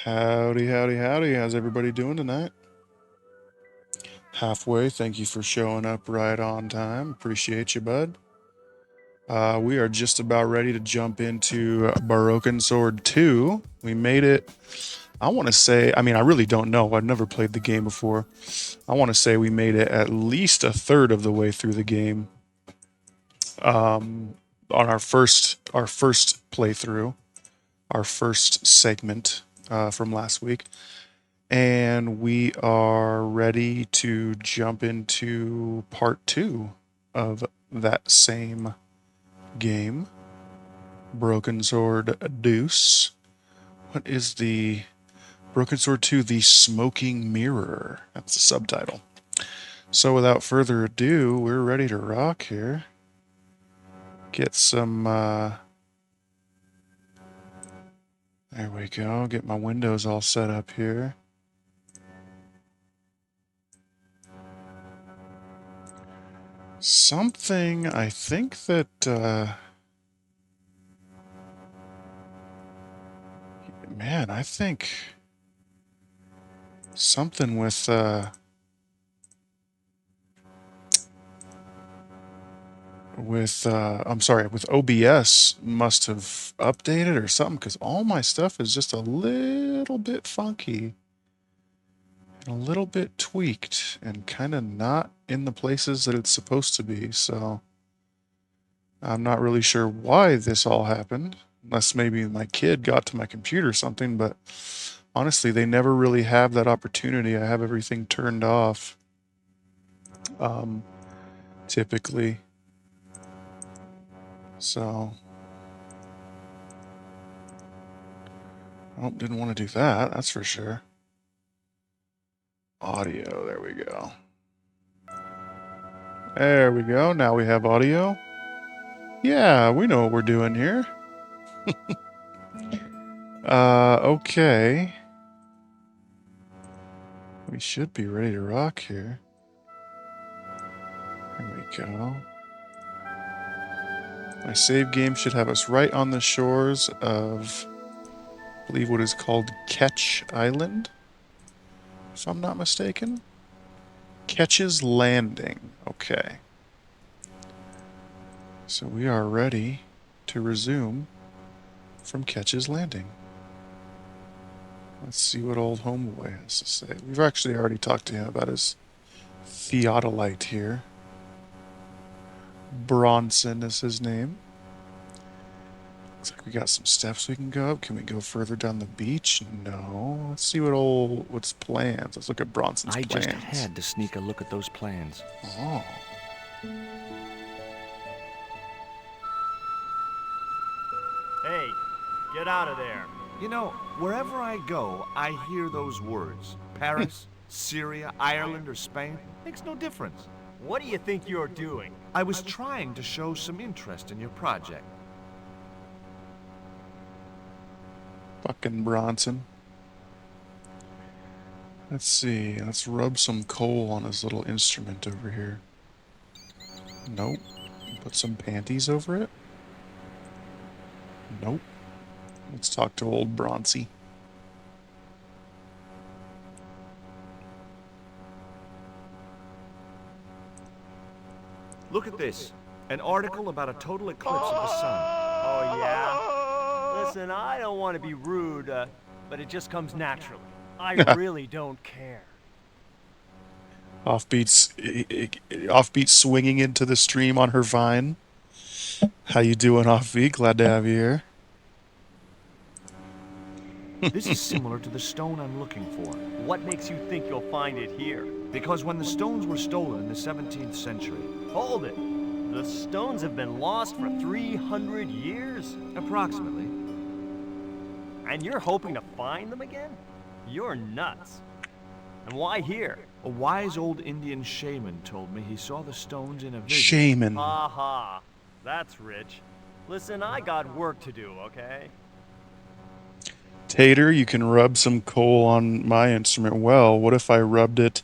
Howdy, howdy, howdy. How's everybody doing tonight? Halfway, thank you for showing up right on time. Appreciate you, bud. We are just about ready to jump into Broken Sword 2. We made it, I want to say, I really don't know. I've never played the game before. I want to say we made it at least a third of the way through the game on our first playthrough, our first segment from last week. And we are ready to jump into part 2 of that same game, Broken Sword Deuce. What is the Broken Sword 2? The Smoking Mirror. That's the subtitle. So without further ado, we're ready to rock here. Get some, there we go. Get my windows all set up here. Something I think that, man, I think something with, with OBS must have updated or something, because all my stuff is just a little bit funky and a little bit tweaked and kind of not in the places that it's supposed to be. So I'm not really sure why this all happened, unless maybe my kid got to my computer or something, but honestly, they never really have that opportunity. I have everything turned off, typically. So, oh, didn't want to do that, that's for sure. Audio, there we go. There we go, now we have audio. Yeah, we know what we're doing here. Okay. We should be ready to rock here. There we go. My save game should have us right on the shores of, I believe, what is called Ketch Island, if I'm not mistaken. Ketch's Landing. Okay. So we are ready to resume from Ketch's Landing. Let's see what old homeboy has to say. We've actually already talked to him about his theodolite here. Bronson is his name. Looks like we got some steps we can go up. Can we go further down the beach? No. Let's see what's plans. Let's look at Bronson's plans. I just had to sneak a look at those plans. Oh. Hey, get out of there. You know, wherever I go, I hear those words. Paris, Syria, Ireland, or Spain. Makes no difference. What do you think you're doing? I was trying to show some interest in your project. Fucking Bronson. Let's see. Let's rub some coal on his little instrument over here. Nope. Put some panties over it. Nope. Let's talk to old Bronzy. Look at this. An article about a total eclipse of the sun. Oh, yeah? Listen, I don't want to be rude, but it just comes naturally. I really don't care. Offbeat swinging into the stream on her vine. How you doing, Offbeat? Glad to have you here. This is similar to the stone I'm looking for. What makes you think you'll find it here? Because when the stones were stolen in the 17th century... Hold it. The stones have been lost for 300 years? Approximately. And you're hoping to find them again? You're nuts. And why here? A wise old Indian shaman told me he saw the stones in a vision. Shaman. Ha. That's rich. Listen, I got work to do, okay? Tater, you can rub some coal on my instrument. Well, what if I rubbed it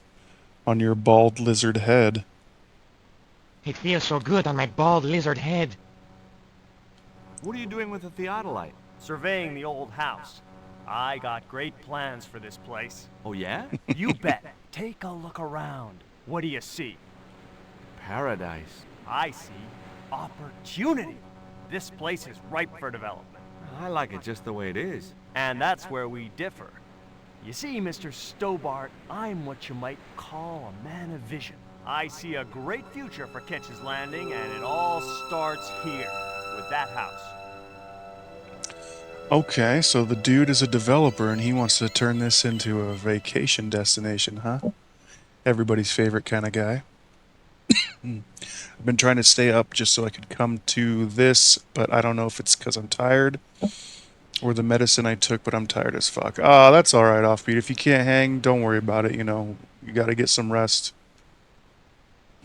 on your bald lizard head? It feels so good on my bald lizard head. What are you doing with the theodolite? Surveying the old house. I got great plans for this place. Oh, yeah? You bet. Take a look around. What do you see? Paradise. I see opportunity. This place is ripe for development. I like it just the way it is. And that's where we differ. You see, Mr. Stobart, I'm what you might call a man of vision. I see a great future for Ketch's Landing, and it all starts here, with that house. Okay, so the dude is a developer and he wants to turn this into a vacation destination, huh? Everybody's favorite kind of guy. I've been trying to stay up just so I could come to this, but I don't know if it's because I'm tired or the medicine I took, but I'm tired as fuck. Ah, that's alright, Offbeat. If you can't hang, don't worry about it, you know. You gotta get some rest.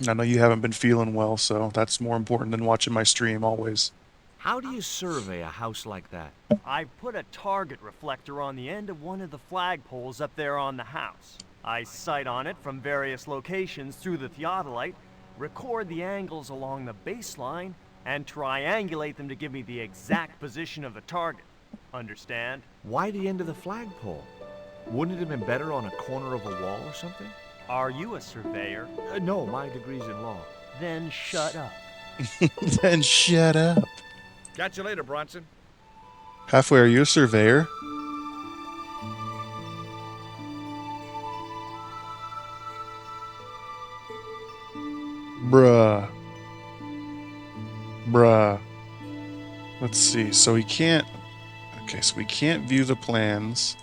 I know you haven't been feeling well, so that's more important than watching my stream always. How do you survey a house like that? I put a target reflector on the end of one of the flagpoles up there on the house. I sight on it from various locations through the theodolite, record the angles along the baseline, and triangulate them to give me the exact position of the target. Understand? Why the end of the flagpole? Wouldn't it have been better on a corner of a wall or something? Are you a surveyor? No, my degree's in law. Then shut up. Then shut up. Catch you later, Bronson. Halfway, are you a surveyor? Bruh. Let's see. So he can't... Okay, so we can't view the plans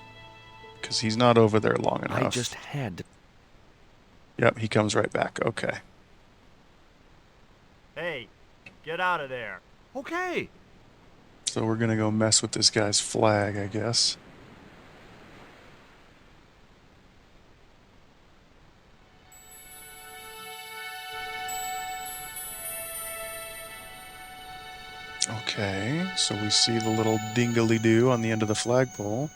because he's not over there long enough. I just had to... Yep, he comes right back. Okay. Hey, get out of there. Okay. So we're gonna go mess with this guy's flag, I guess. Okay, so we see the little dingly-doo on the end of the flagpole.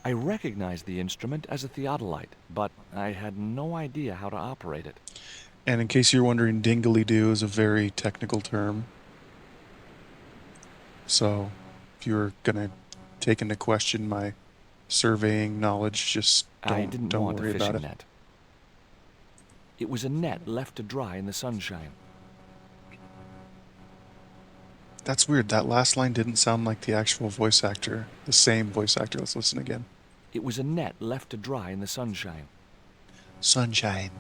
I recognized the instrument as a theodolite, but I had no idea how to operate it. And in case you're wondering, dingly-doo is a very technical term. So, if you're gonna take into question my surveying knowledge, just I didn't don't want a worry about fishing it. net. It was a net left to dry in the sunshine. That's weird. That last line didn't sound like the actual voice actor. The same voice actor. Let's listen again. It was a net left to dry in the sunshine. Sunshine.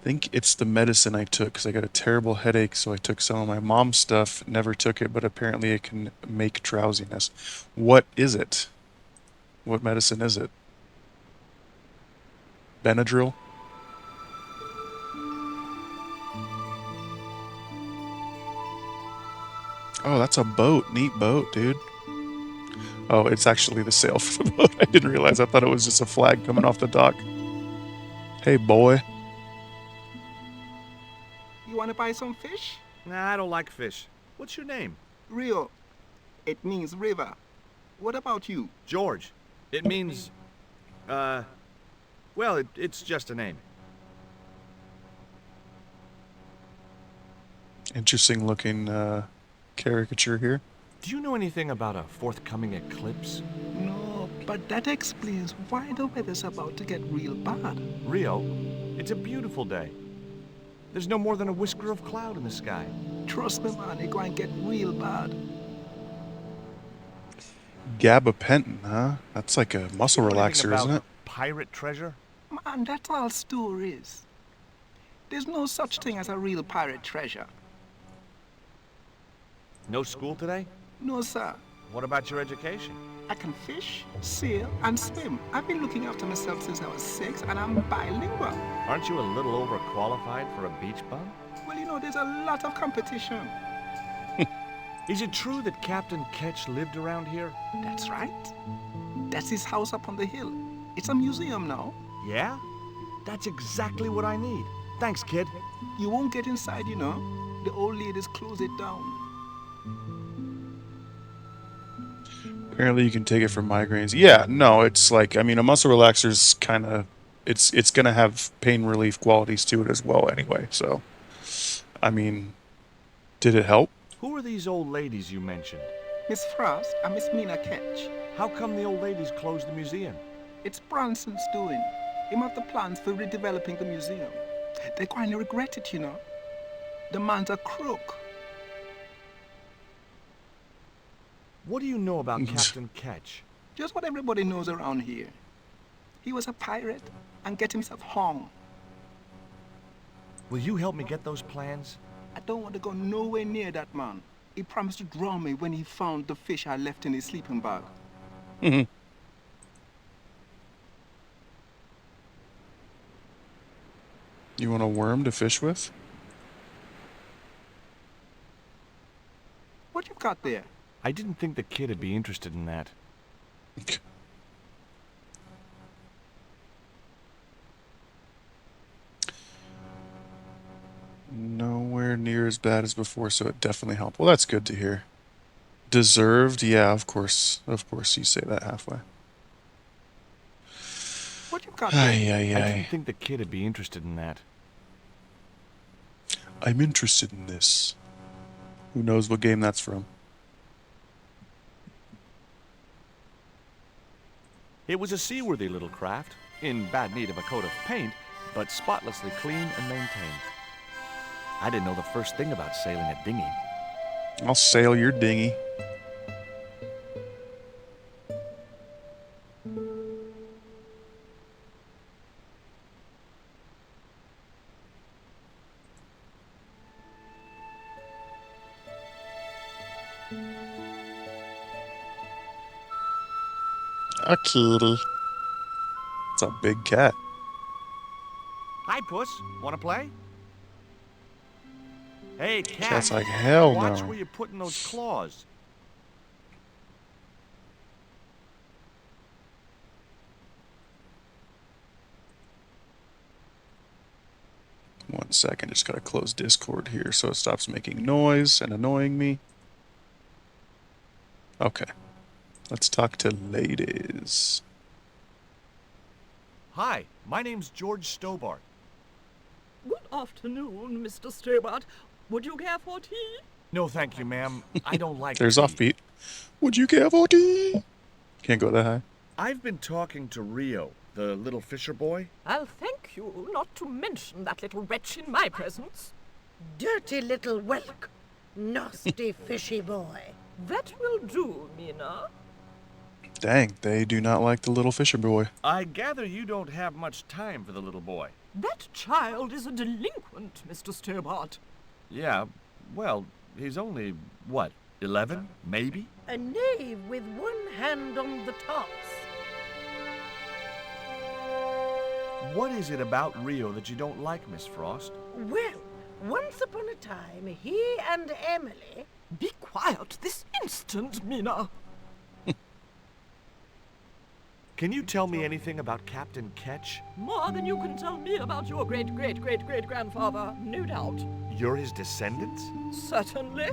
I think it's the medicine I took because I got a terrible headache, so I took some of my mom's stuff. Never took it, but apparently it can make drowsiness. What is it? What medicine is it? Benadryl? Oh, that's a boat. Neat boat, dude. Oh, it's actually the sail for the boat. I didn't realize. I thought it was just a flag coming off the dock. Hey, boy. You want to buy some fish? Nah, I don't like fish. What's your name? Rio. It means river. What about you? George. It means, well, it's just a name. Interesting looking caricature here. Do you know anything about a forthcoming eclipse? No, but that explains why the weather's about to get real bad. Rio, it's a beautiful day. There's no more than a whisker of cloud in the sky. Trust me, man, it's going to get real bad. Gabapentin, huh? That's like a muscle You know anything relaxer, about isn't it? pirate treasure? Man, that's all stories. There's no such thing as a real pirate treasure. No school today? No, sir. What about your education? I can fish, sail, and swim. I've been looking after myself since I was 6, and I'm bilingual. Aren't you a little overqualified for a beach bum? Well, you know, there's a lot of competition. Is it true that Captain Ketch lived around here? That's right. That's his house up on the hill. It's a museum now. Yeah? That's exactly what I need. Thanks, kid. You won't get inside, you know. The old ladies close it down. Apparently you can take it for migraines. Yeah, no, it's like, I mean, a muscle relaxer's kind of, it's going to have pain relief qualities to it as well anyway. So, I mean, did it help? Who are these old ladies you mentioned? Miss Frost and Miss Mina Ketch. How come the old ladies closed the museum? It's Branson's doing. Him have the plans for redeveloping the museum. They kind of regret it, you know. The man's a crook. What do you know about Captain Ketch? Just what everybody knows around here. He was a pirate and get himself hung. Will you help me get those plans? I don't want to go nowhere near that man. He promised to drown me when he found the fish I left in his sleeping bag. Mhm. You want a worm to fish with? What you got there? I didn't think the kid'd be interested in that. Nowhere near as bad as before, so it definitely helped. Well, that's good to hear. Deserved? Yeah, of course. Of course you say that halfway. What you got there? Ay, ay, I didn't ay. think the kid'd be interested in that. I'm interested in this. Who knows what game that's from? It was a seaworthy little craft, in bad need of a coat of paint, but spotlessly clean and maintained. I didn't know the first thing about sailing a dinghy. I'll sail your dinghy. A kitty. It's a big cat. Hi, Puss. Want to play? Hey, cat. Cat's like, hell Watch no. where you're putting those claws. One second, just gotta close Discord here so it stops making noise and annoying me. Okay. Let's talk to ladies. Hi, my name's George Stobart. Good afternoon, Mr. Stobart. Would you care for tea? No, thank you, ma'am. I don't like There's tea. offbeat. Would you care for tea? Can't go that high. I've been talking to Rio, the little fisher boy. I'll thank you not to mention that little wretch in my presence. Dirty little whelk. Nasty fishy boy. That will do, Mina. Dang, they do not like the little fisher boy. I gather you don't have much time for the little boy. That child is a delinquent, Mr. Stobart. Yeah, well, he's only, what, 11, maybe? A knave with one hand on the tops. What is it about Rio that you don't like, Miss Frost? Well, once upon a time, he and Emily... Be quiet this instant, Mina. Can you tell me anything about Captain Ketch? More than you can tell me about your great-great-great-great-grandfather, no doubt. You're his descendants? Certainly.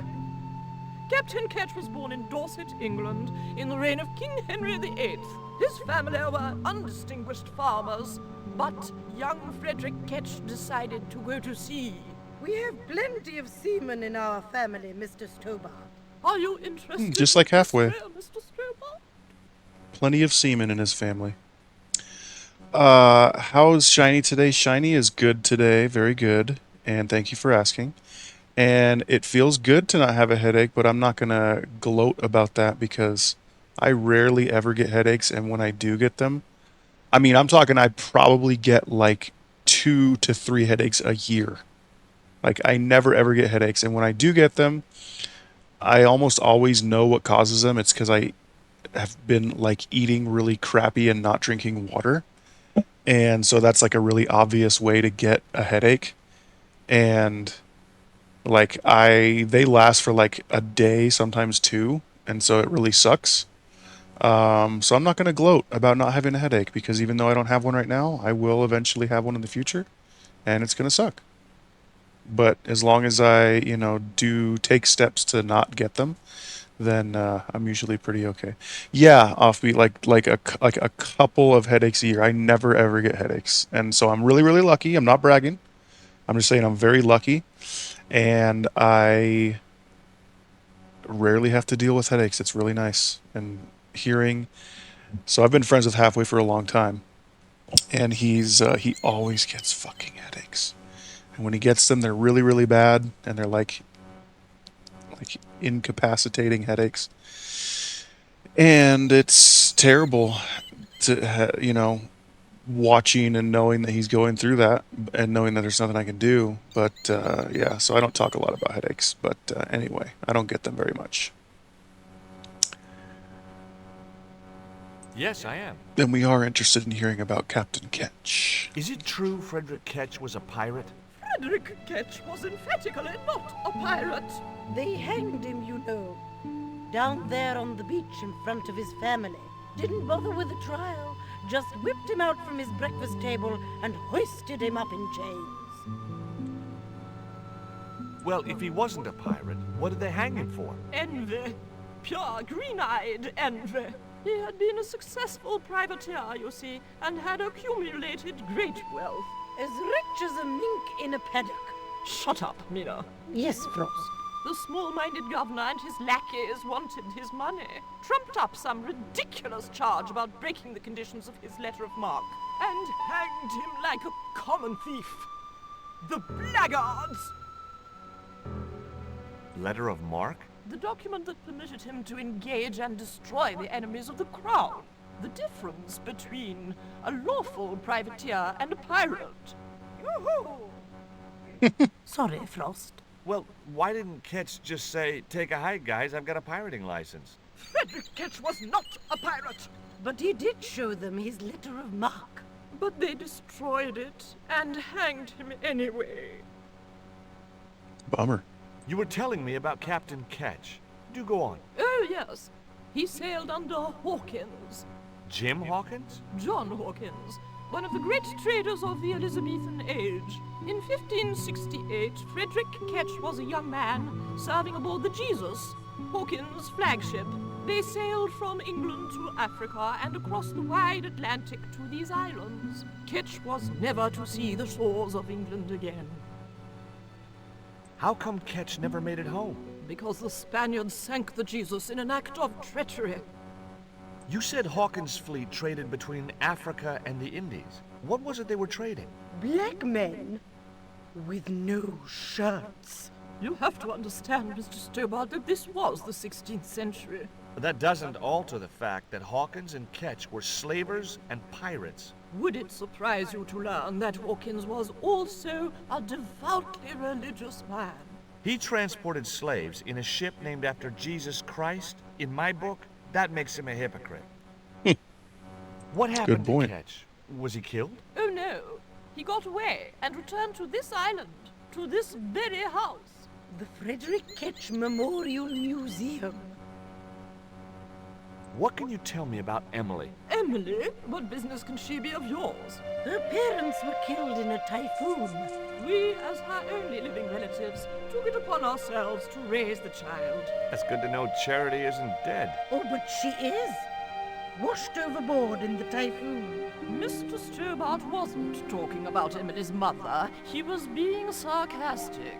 Captain Ketch was born in Dorset, England, in the reign of King Henry VIII. His family were undistinguished farmers, but young Frederick Ketch decided to go to sea. We have plenty of seamen in our family, Mr. Stobart. Are you interested? Just like halfway. Mr. Stobart? Plenty of semen in his family. How's Shiny today? Shiny is good today. Very good. And thank you for asking. And it feels good to not have a headache, but I'm not going to gloat about that because I rarely ever get headaches. And when I do get them, I mean, I'm talking I probably get like 2 to 3 headaches a year. Like, I never ever get headaches. And when I do get them, I almost always know what causes them. It's because I have been like eating really crappy and not drinking water. And so that's like a really obvious way to get a headache. And like they last for like a day, sometimes 2. And so it really sucks. So I'm not going to gloat about not having a headache because even though I don't have one right now, I will eventually have one in the future and it's going to suck. But as long as I, do take steps to not get them, then I'm usually pretty okay. Yeah, offbeat, like a couple of headaches a year. I never ever get headaches, and so I'm really really lucky. I'm not bragging. I'm just saying I'm very lucky, and I rarely have to deal with headaches. It's really nice, and hearing. So I've been friends with Halfway for a long time, and he always gets fucking headaches. And when he gets them, they're really, really bad, and they're like incapacitating headaches. And it's terrible to watching and knowing that he's going through that, and knowing that there's nothing I can do. But yeah, so I don't talk a lot about headaches. But anyway, I don't get them very much. Yes, I am. Then we are interested in hearing about Captain Ketch. Is it true Frederick Ketch was a pirate? Frederick Ketch was emphatically not a pirate. They hanged him, you know. Down there on the beach in front of his family. Didn't bother with a trial. Just whipped him out from his breakfast table and hoisted him up in chains. Well, if he wasn't a pirate, what did they hang him for? Envy. Pure green-eyed envy. He had been a successful privateer, you see, and had accumulated great wealth. As rich as a mink in a paddock. Shut up, Mina. Yes, Frost. The small-minded governor and his lackeys wanted his money, trumped up some ridiculous charge about breaking the conditions of his letter of marque, and hanged him like a common thief. The blackguards! Letter of marque? The document that permitted him to engage and destroy the enemies of the crown. The difference between a lawful privateer and a pirate. Yoo-hoo! Sorry, Frost. Well, why didn't Ketch just say, take a hike, guys, I've got a pirating license? Frederick Ketch was not a pirate! But he did show them his letter of marque. But they destroyed it and hanged him anyway. Bummer. You were telling me about Captain Ketch. Do go on. Oh, yes. He sailed under Hawkins. Jim Hawkins? John Hawkins, one of the great traders of the Elizabethan age. In 1568, Frederick Ketch was a young man serving aboard the Jesus, Hawkins' flagship. They sailed from England to Africa and across the wide Atlantic to these islands. Ketch was never to see the shores of England again. How come Ketch never made it home? Because the Spaniards sank the Jesus in an act of treachery. You said Hawkins' fleet traded between Africa and the Indies. What was it they were trading? Black men with no shirts. You have to understand, Mr. Stobart, that this was the 16th century. But that doesn't alter the fact that Hawkins and Ketch were slavers and pirates. Would it surprise you to learn that Hawkins was also a devoutly religious man? He transported slaves in a ship named after Jesus Christ. In my book, that makes him a hypocrite. What happened to point. Ketch? Was he killed? Oh no, he got away and returned to this island, to this very house. The Frederick Ketch Memorial Museum. What can you tell me about Emily? Emily? What business can she be of yours? Her parents were killed in a typhoon. We, as her only living relatives, took it upon ourselves to raise the child. That's good to know Charity isn't dead. Oh, but she is. Washed overboard in the typhoon. Mr. Stobart wasn't talking about Emily's mother. He was being sarcastic.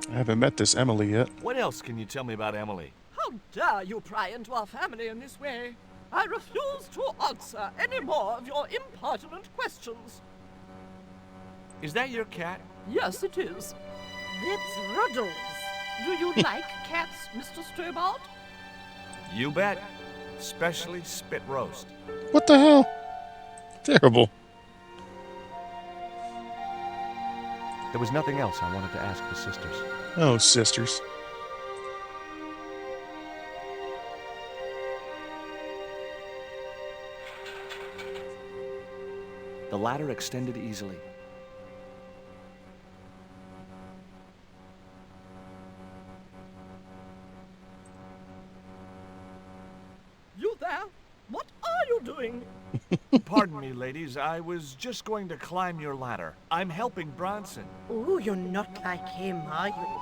I haven't met this Emily yet. What else can you tell me about Emily? How dare you pry into our family in this way? I refuse to answer any more of your impertinent questions. Is that your cat? Yes, it is. That's Ruddles. Do you like cats, Mr. Stobart? You bet. Especially spit roast. What the hell? Terrible. There was nothing else I wanted to ask the sisters. Oh, sisters. The ladder extended easily. You there? What are you doing? Pardon me, ladies. I was just going to climb your ladder. I'm helping Bronson. Oh, you're not like him, are you?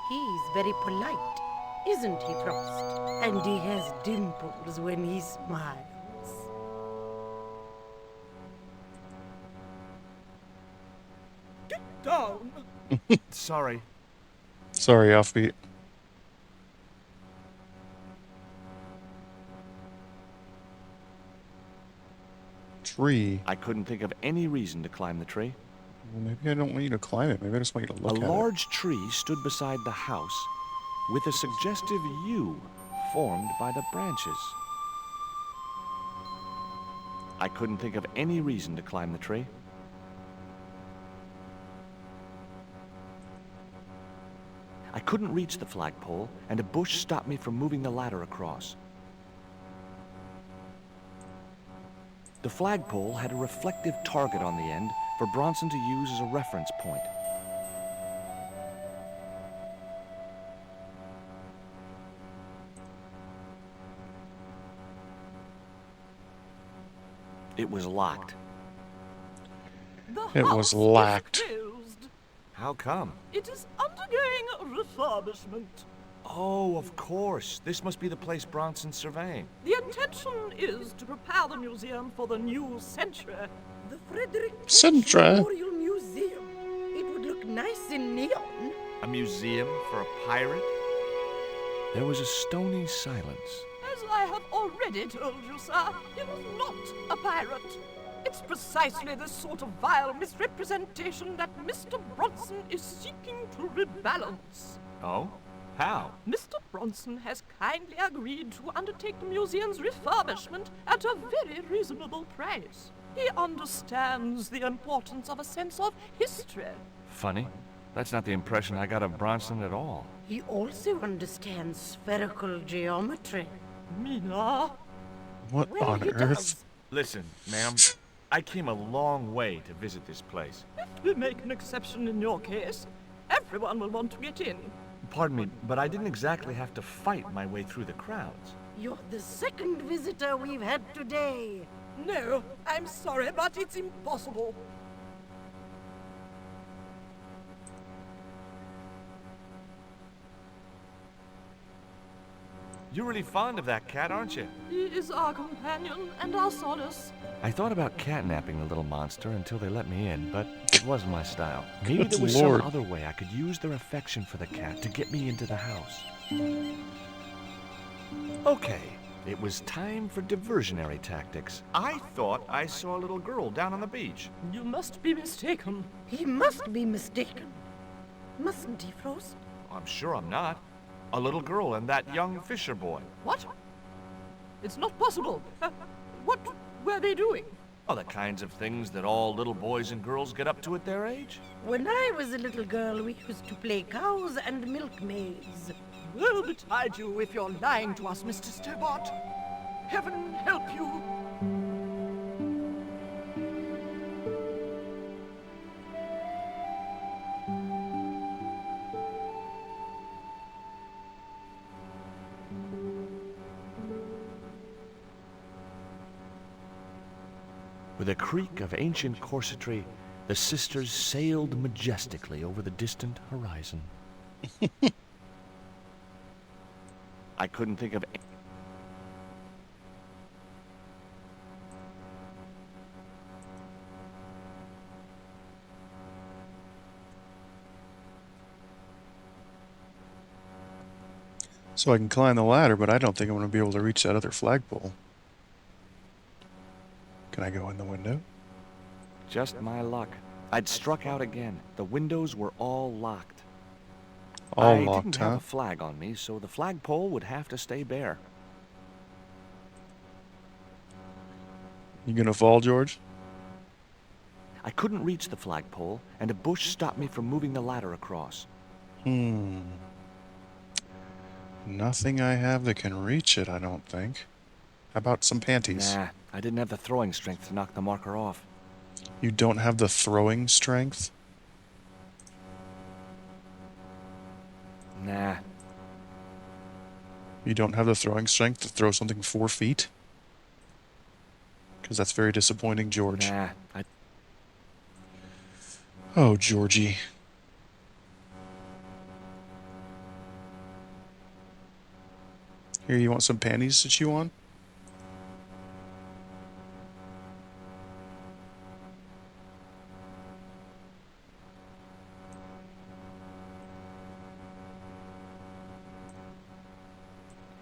He's very polite, isn't he, Frost? And he has dimples when he smiles. Get down! Sorry. Sorry, Offbeat. tree. I couldn't think of any reason to climb the tree. Well, maybe I don't want you to climb it. Maybe I just want you to A look at it. large tree stood beside the house, with a suggestive U formed by the branches. I couldn't think of any reason to climb the tree. I couldn't reach the flagpole, and a bush stopped me from moving the ladder across. The flagpole had a reflective target on the end for Bronson to use as a reference point. It was locked. The It house was is locked. closed. How come? It is undergoing refurbishment. Oh, of course. This must be the place Bronson's surveying. The intention is to prepare the museum for the new century. The Frederick Ketch Sintra. Memorial Museum. It would look nice in neon. A museum for a pirate? There was a stony silence. As I have already told you, sir, he was not a pirate. It's precisely this sort of vile misrepresentation that Mr. Bronson is seeking to rebalance. Oh? How? Mr. Bronson has kindly agreed to undertake the museum's refurbishment at a very reasonable price. He understands the importance of a sense of history. Funny. That's not the impression I got of Bronson at all. He also understands spherical geometry. What Mina, Well, on he earth? does. Listen, ma'am. I came a long way to visit this place. if we make an exception in your case, everyone will want to get in. Pardon me, but I didn't exactly have to fight my way through the crowds. You're the second visitor we've had today. No, I'm sorry, but it's impossible. You're really fond of that cat, aren't you? He is our companion and our solace. I thought about catnapping the little monster until they let me in, but it wasn't my style. Maybe Good there was Lord. some other way I could use their affection for the cat to get me into the house. Okay, it was time for diversionary tactics. I thought I saw a little girl down on the beach. You must be mistaken. He must be mistaken. Mustn't he, Frost? I'm sure I'm not. A little girl and that young fisher boy. What? It's not possible. What were they doing? Oh, the kinds of things that all little boys and girls get up to at their age. When I was a little girl, we used to play cows and milkmaids. Woe betide you if you're lying to us, Mr. Stobart. Heaven help you. With a creak of ancient corsetry, the sisters sailed majestically over the distant horizon. I couldn't think of... So I can climb the ladder, but I don't think I'm going to be able to reach that other flagpole. Can I go in the window? Just my luck. I'd struck out again. The windows were all locked. All I locked, didn't huh? have a flag on me, so the flagpole would have to stay bare. You gonna fall, George? I couldn't reach the flagpole, and a bush stopped me from moving the ladder across. Nothing I have that can reach it, I don't think. How about some panties? Nah, I didn't have the throwing strength to knock the marker off. You don't have the throwing strength? Nah, You don't have the throwing strength to throw something 4 feet? Because that's very disappointing, George. nah. Oh, Georgie. Here, you want some panties to chew on?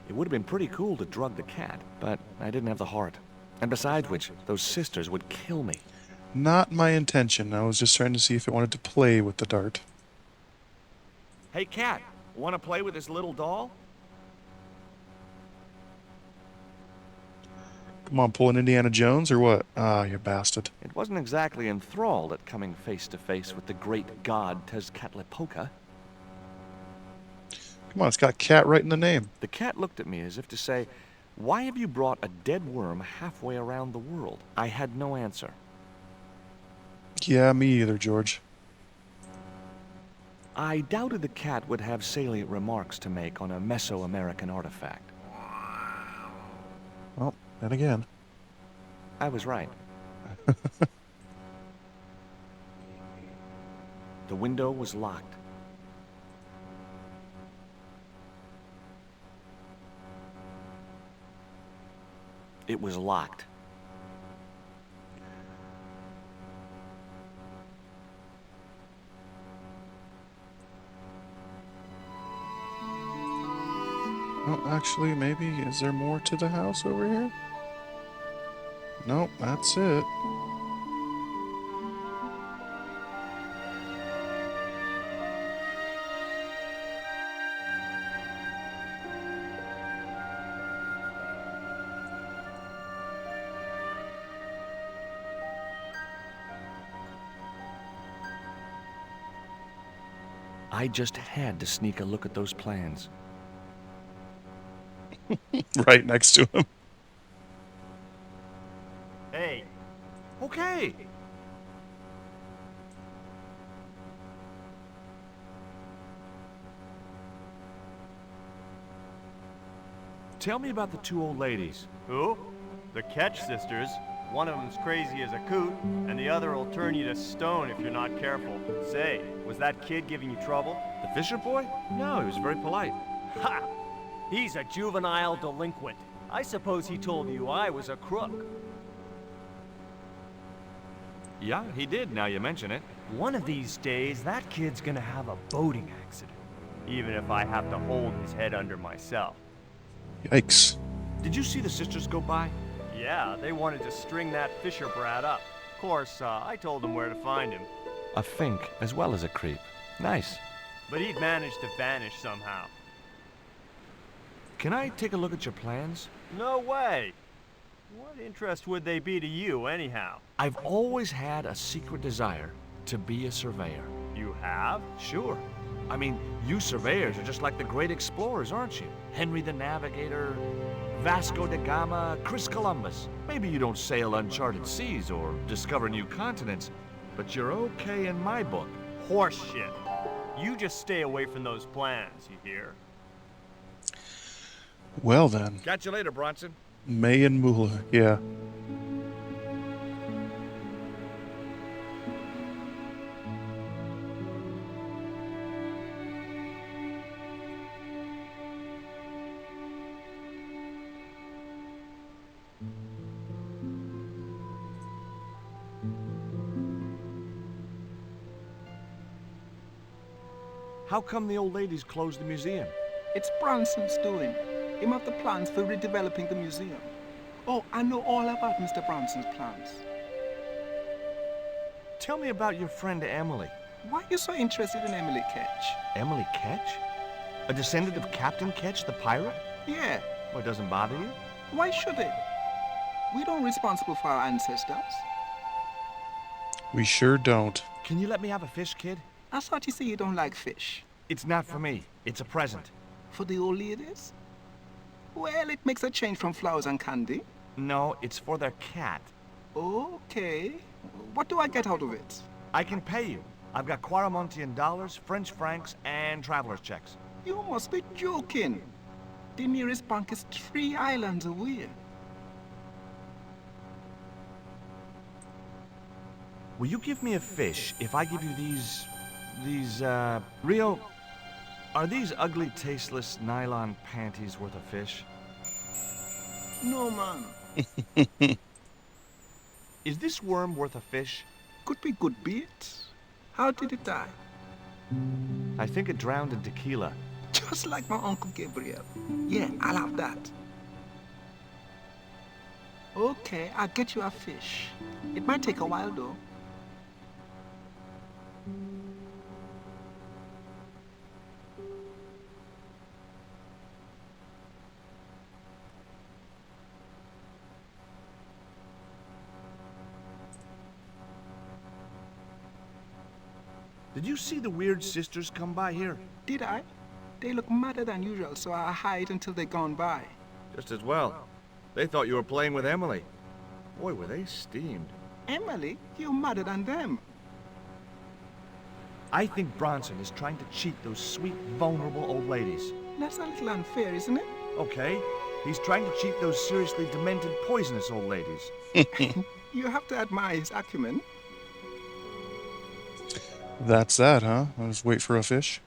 It would have been pretty cool to drug the cat, but I didn't have the heart. And besides which, those sisters would kill me. Not my intention. I was just trying to see if it wanted to play with the dart. Hey, Cat, want to play with this little doll? Come on, pulling Indiana Jones or what? Ah, you bastard. It wasn't exactly enthralled at coming face to face with the great god Tezcatlipoca. Come on, it's got cat right in the name. The cat looked at me as if to say, "Why have you brought a dead worm halfway around the world?" I had no answer. Yeah, me either, George. I doubted the cat would have salient remarks to make on a Mesoamerican artifact. Well, then again. I was right. The window was locked. It was locked. Well, actually, maybe, is there more to the house over here? Nope, that's it. I just had to sneak a look at those plans. Right next to him. Hey, Okay. Tell me about the two old ladies. who? The Ketch sisters. One of them's crazy as a coot, and the other will turn you to stone if you're not careful. Say, was that kid giving you trouble? The Fisher boy? No, he was very polite. Ha! He's a juvenile delinquent. I suppose he told you I was a crook. Yeah, he did, now you mention it. One of these days, that kid's gonna have a boating accident. Even if I have to hold his head under myself. Yikes. Did you see the sisters go by? Yeah, they wanted to string that Fisher brat up. Of course, I told them where to find him. A fink as well as a creep. Nice. But he'd managed to vanish somehow. Can I take a look at your plans? No way! What interest would they be to you, anyhow? I've always had a secret desire to be a surveyor. You have? Sure. I mean, you surveyors are just like the great explorers, aren't you? Henry the Navigator, Vasco da Gama, Chris Columbus. Maybe you don't sail uncharted seas or discover new continents, but you're okay in my book. Horse shit. You just stay away from those plans, you hear? Well then. Catch you later, Bronson. May and Moolah, yeah. How come the old ladies closed the museum? It's Branson's doing. Him have the plans for redeveloping the museum. Oh, I know all about Mr. Branson's plans. Tell me about your friend Emily. Why are you so interested in Emily Ketch? Emily Ketch? A descendant of Captain Ketch, the pirate? Yeah, Well, it doesn't bother you? why should it? We don't responsible for our ancestors. We sure don't. Can you let me have a fish, kid? I thought you say you don't like fish. It's not for me. It's a present. For the old ladies? Well, it makes a change from flowers and candy. No, it's for their cat. Okay. What do I get out of it? I can pay you. I've got Quaramontian dollars, French francs, and traveler's checks. You must be joking. The nearest bank is 3 islands away. Will you give me a fish if I give you Rio, are these ugly, tasteless nylon panties worth a fish? No, man. Is this worm worth a fish? Could be good bait. How did it die? I think it drowned in tequila. Just like my Uncle Gabriel. Yeah, I'll have that. Okay, I'll get you a fish. It might take a while though. Did you see the weird sisters come by here? Did I? They look madder than usual, so I hide until they're gone by. Just as well. They thought you were playing with Emily. Boy, were they steamed. Emily, you're madder than them. I think Bronson is trying to cheat those sweet, vulnerable old ladies. That's a little unfair, isn't it? Okay, he's trying to cheat those seriously demented, poisonous old ladies. You have to admire his acumen. That's that, huh? I'll just wait for a fish.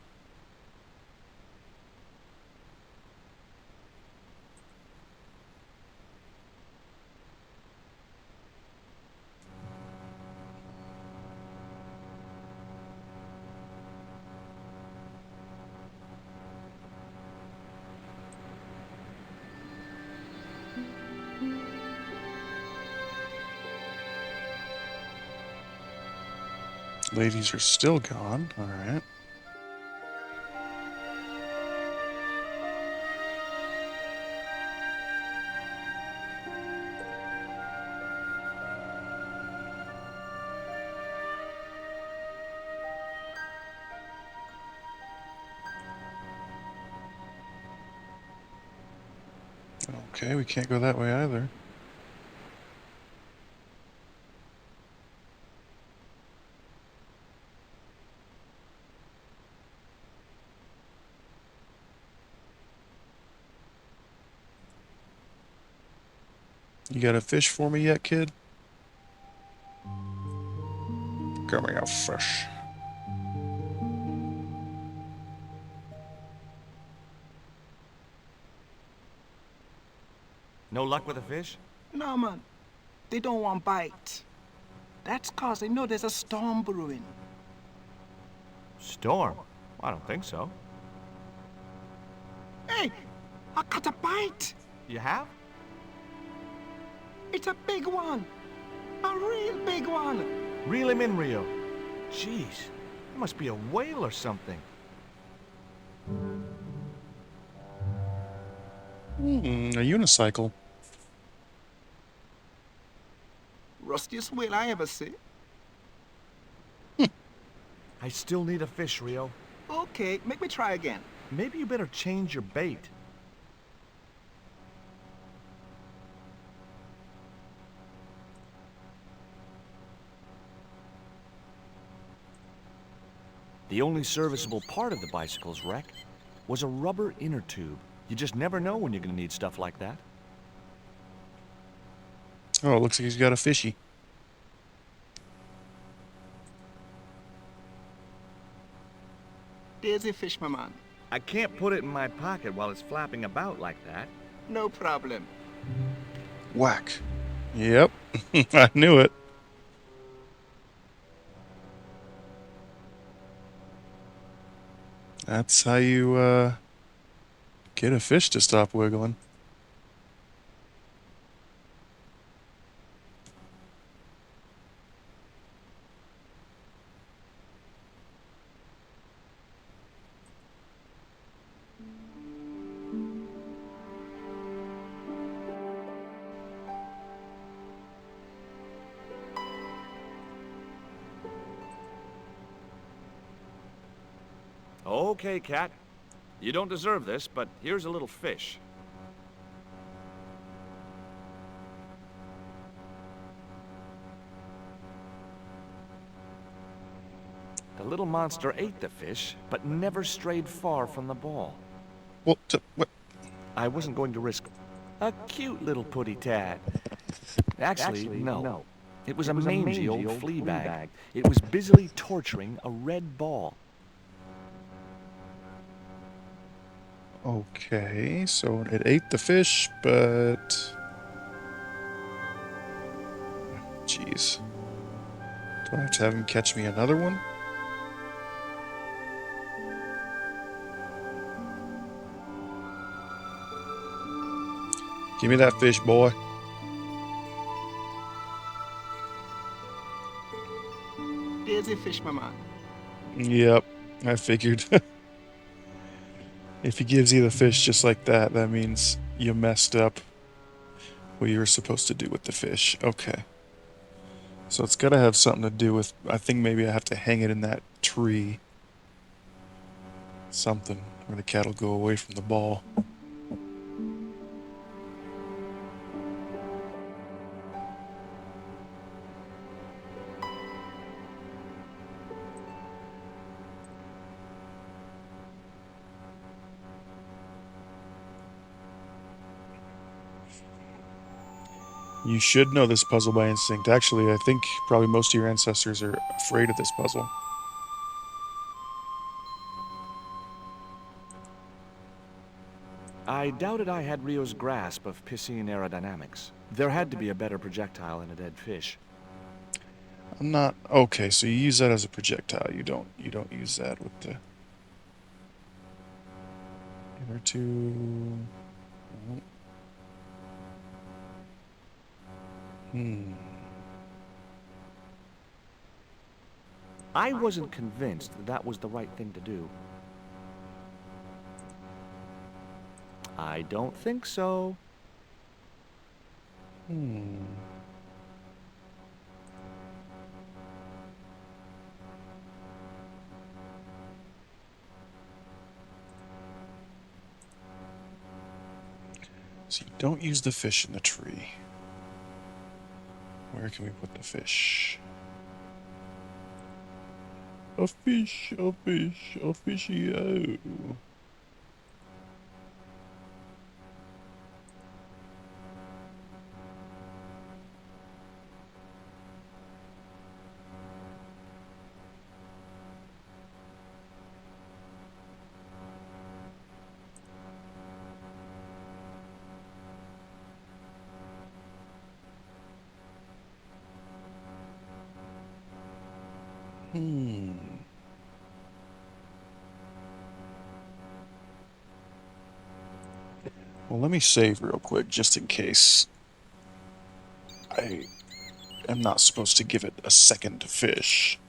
Ladies are still gone. All right. Okay, we can't go that way either. You got a fish for me yet, kid? Coming out fresh. No luck with a fish? No, man. They don't want bite. That's cause they know there's a storm brewing. Storm? I don't think so. Hey, I caught a bite. You have? It's a big one. A real big one. Reel him in, Rio. Jeez, it must be a whale or something. A unicycle. Rustiest whale I ever see. I still need a fish, Rio. Okay, make me try again. Maybe you better change your bait. The only serviceable part of the bicycle's wreck was a rubber inner tube. You just never know when you're going to need stuff like that. Oh, it looks like he's got a fishy. There's a fish, my man. I can't put it in my pocket while it's flapping about like that. No problem. Whack. Yep, I knew it. That's how you, get a fish to stop wiggling. Okay, Cat. You don't deserve this, but here's a little fish. The little monster ate the fish, but never strayed far from the ball. Well, what? I wasn't going to risk a cute little putty tad. Actually, no. It was a mangy old flea bag. It was busily torturing a red ball. Okay, so it ate the fish, but... Jeez. Do I have to have him catch me another one? Give me that fish, boy. the fish, my man. Yep, I figured. If he gives you the fish just like that, that means you messed up what you were supposed to do with the fish. Okay. So it's gotta have something to do with, I think maybe I have to hang it in that tree. Something, where the cat will go away from the ball. You should know this puzzle by instinct. Actually, I think probably most of your ancestors are afraid of this puzzle. I doubted I had Rio's grasp of Piscean aerodynamics. There had to be a better projectile than a dead fish. I'm not okay. So you use that as a projectile. You don't use that with the other two. I wasn't convinced that was the right thing to do. I don't think so. So you don't use the fish in the tree. Where can we put the fish? A fish, a fish, a fishy-o. Well, let me save real quick, just in case I am not supposed to give it a second fish.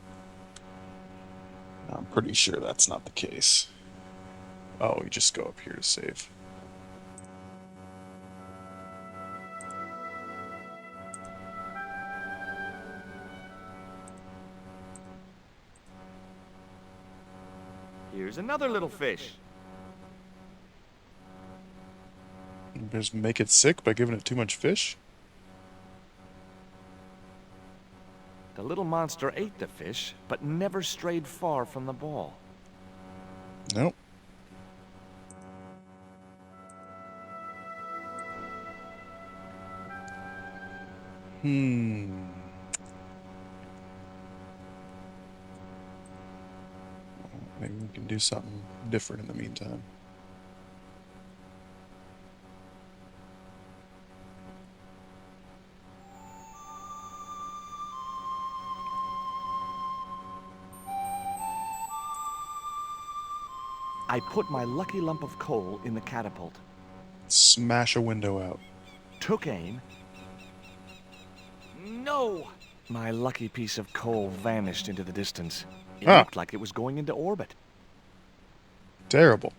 I'm pretty sure that's not the case. Oh, we just go up here to save. Here's another little fish. Just make it sick by giving it too much fish? The little monster ate the fish, but never strayed far from the ball. Nope. Maybe we can do something different in the meantime. I put my lucky lump of coal in the catapult, Smash a window out. took aim. No! My lucky piece of coal vanished into the distance. It looked like it was going into orbit. Terrible.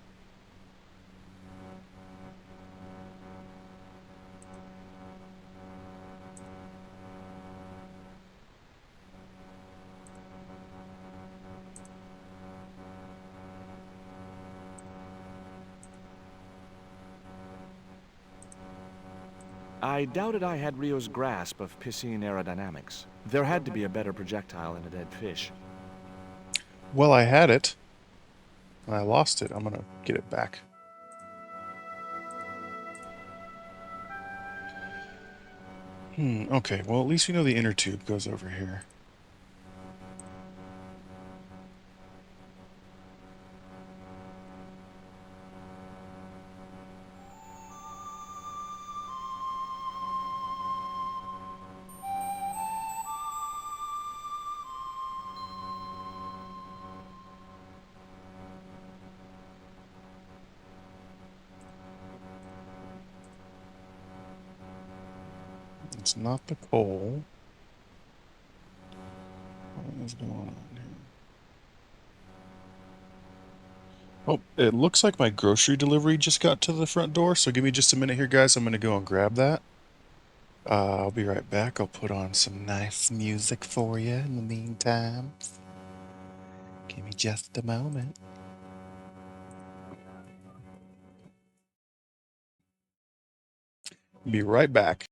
I doubted I had Rio's grasp of Piscean aerodynamics. There had to be a better projectile than a dead fish. Well, I had it. And I lost it. I'm gonna get it back. Okay, well, at least we know the inner tube goes over here. It's not the coal. What's going on here? Oh, it looks like my grocery delivery just got to the front door, so give me just a minute here, guys. I'm going to go and grab that. I'll be right back. I'll put on some nice music for you in the meantime. Give me just a moment. Be right back.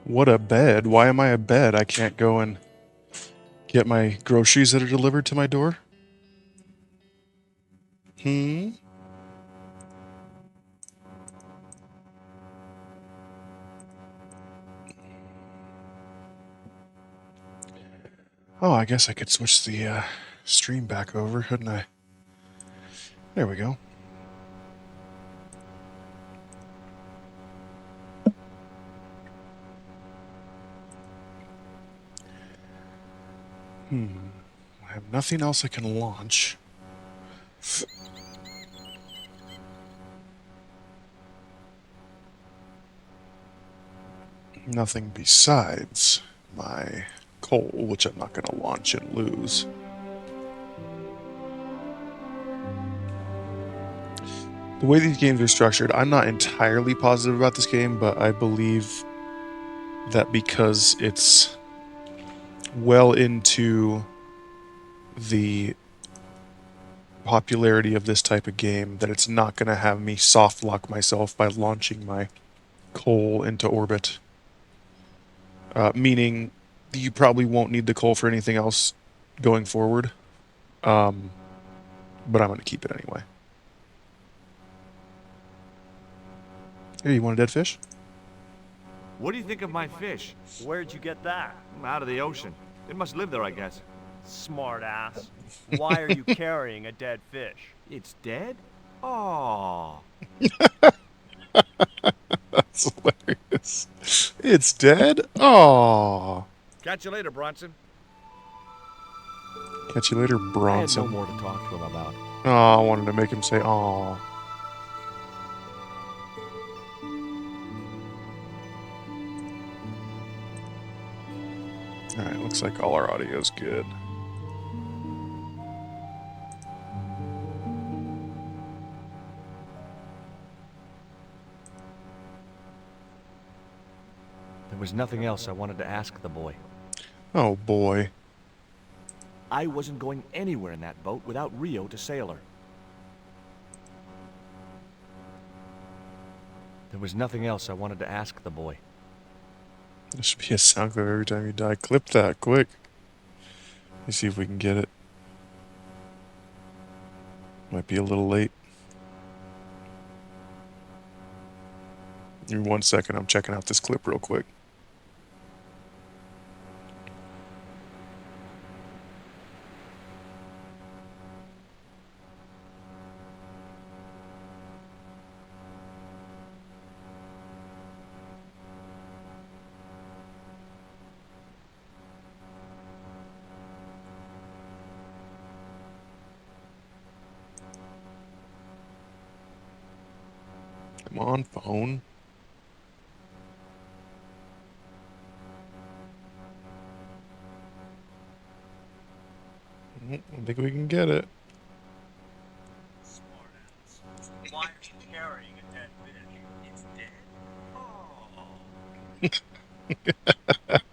What a bed. Why am I a bed? I can't go and get my groceries that are delivered to my door? Oh, I guess I could switch the stream back over, couldn't I? There we go. I have nothing else I can launch. Nothing besides my coal, which I'm not going to launch and lose. The way these games are structured, I'm not entirely positive about this game, but I believe that because it's well into the popularity of this type of game, that it's not going to have me soft lock myself by launching my coal into orbit. Meaning you probably won't need the coal for anything else going forward. But I'm going to keep it anyway. Hey, you want a dead fish? What do you think of my fish? Where'd you get that? Out of the ocean. It must live there, I guess. Smart ass. Why are you carrying a dead fish? It's dead? Oh. That's hilarious. It's dead? Oh. Catch you later, Bronson. Catch you later, I had no Bronson. more to talk to him about. Oh, I wanted to make him say, "Aw." Alright, looks like all our audio's good. There was nothing else I wanted to ask the boy. Oh boy. I wasn't going anywhere in that boat without Rio to sail her. There was nothing else I wanted to ask the boy. There should be a sound clip every time you die. Clip that, quick. Let me see if we can get it. Might be a little late. Give me 1 second, I'm checking out this clip real quick. Come on, phone. I think we can get it. Why are you carrying a dead fish? It's dead.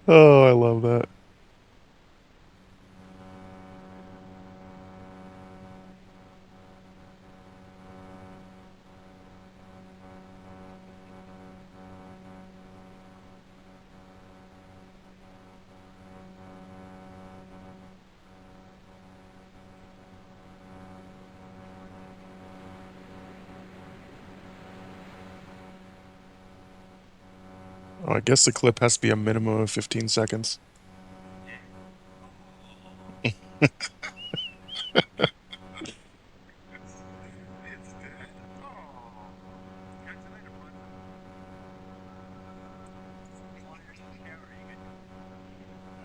Oh, I love that. Oh, I guess the clip has to be a minimum of 15 seconds.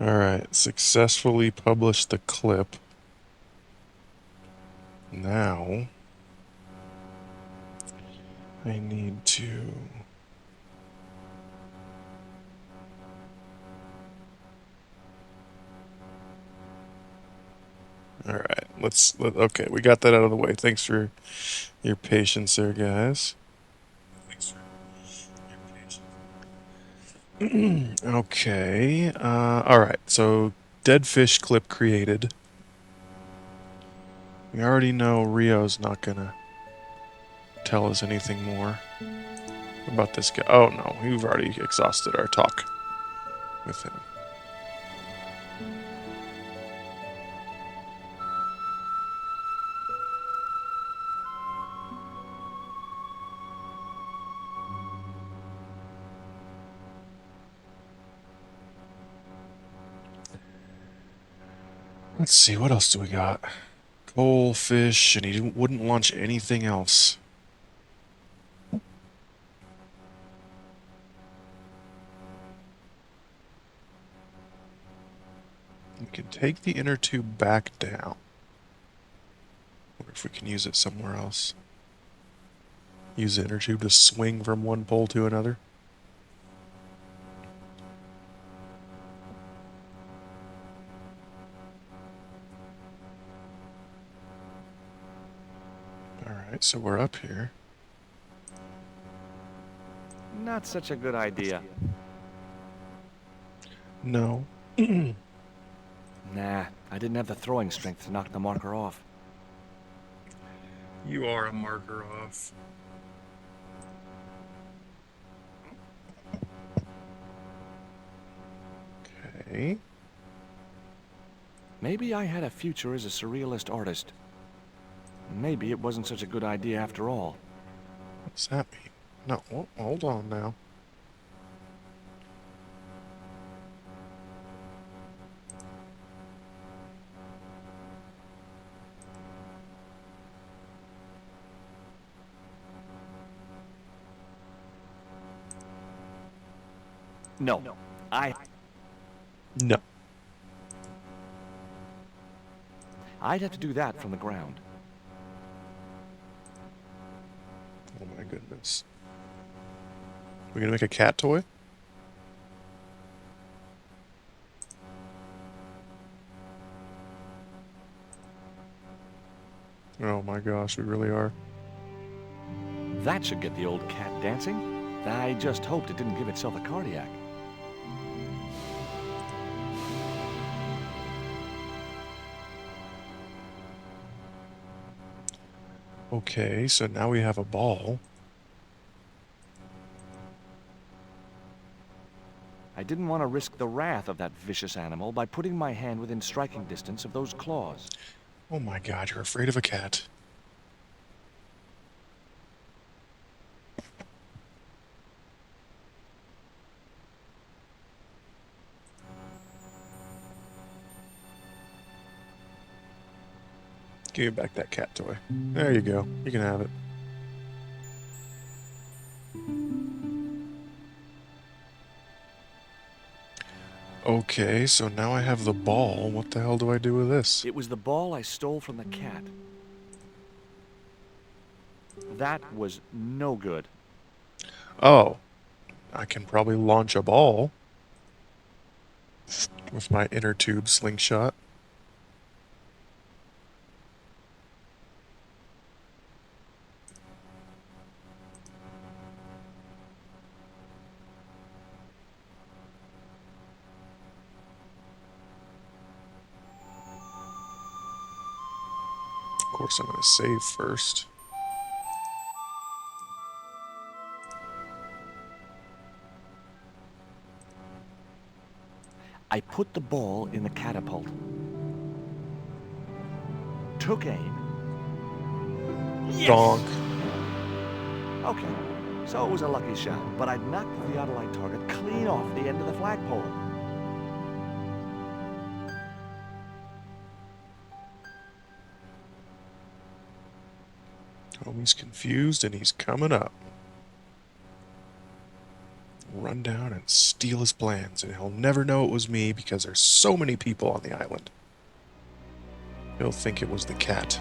Alright, successfully published the clip. Now, I need to... Alright, okay, we got that out of the way. Thanks for your patience there, guys. Okay, alright, so dead fish clip created. We already know Rio's not gonna tell us anything more about this guy. Oh no, we've already exhausted our talk with him. Let's see, what else do we got? Coal, fish, and he wouldn't launch anything else. We can take the inner tube back down. Wonder if we can use it somewhere else. Use the inner tube to swing from one pole to another. Alright, so we're up here. Not such a good idea. No. Nah, I didn't have the throwing strength to knock the marker off. You are a marker off. Okay. Maybe I had a future as a surrealist artist. Maybe it wasn't such a good idea after all. What's that mean? No, hold on now. No, No. I'd have to do that from the ground. Oh my goodness. We're gonna make a cat toy? Oh my gosh, we really are. That should get the old cat dancing. I just hoped it didn't give itself a cardiac. Okay, so now we have a ball. I didn't want to risk the wrath of that vicious animal by putting my hand within striking distance of those claws. Oh my god, you're afraid of a cat. Give me back that cat toy. There you go. You can have it. Okay, so now I have the ball. What the hell do I do with this? It was the ball I stole from the cat. That was no good. Oh, I can probably launch a ball with my inner tube slingshot. Of course, I'm going to save first. I put the ball in the catapult. Took aim. Yes! Donk. Okay, so it was a lucky shot, but I'd knocked the theodolite target clean off the end of the flagpole. Oh, he's confused and he's coming up. Run down and steal his plans, and he'll never know it was me because there's so many people on the island. He'll think it was the cat.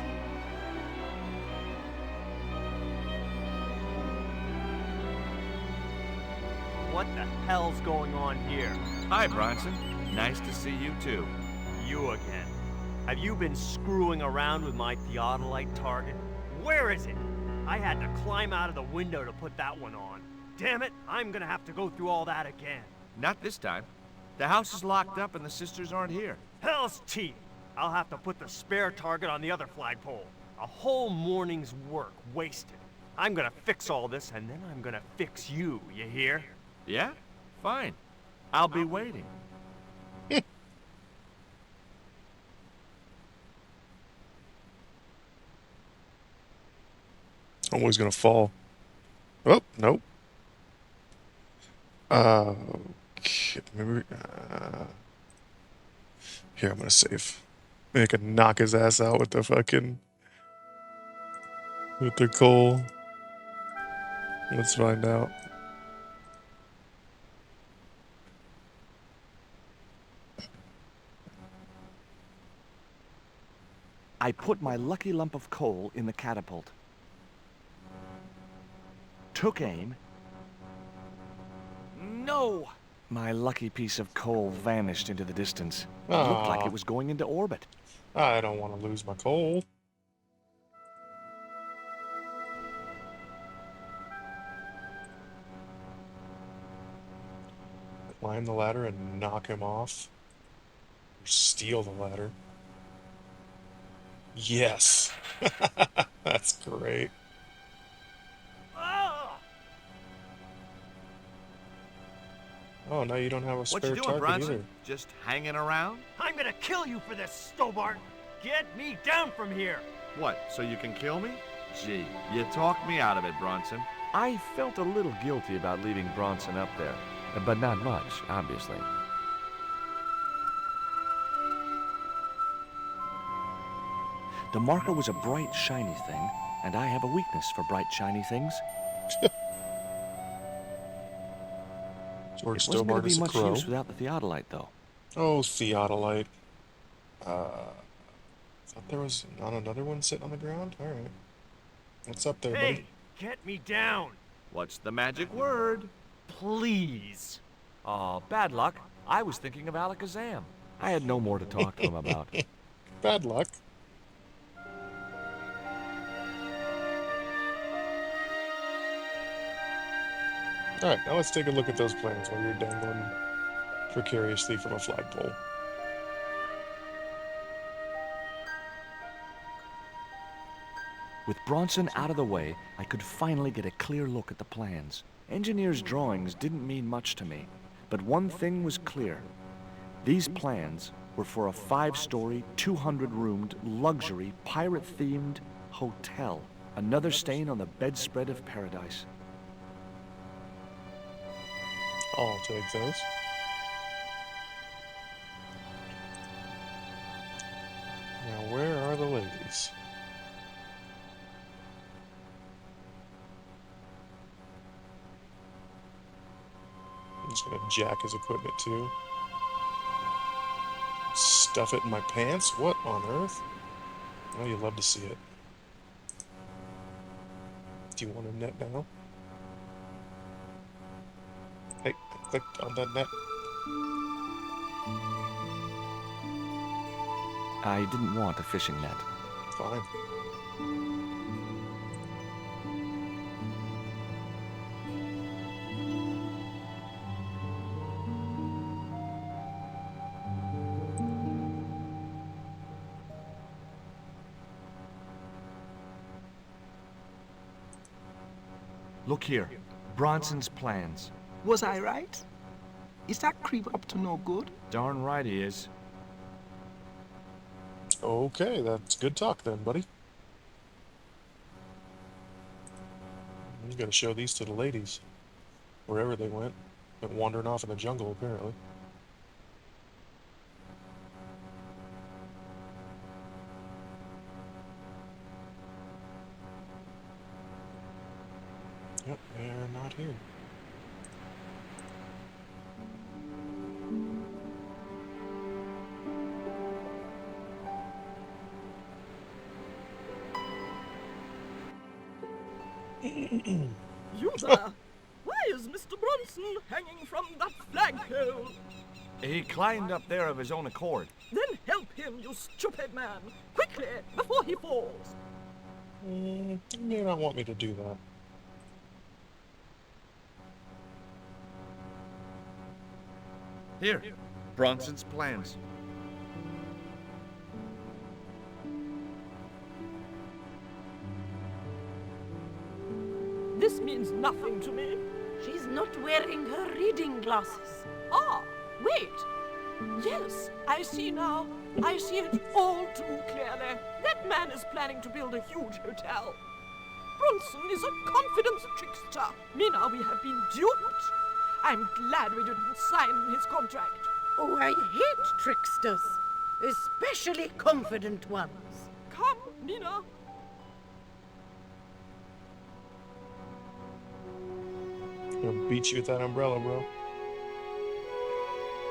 What the hell's going on here? Hi, Bronson. Nice to see you, too. You again. Have you been screwing around with my theodolite target? Where is it? I had to climb out of the window to put that one on. Damn it, I'm gonna have to go through all that again. Not this time. The house is locked up and the sisters aren't here. Hell's teeth! I'll have to put the spare target on the other flagpole. A whole morning's work wasted. I'm gonna fix all this, and then I'm gonna fix you, you hear? Yeah? Fine. I'll be waiting. Always gonna fall. Oh, nope. Okay, maybe, here, I'm gonna save. Maybe I can knock his ass out with the fucking... with the coal. Let's find out. I put my lucky lump of coal in the catapult. Took aim. No! My lucky piece of coal vanished into the distance. It looked like Aw. it was going into orbit. I don't want to lose my coal. Climb the ladder and knock him off. Or steal the ladder. Yes! That's great. Oh, now you don't have a spare What you doing, target Bronson? either. Just hanging around? I'm gonna kill you for this, Stobart! Get me down from here! What, so you can kill me? Gee, you talked me out of it, Bronson. I felt a little guilty about leaving Bronson up there, but not much, obviously. The marker was a bright, shiny thing, and I have a weakness for bright, shiny things. George It wasn't going Stobart to be is a much crow. use without the theodolite, though. Oh, theodolite. Thought there was not another one sitting on the ground? Alright. What's up there, buddy? Hey, get me down, What's the magic word? please. Oh, bad luck. I was thinking of Alakazam. I had no more to talk to him about. Bad luck. Alright, now let's take a look at those plans while you're dangling precariously from a flagpole. With Bronson out of the way, I could finally get a clear look at the plans. Engineers' drawings didn't mean much to me, but one thing was clear. These plans were for a 5-story, 200-roomed, luxury, pirate-themed hotel. Another stain on the bedspread of paradise. I'll take those. Now, where are the ladies? I'm just gonna jack his equipment too. Stuff it in my pants? What on earth? Oh, you love to see it. Do you want a net now? Hey, I clicked on that net. I didn't want a fishing net. Fine. Look here. Bronson's plans. Was I right? Is that creep up to no good? Darn right he is. Okay, that's good talk then, buddy. You gotta show these to the ladies. Wherever they went. Went wandering off in the jungle, apparently. Yep, they're not here. You there! Why is Mr. Bronson hanging from that flagpole? He climbed up there of his own accord. Then help him, you stupid man! Quickly, before he falls! You may not want me to do that. Here. Bronson's plans. This means nothing to me. She's not wearing her reading glasses. Ah, wait. Yes, I see now. I see it all too clearly. That man is planning to build a huge hotel. Bronson is a confidence trickster. Mina, we have been duped. I'm glad we didn't sign his contract. Oh, I hate tricksters, especially confident ones. Come, Mina. I'm gonna beat you with that umbrella, bro.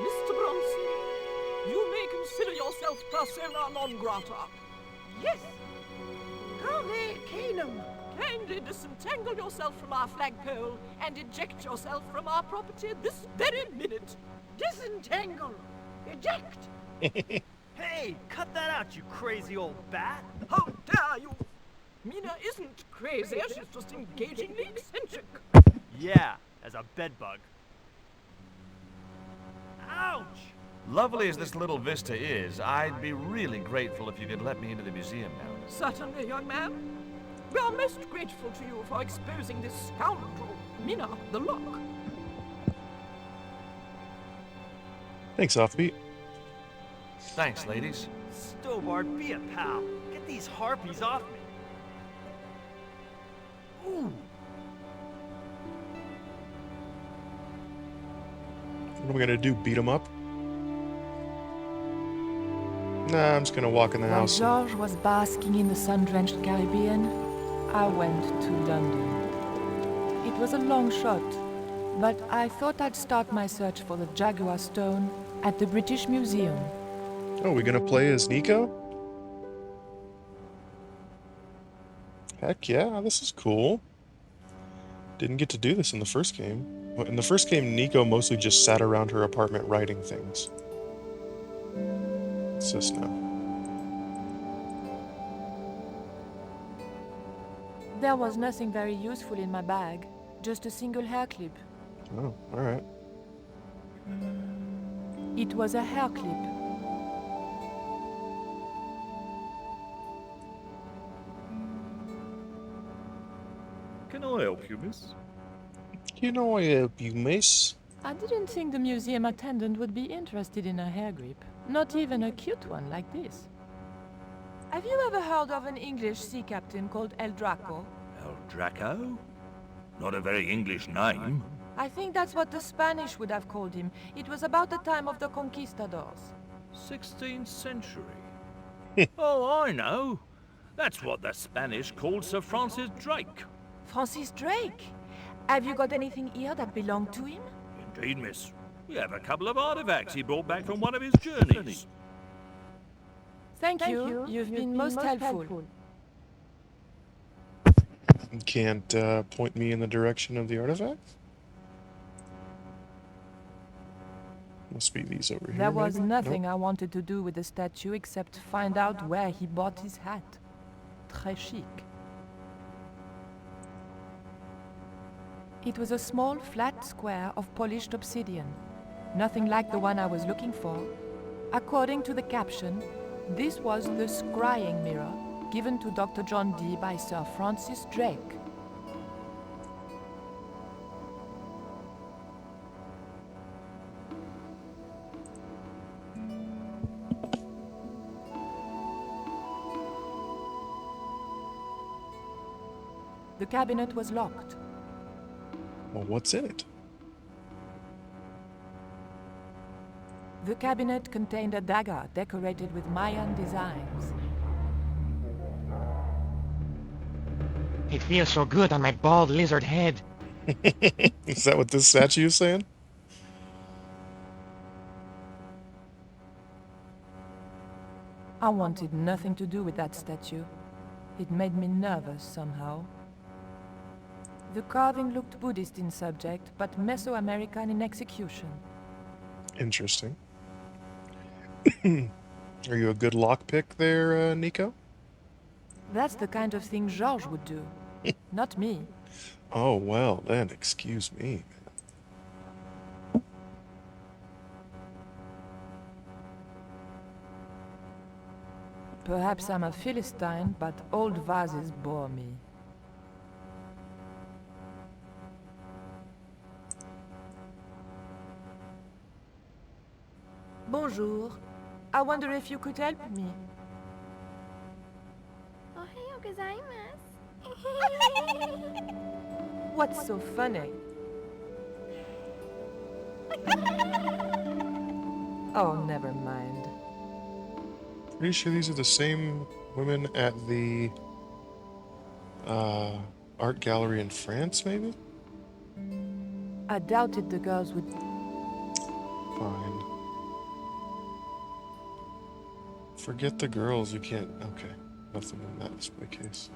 Mr. Bronson, you may consider yourself persona non grata. Yes. Cave Canum. Kindly disentangle yourself from our flagpole and eject yourself from our property this very minute. Disentangle. Eject. Hey, cut that out, you crazy old bat. How dare you! Mina isn't crazy, she's just engagingly eccentric. Yeah, as a bedbug. Ouch! Lovely as this little vista is, I'd be really grateful if you could let me into the museum now. Certainly, young man. We are most grateful to you for exposing this scoundrel, Mina the Lock. Thanks, Offbeat. Thanks, ladies. Stobart, be a pal. Get these harpies off me. Ooh. What am I gonna do? Beat him up? Nah, I'm just gonna walk in the While house. George was basking in the sun-drenched Caribbean, I went to London. It was a long shot, but I thought I'd start my search for the Jaguar stone at the British Museum. Oh, we gonna play as Nico? Heck yeah, this is cool. Didn't get to do this in the first game. Well, in the first game, Nico mostly just sat around her apartment writing things. What's this now? There was nothing very useful in my bag, just a single hair clip. Oh, alright. It was a hair clip. Can I help you, miss? You know I help you, miss. I didn't think the museum attendant would be interested in a hair grip. Not even a cute one like this. Have you ever heard of an English sea captain called El Draco? El Draco? Not a very English name. I think that's what the Spanish would have called him. It was about the time of the conquistadors. 16th century. Oh, I know. That's what the Spanish called Sir Francis Drake. Francis Drake? Have you got anything here that belonged to him? Indeed, miss. We have a couple of artifacts he brought back from one of his journeys. Thank you. You've been most helpful. You can't point me in the direction of the artifact? Must be these over here. There was maybe? nothing Nope. I wanted to do with the statue except find out where he bought his hat. Très chic. It was a small, flat square of polished obsidian. Nothing like the one I was looking for. According to the caption, this was the scrying mirror given to Dr. John Dee by Sir Francis Drake. The cabinet was locked. Well, what's in it? The cabinet contained a dagger decorated with Mayan designs. It feels so good on my bald lizard head. Is that what this statue is saying? I wanted nothing to do with that statue. It made me nervous somehow. The carving looked Buddhist in subject, but Mesoamerican in execution. Interesting. Are you a good lockpick there, Nico? That's the kind of thing Georges would do. Not me. Oh, well, then, excuse me. Perhaps I'm a Philistine, but old vases bore me. Bonjour. I wonder if you could help me. Ohayou gozaimasu. What's so funny? Oh, never mind. Pretty sure these are the same women at the art gallery in France, maybe? I doubted the girls would... Fine. Forget the girls, you can't... Okay, nothing in that display case.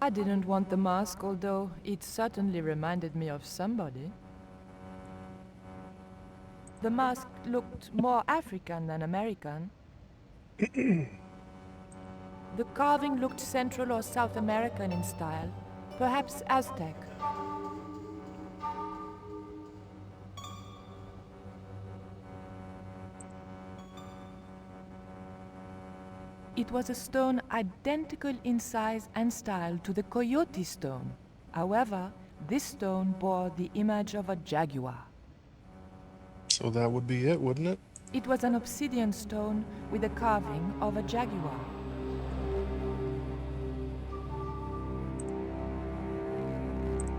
I didn't want the mask, although it certainly reminded me of somebody. The mask looked more African than American. The carving looked Central or South American in style, perhaps Aztec. It was a stone identical in size and style to the Coyote stone. However, this stone bore the image of a jaguar. So that would be it, wouldn't it? It was an obsidian stone with a carving of a jaguar.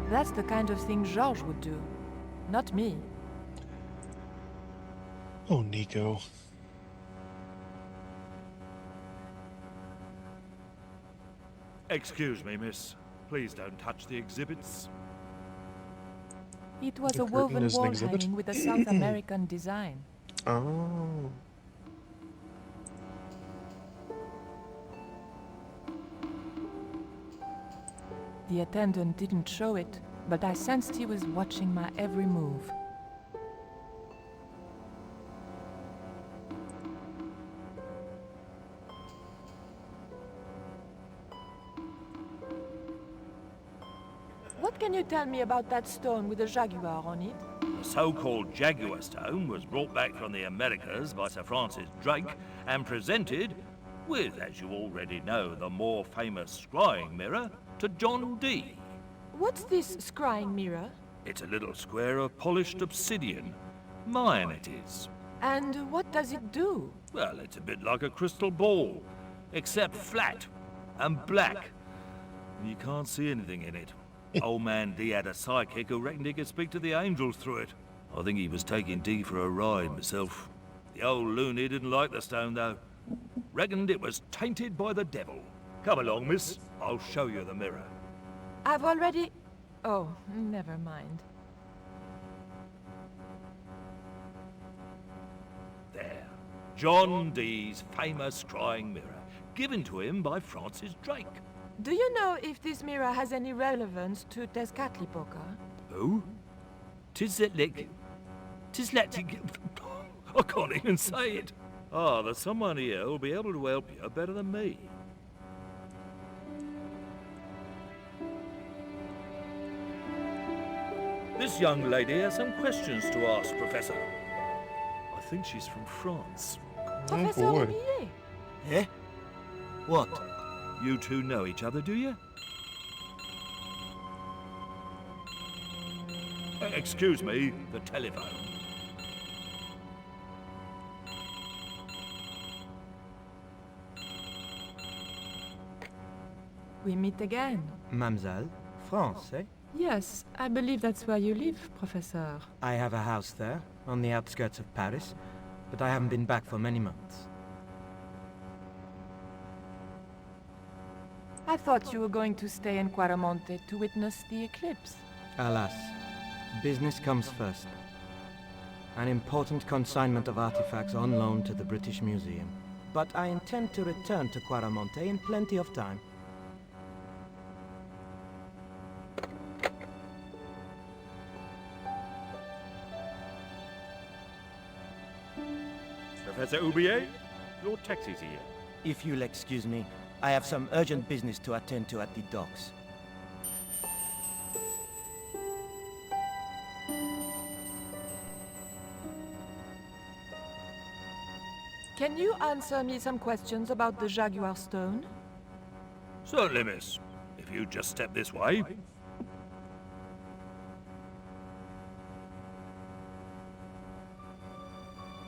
That's the kind of thing Georges would do, not me. Oh, Nico. Excuse me, miss. Please don't touch the exhibits. It was The a curtain woven is an wall exhibit? hanging with a South American design. Oh. The attendant didn't show it, but I sensed he was watching my every move. What can you tell me about that stone with a jaguar on it? The so-called Jaguar Stone was brought back from the Americas by Sir Francis Drake and presented, with, as you already know, the more famous scrying mirror, to John Dee. What's this scrying mirror? It's a little square of polished obsidian. Mine it is. And what does it do? Well, it's a bit like a crystal ball, except flat and black. You can't see anything in it. Old man Dee had a psychic who reckoned he could speak to the angels through it. I think he was taking Dee for a ride myself. The old loony didn't like the stone, though. Reckoned it was tainted by the devil. Come along, miss. I'll show you the mirror. I've already... Oh, never mind. There. John Dee's famous scrying mirror, given to him by Francis Drake. Do you know if this mirror has any relevance to Tezcatlipoca? Who? Tizletlik. I can't even say it. Ah, there's someone here who'll be able to help you better than me. This young lady has some questions to ask, Professor. I think she's from France. Professor boy. Aubier. Eh? What? You two know each other, do you? Excuse me, the telephone. We meet again. Mademoiselle, France, eh? Yes, I believe that's where you live, Professor. I have a house there, on the outskirts of Paris, but I haven't been back for many months. I thought you were going to stay in Quaramonte to witness the eclipse. Alas, business comes first. An important consignment of artifacts on loan to the British Museum. But I intend to return to Quaramonte in plenty of time. Professor Aubier, your taxi's here. If you'll excuse me, I have some urgent business to attend to at the docks. Can you answer me some questions about the Jaguar Stone? Certainly, miss. If you just step this way.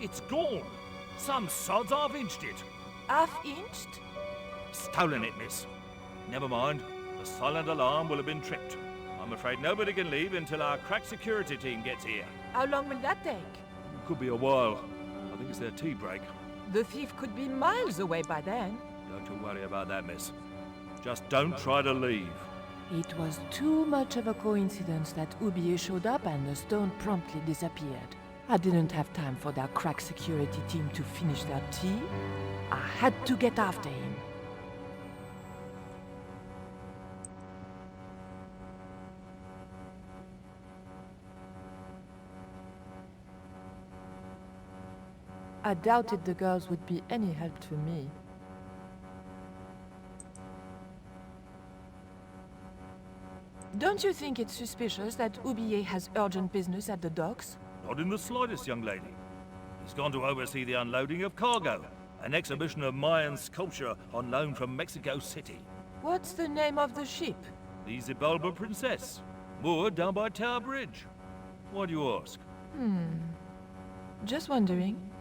It's gone. Some sods half-inched it. Half-inched? Stolen it, miss. Never mind. The silent alarm will have been tripped. I'm afraid nobody can leave until our crack security team gets here. How long will that take? Could be a while. I think it's their tea break. The thief could be miles away by then. Don't you worry about that, miss. Just don't try to leave. It was too much of a coincidence that Aubier showed up and the stone promptly disappeared. I didn't have time for their crack security team to finish their tea. I had to get after him. I doubted the girls would be any help to me. Don't you think it's suspicious that Aubier has urgent business at the docks? Not in the slightest, young lady. He's gone to oversee the unloading of cargo, an exhibition of Mayan sculpture on loan from Mexico City. What's the name of the ship? The Xibalba Princess, moored down by Tower Bridge. Why do you ask? Just wondering.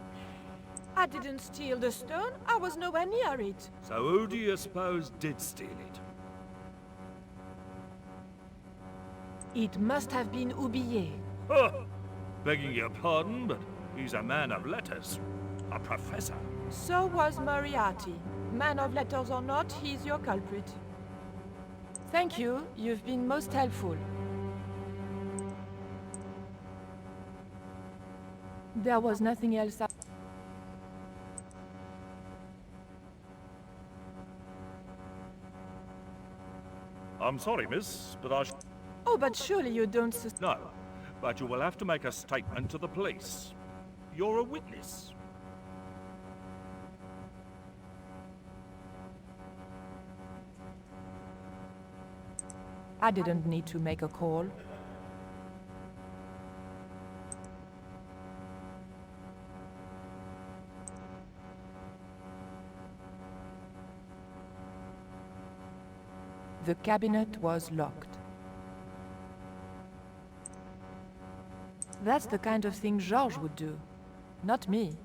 I didn't steal the stone. I was nowhere near it. So who do you suppose did steal it? It must have been Aubier. Huh! Begging your pardon, but he's a man of letters. A professor. So was Moriarty. Man of letters or not, he's your culprit. Thank you. You've been most helpful. There was nothing else. I'm sorry, miss, but Oh, but surely you don't No, but you will have to make a statement to the police. You're a witness. I didn't need to make a call. The cabinet was locked. That's the kind of thing Georges would do, not me.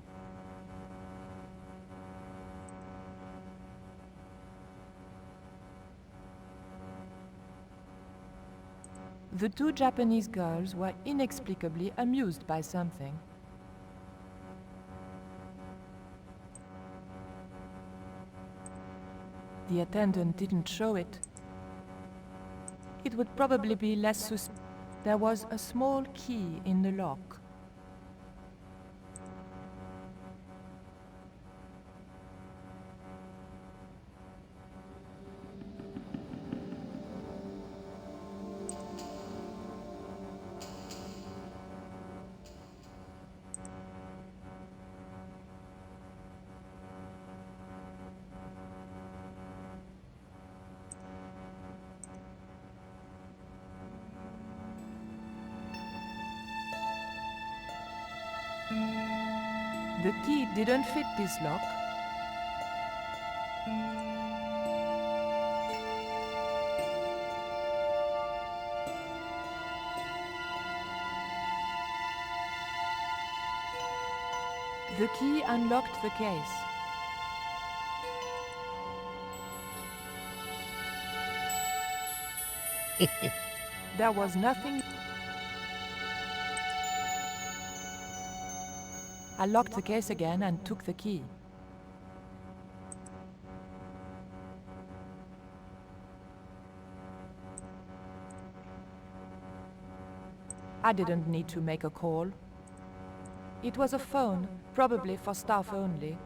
The two Japanese girls were inexplicably amused by something. The attendant didn't show it. It would probably be less suspicious. There was a small key in the lock. The key didn't fit this lock. The key unlocked the case. There was nothing. I locked the case again and took the key. I didn't need to make a call. It was a phone, probably for staff only.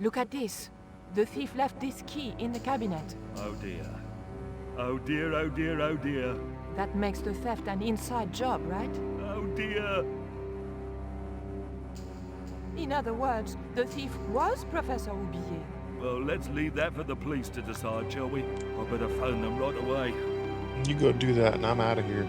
Look at this. The thief left this key in the cabinet. Oh dear. Oh dear, oh dear, oh dear. That makes the theft an inside job, right? Oh dear. In other words, the thief was Professor Oublier. Well, let's leave that for the police to decide, shall we? I better phone them right away. You go do that and I'm out of here.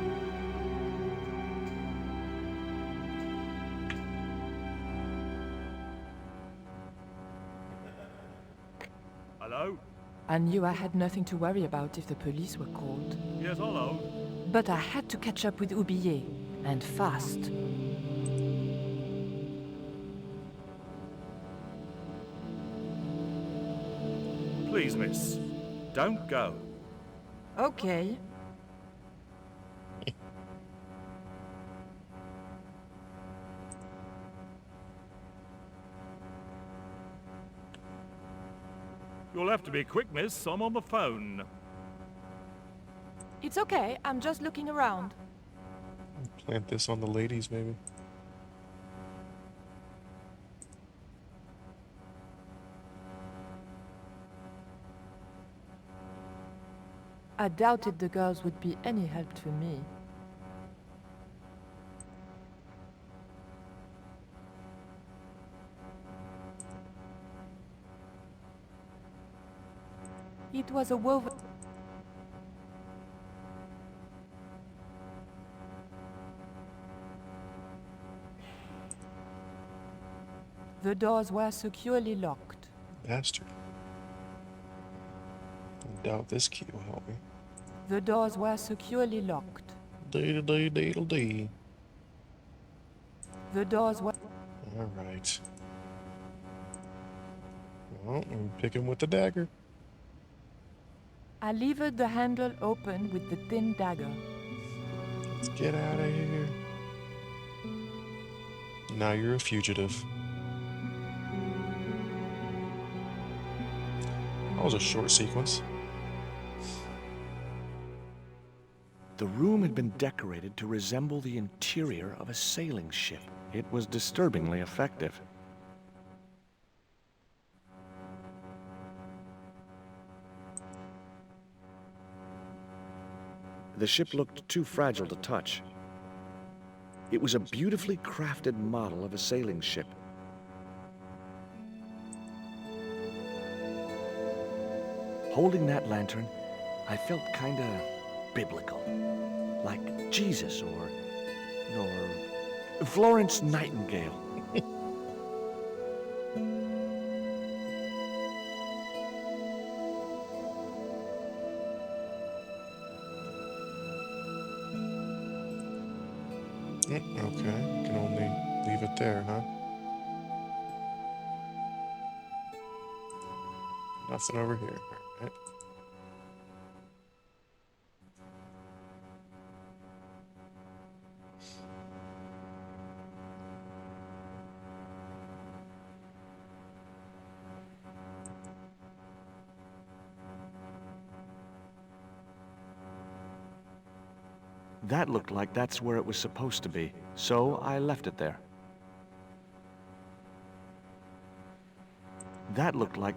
Hello? I knew I had nothing to worry about if the police were called. Yes, hello. But I had to catch up with Oublier, and fast. Please, miss, don't go. Okay. You'll have to be quick, miss. I'm on the phone. It's okay, I'm just looking around. Plant this on the ladies, maybe. I doubted the girls would be any help to me. It was a woven... The doors were securely locked. Bastard. I doubt this key will help me. The doors were securely locked. Dee-dee-dee-dee-dee. The doors were... Alright. Well, I'm picking with the dagger. I levered the handle open with the thin dagger. Let's get out of here. Now you're a fugitive. That was a short sequence. The room had been decorated to resemble the interior of a sailing ship. It was disturbingly effective. The ship looked too fragile to touch. It was a beautifully crafted model of a sailing ship. Holding that lantern, I felt kinda biblical. Like Jesus or Florence Nightingale. Okay, can only leave it there, huh? Nothing over here. All right. That looked like that's where it was supposed to be, so I left it there. That looked like...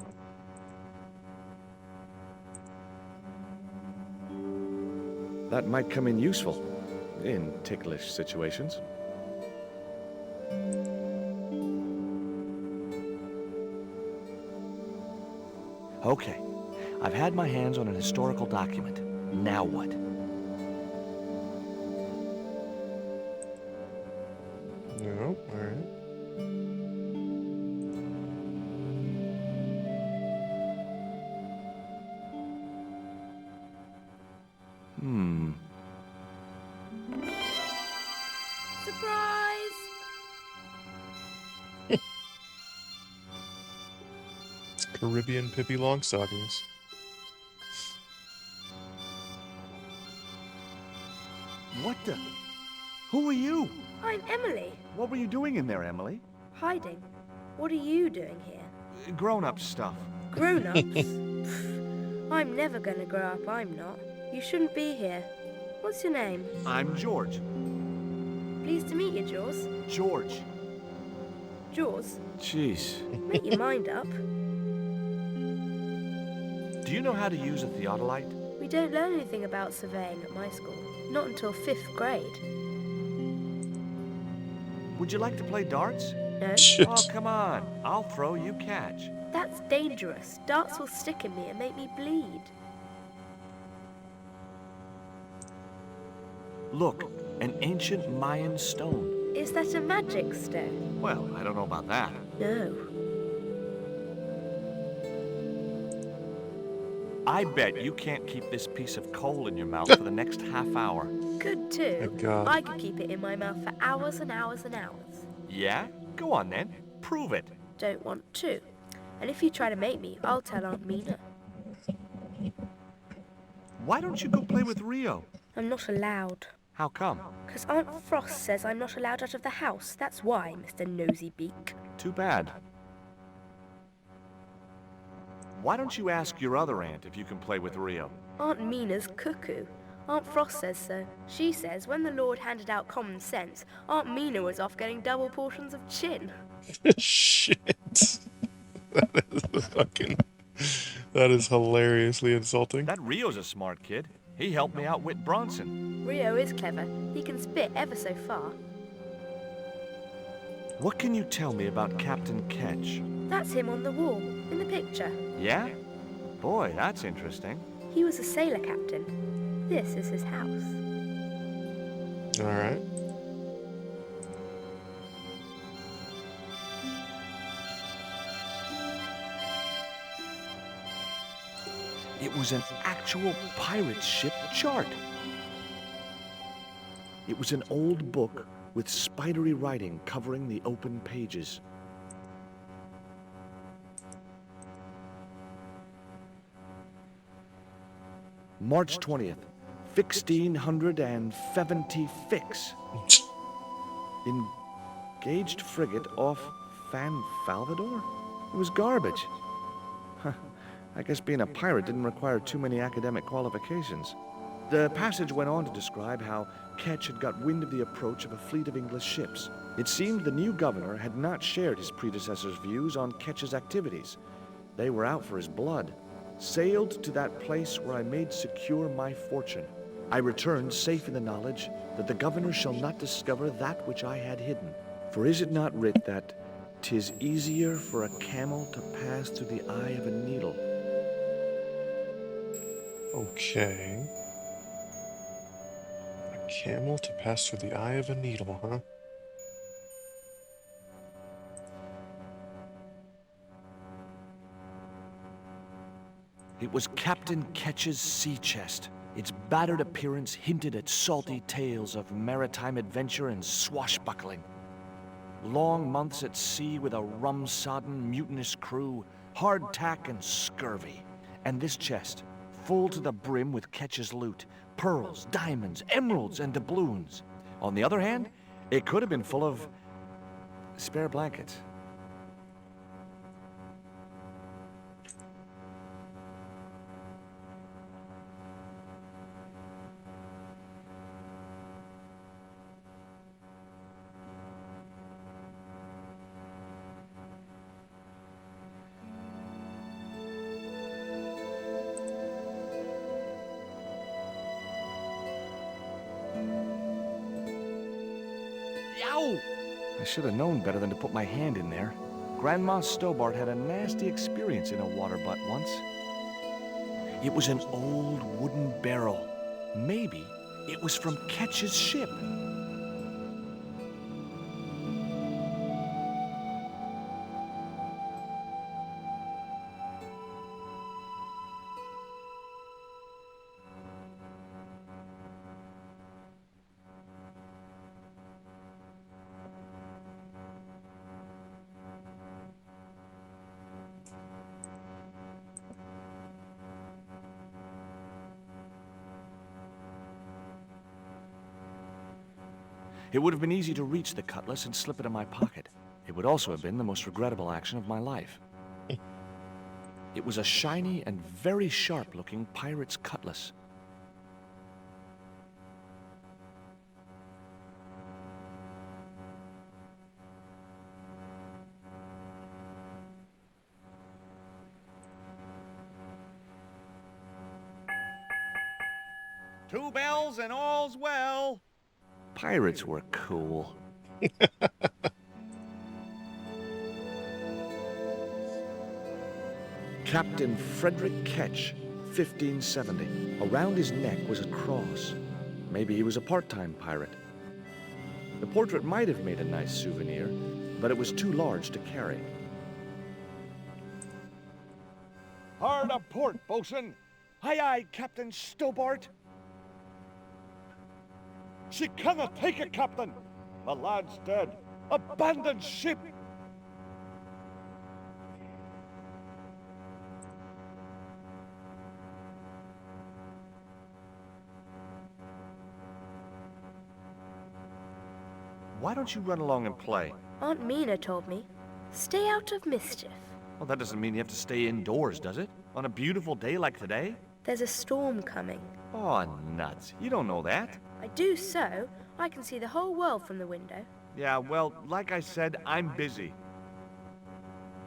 That might come in useful, in ticklish situations. Okay, I've had my hands on an historical document. Now what? No, all right. Surprise! Caribbean Pippi Longstockings. What the? Who are you? I'm Emily. What were you doing in there, Emily? Hiding. What are you doing here? Grown-up stuff. Grown-ups? Pfft, I'm never gonna grow up, I'm not. You shouldn't be here. What's your name? I'm George. Pleased to meet you, Jaws. George. Jaws, Jeez. make your mind up. Do you know how to use a theodolite? We don't learn anything about surveying at my school. Not until 5th grade. Would you like to play darts? No? Oh, come on. I'll throw, you catch. That's dangerous. Darts will stick in me and make me bleed. Look, an ancient Mayan stone. Is that a magic stone? Well, I don't know about that. No. I bet you can't keep this piece of coal in your mouth for the next half hour. Could too. My God. I could keep it in my mouth for hours and hours and hours. Yeah? Go on then. Prove it. Don't want to. And if you try to make me, I'll tell Aunt Mina. Why don't you go play with Rio? I'm not allowed. How come? Because Aunt Frost says I'm not allowed out of the house. That's why, Mr. Nosy Beak. Too bad. Why don't you ask your other aunt if you can play with Rio? Aunt Mina's cuckoo. Aunt Frost says so. She says when the Lord handed out common sense, Aunt Mina was off getting double portions of chin. Shit. That is hilariously insulting. That Rio's a smart kid. He helped me outwit Bronson. Rio is clever. He can spit ever so far. What can you tell me about Captain Ketch? That's him on the wall, in the picture. Yeah? Boy, that's interesting. He was a sailor captain. This is his house. All right. It was an actual pirate ship chart. It was an old book with spidery writing covering the open pages. March 20th, 1676. Engaged frigate off San Salvador? It was garbage. I guess being a pirate didn't require too many academic qualifications. The passage went on to describe how Ketch had got wind of the approach of a fleet of English ships. It seemed the new governor had not shared his predecessor's views on Ketch's activities. They were out for his blood. Sailed to that place where I made secure my fortune. I returned safe in the knowledge that the governor shall not discover that which I had hidden. For is it not writ that 'tis easier for a camel to pass through the eye of a needle? Okay. A camel to pass through the eye of a needle, huh? It was Captain Ketch's sea chest. Its battered appearance hinted at salty tales of maritime adventure and swashbuckling. Long months at sea with a rum-sodden, mutinous crew, hardtack and scurvy. And this chest, full to the brim with Ketch's loot, pearls, diamonds, emeralds, and doubloons. On the other hand, it could have been full of spare blankets. Ow! I should have known better than to put my hand in there. Grandma Stobart had a nasty experience in a water butt once. It was an old wooden barrel. Maybe it was from Ketch's ship. It would have been easy to reach the cutlass and slip it in my pocket. It would also have been the most regrettable action of my life. It was a shiny and very sharp-looking pirate's cutlass. Two bells and all's well. Pirates were cool. Captain Frederick Ketch, 1570. Around his neck was a cross. Maybe he was a part-time pirate. The portrait might have made a nice souvenir, but it was too large to carry. Hard a port, bosun. Aye, aye, Captain Stobart. She cannot take it, Captain. The lad's dead. Abandoned ship. Why don't you run along and play? Aunt Mina told me. Stay out of mischief. Well, that doesn't mean you have to stay indoors, does it? On a beautiful day like today? There's a storm coming. Oh, nuts. You don't know that. I do so. I can see the whole world from the window. Yeah, well, like I said, I'm busy.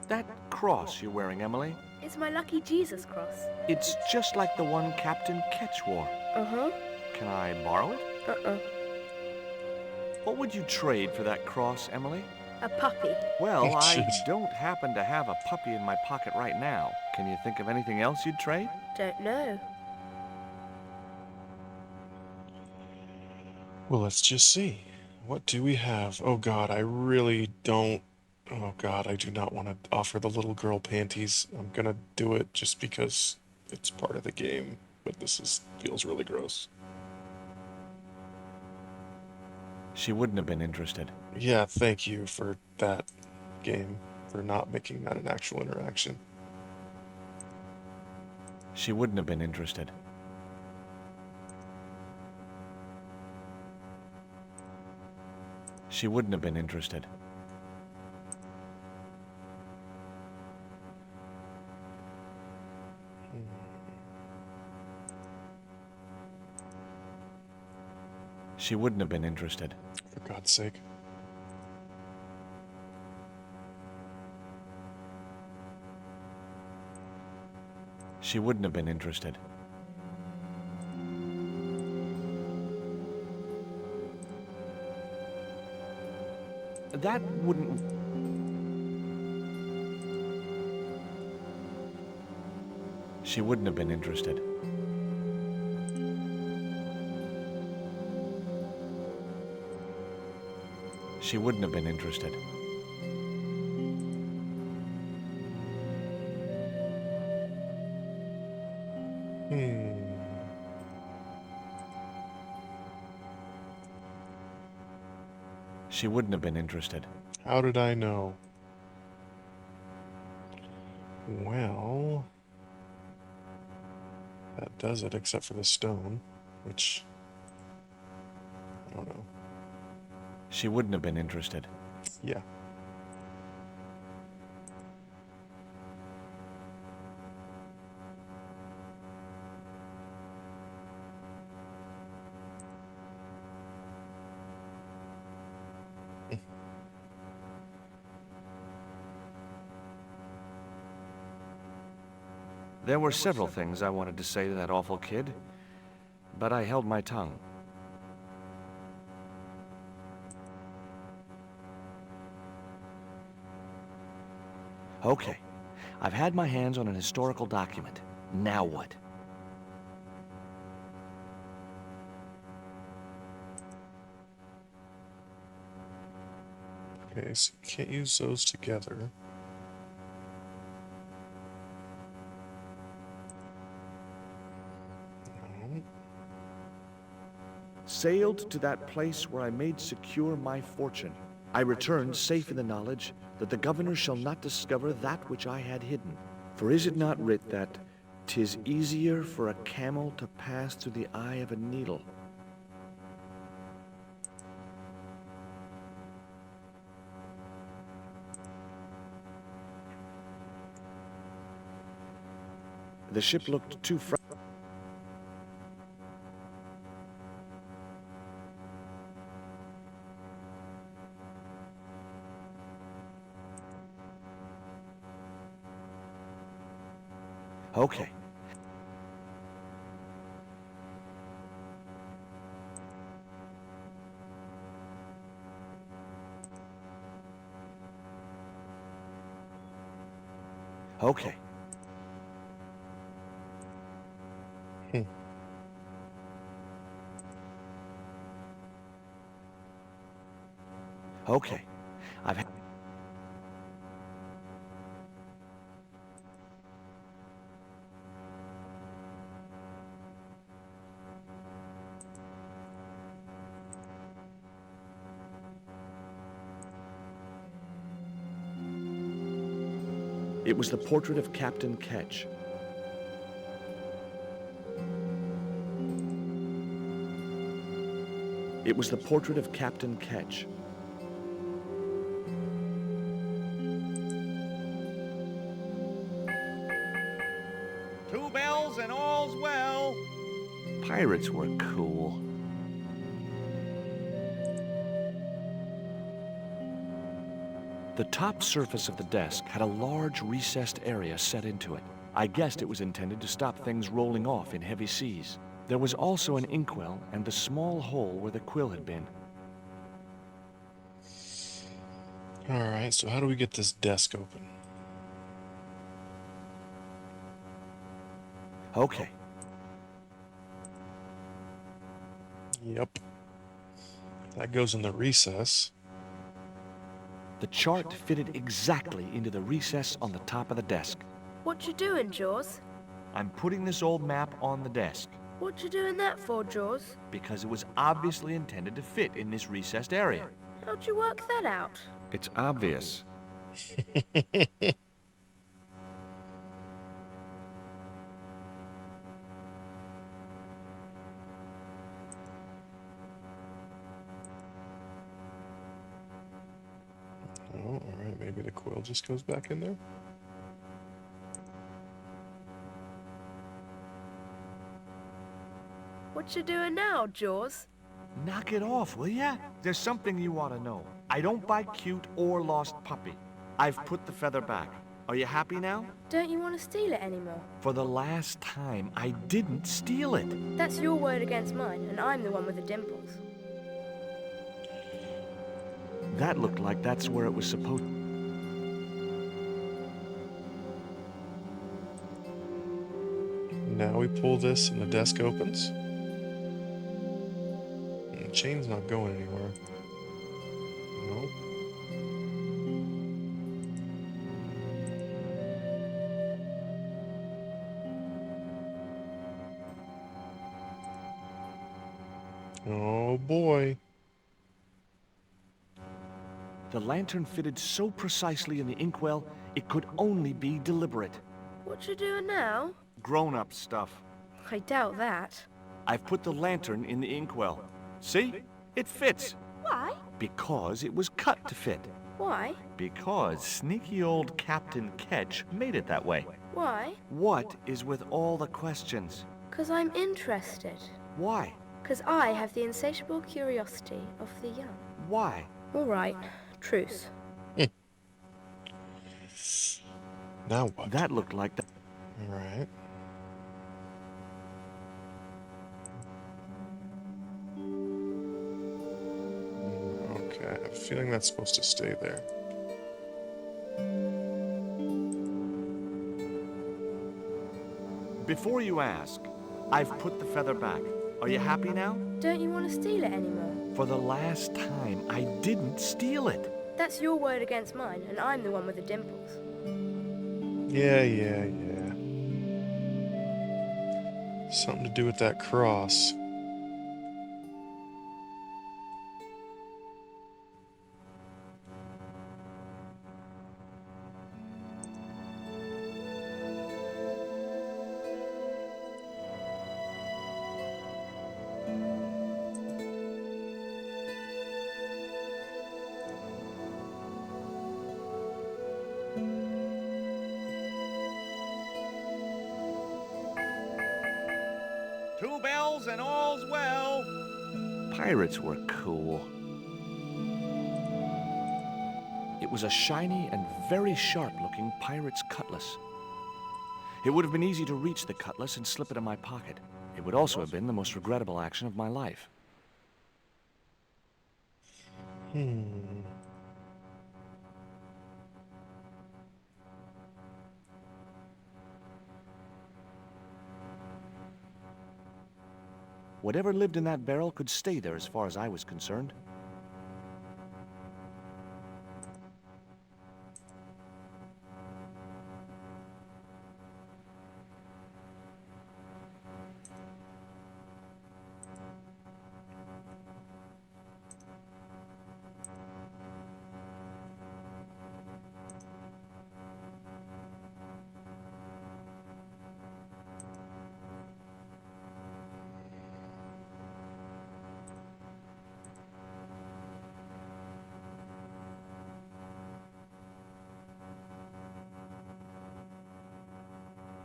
That cross you're wearing, Emily? It's my lucky Jesus cross. It's just like the one Captain Ketch wore. Uh-huh. Can I borrow it? Uh-uh. What would you trade for that cross, Emily? A puppy. Well, I don't happen to have a puppy in my pocket right now. Can you think of anything else you'd trade? Don't know. Well, let's just see. What do we have? Oh god, I really don't... Oh god, I do not want to offer the little girl panties. I'm gonna do it just because it's part of the game, but this feels really gross. She wouldn't have been interested. Yeah, thank you for that game, for not making that an actual interaction. She wouldn't have been interested. She wouldn't have been interested. She wouldn't have been interested. For God's sake. She wouldn't have been interested. That wouldn't... She wouldn't have been interested. She wouldn't have been interested. She wouldn't have been interested. How did I know? Well, that does it, except for the stone, which I don't know. She wouldn't have been interested. Yeah. There were several things I wanted to say to that awful kid, but I held my tongue. Okay, I've had my hands on an historical document. Now what? Okay, so you can't use those together. Sailed to that place where I made secure my fortune. I returned safe in the knowledge that the governor shall not discover that which I had hidden. For is it not writ that 'tis easier for a camel to pass through the eye of a needle? The ship looked too Okay. Okay. Okay. I've had... It was the portrait of Captain Ketch. It was the portrait of Captain Ketch. Two bells and all's well. Pirates were cool. The top surface of the desk had a large recessed area set into it. I guessed it was intended to stop things rolling off in heavy seas. There was also an inkwell and the small hole where the quill had been. Alright, so how do we get this desk open? Okay. Yep. That goes in the recess. The chart fitted exactly into the recess on the top of the desk. What you doing, Jaws? I'm putting this old map on the desk What you doing that for, Jaws? because it was obviously intended to fit in this recessed area. How'd you work that out? It's obvious. Oh, alright, maybe the quill just goes back in there? What you doing now, Jaws? Knock it off, will ya? There's something you ought to know. I don't buy cute or lost puppy. I've put the feather back. Are you happy now? Don't you want to steal it anymore? For the last time, I didn't steal it. That's your word against mine, and I'm the one with the dimples. That looked like that's where it was supposed. Now we pull this and the desk opens. And the chain's not going anywhere. Nope. Oh boy. The lantern fitted so precisely in the inkwell, it could only be deliberate. What you doing now? Grown-up stuff. I doubt that. I've put the lantern in the inkwell. See? It fits. Why? Because it was cut to fit. Why? Because sneaky old Captain Ketch made it that way. Why? What is with all the questions? 'Cause I'm interested. Why? 'Cause I have the insatiable curiosity of the young. Why? All right. Truce. Now what? That looked like that. Alright. Okay, I have a feeling that's supposed to stay there. Before you ask, I've put the feather back. Are you happy now? Don't you want to steal it anymore? For the last time, I didn't steal it. That's your word against mine, and I'm the one with the dimples. Yeah. Something to do with that cross. Two bells and all's well. Pirates were cool. It was a shiny and very sharp-looking pirate's cutlass. It would have been easy to reach the cutlass and slip it in my pocket. It would also have been the most regrettable action of my life. Whatever lived in that barrel could stay there as far as I was concerned.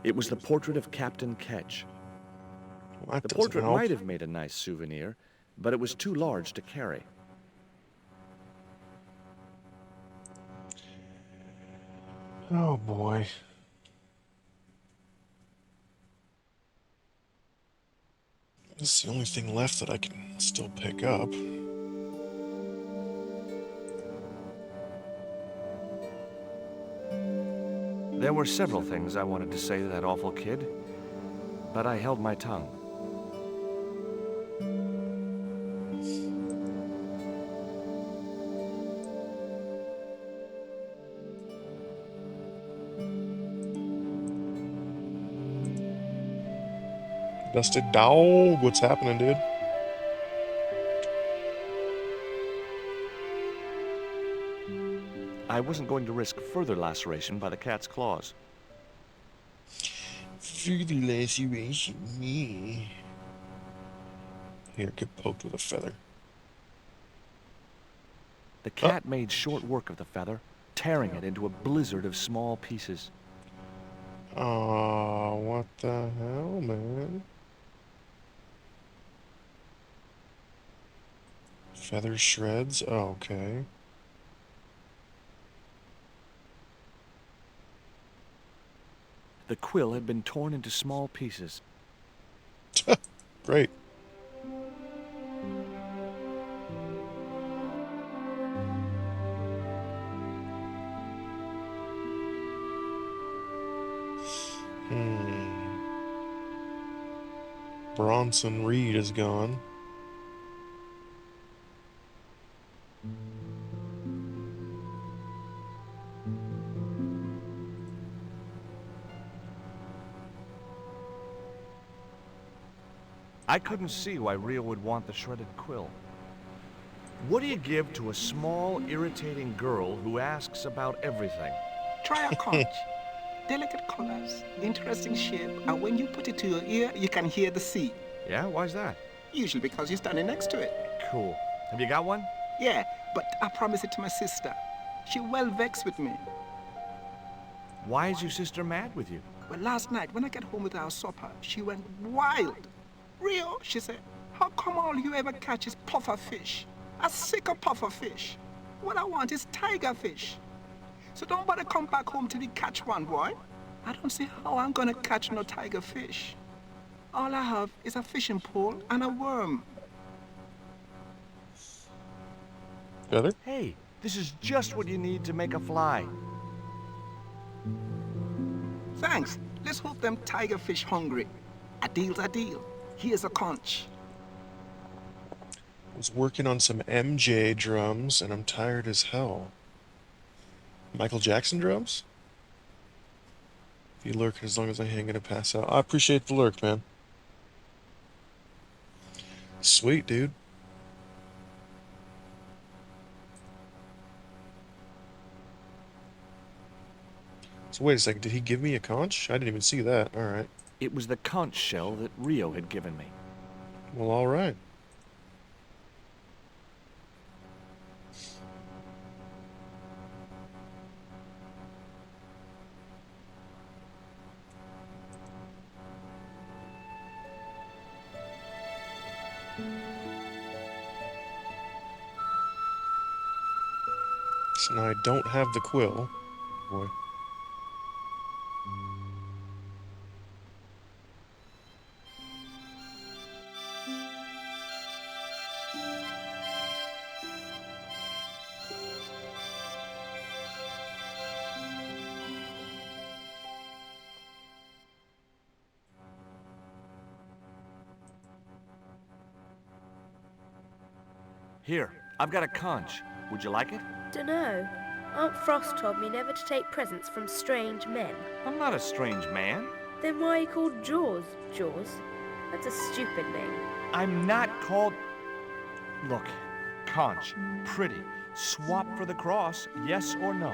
It was the portrait of Captain Ketch. Well, the portrait might have made a nice souvenir, but it was too large to carry. Oh boy. This is the only thing left that I can still pick up. There were several things I wanted to say to that awful kid, but I held my tongue. Dusted dog, what's happening, dude? I wasn't going to risk further laceration by the cat's claws. Further laceration, me. Here, get poked with a feather. The cat made short work of the feather, tearing it into a blizzard of small pieces. Oh, what the hell, man? Feather shreds? Oh, okay. The quill had been torn into small pieces. Great. Bronson Reed is gone. I couldn't see why Rio would want the shredded quill. What do you give to a small, irritating girl who asks about everything? Try a conch. Delicate colors, interesting shape, and when you put it to your ear, you can hear the sea. Yeah, why's that? Usually because you're standing next to it. Cool. Have you got one? Yeah, but I promised it to my sister. She well vexed with me. Why is your sister mad with you? Well, last night when I got home with our supper, she went wild. Rio, she said, how come all you ever catch is puffer fish? A sicker puffer fish. What I want is tiger fish. So don't bother come back home till you catch one, boy. I don't see how I'm gonna catch no tiger fish. All I have is a fishing pole and a worm. Feather? Hey, this is just what you need to make a fly. Thanks. Let's hope them tiger fish hungry. A deal's a deal. Here's a conch. I was working on some MJ drums, and I'm tired as hell. Michael Jackson drums? If you lurk as long as I ain't gonna pass out. I appreciate the lurk, man. Sweet, dude. So wait a second, did he give me a conch? I didn't even see that. Alright. It was the conch shell that Rio had given me. Well, alright. So now I don't have the quill. Boy. Here, I've got a conch. Would you like it? Dunno. Aunt Frost told me never to take presents from strange men. I'm not a strange man. Then why are you called Jaws, Jaws? That's a stupid name. I'm not called... Look, conch, pretty. Swap for the cross, yes or no?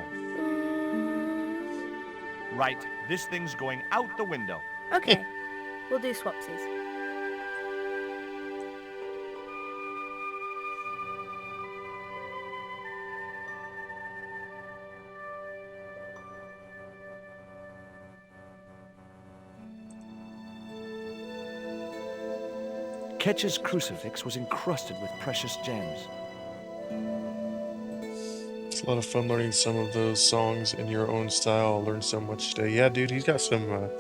Right, this thing's going out the window. Okay, we'll do swapsies. Ketch's crucifix was encrusted with precious gems. It's a lot of fun learning some of those songs in your own style. I'll learn so much today. Yeah, dude, he's got some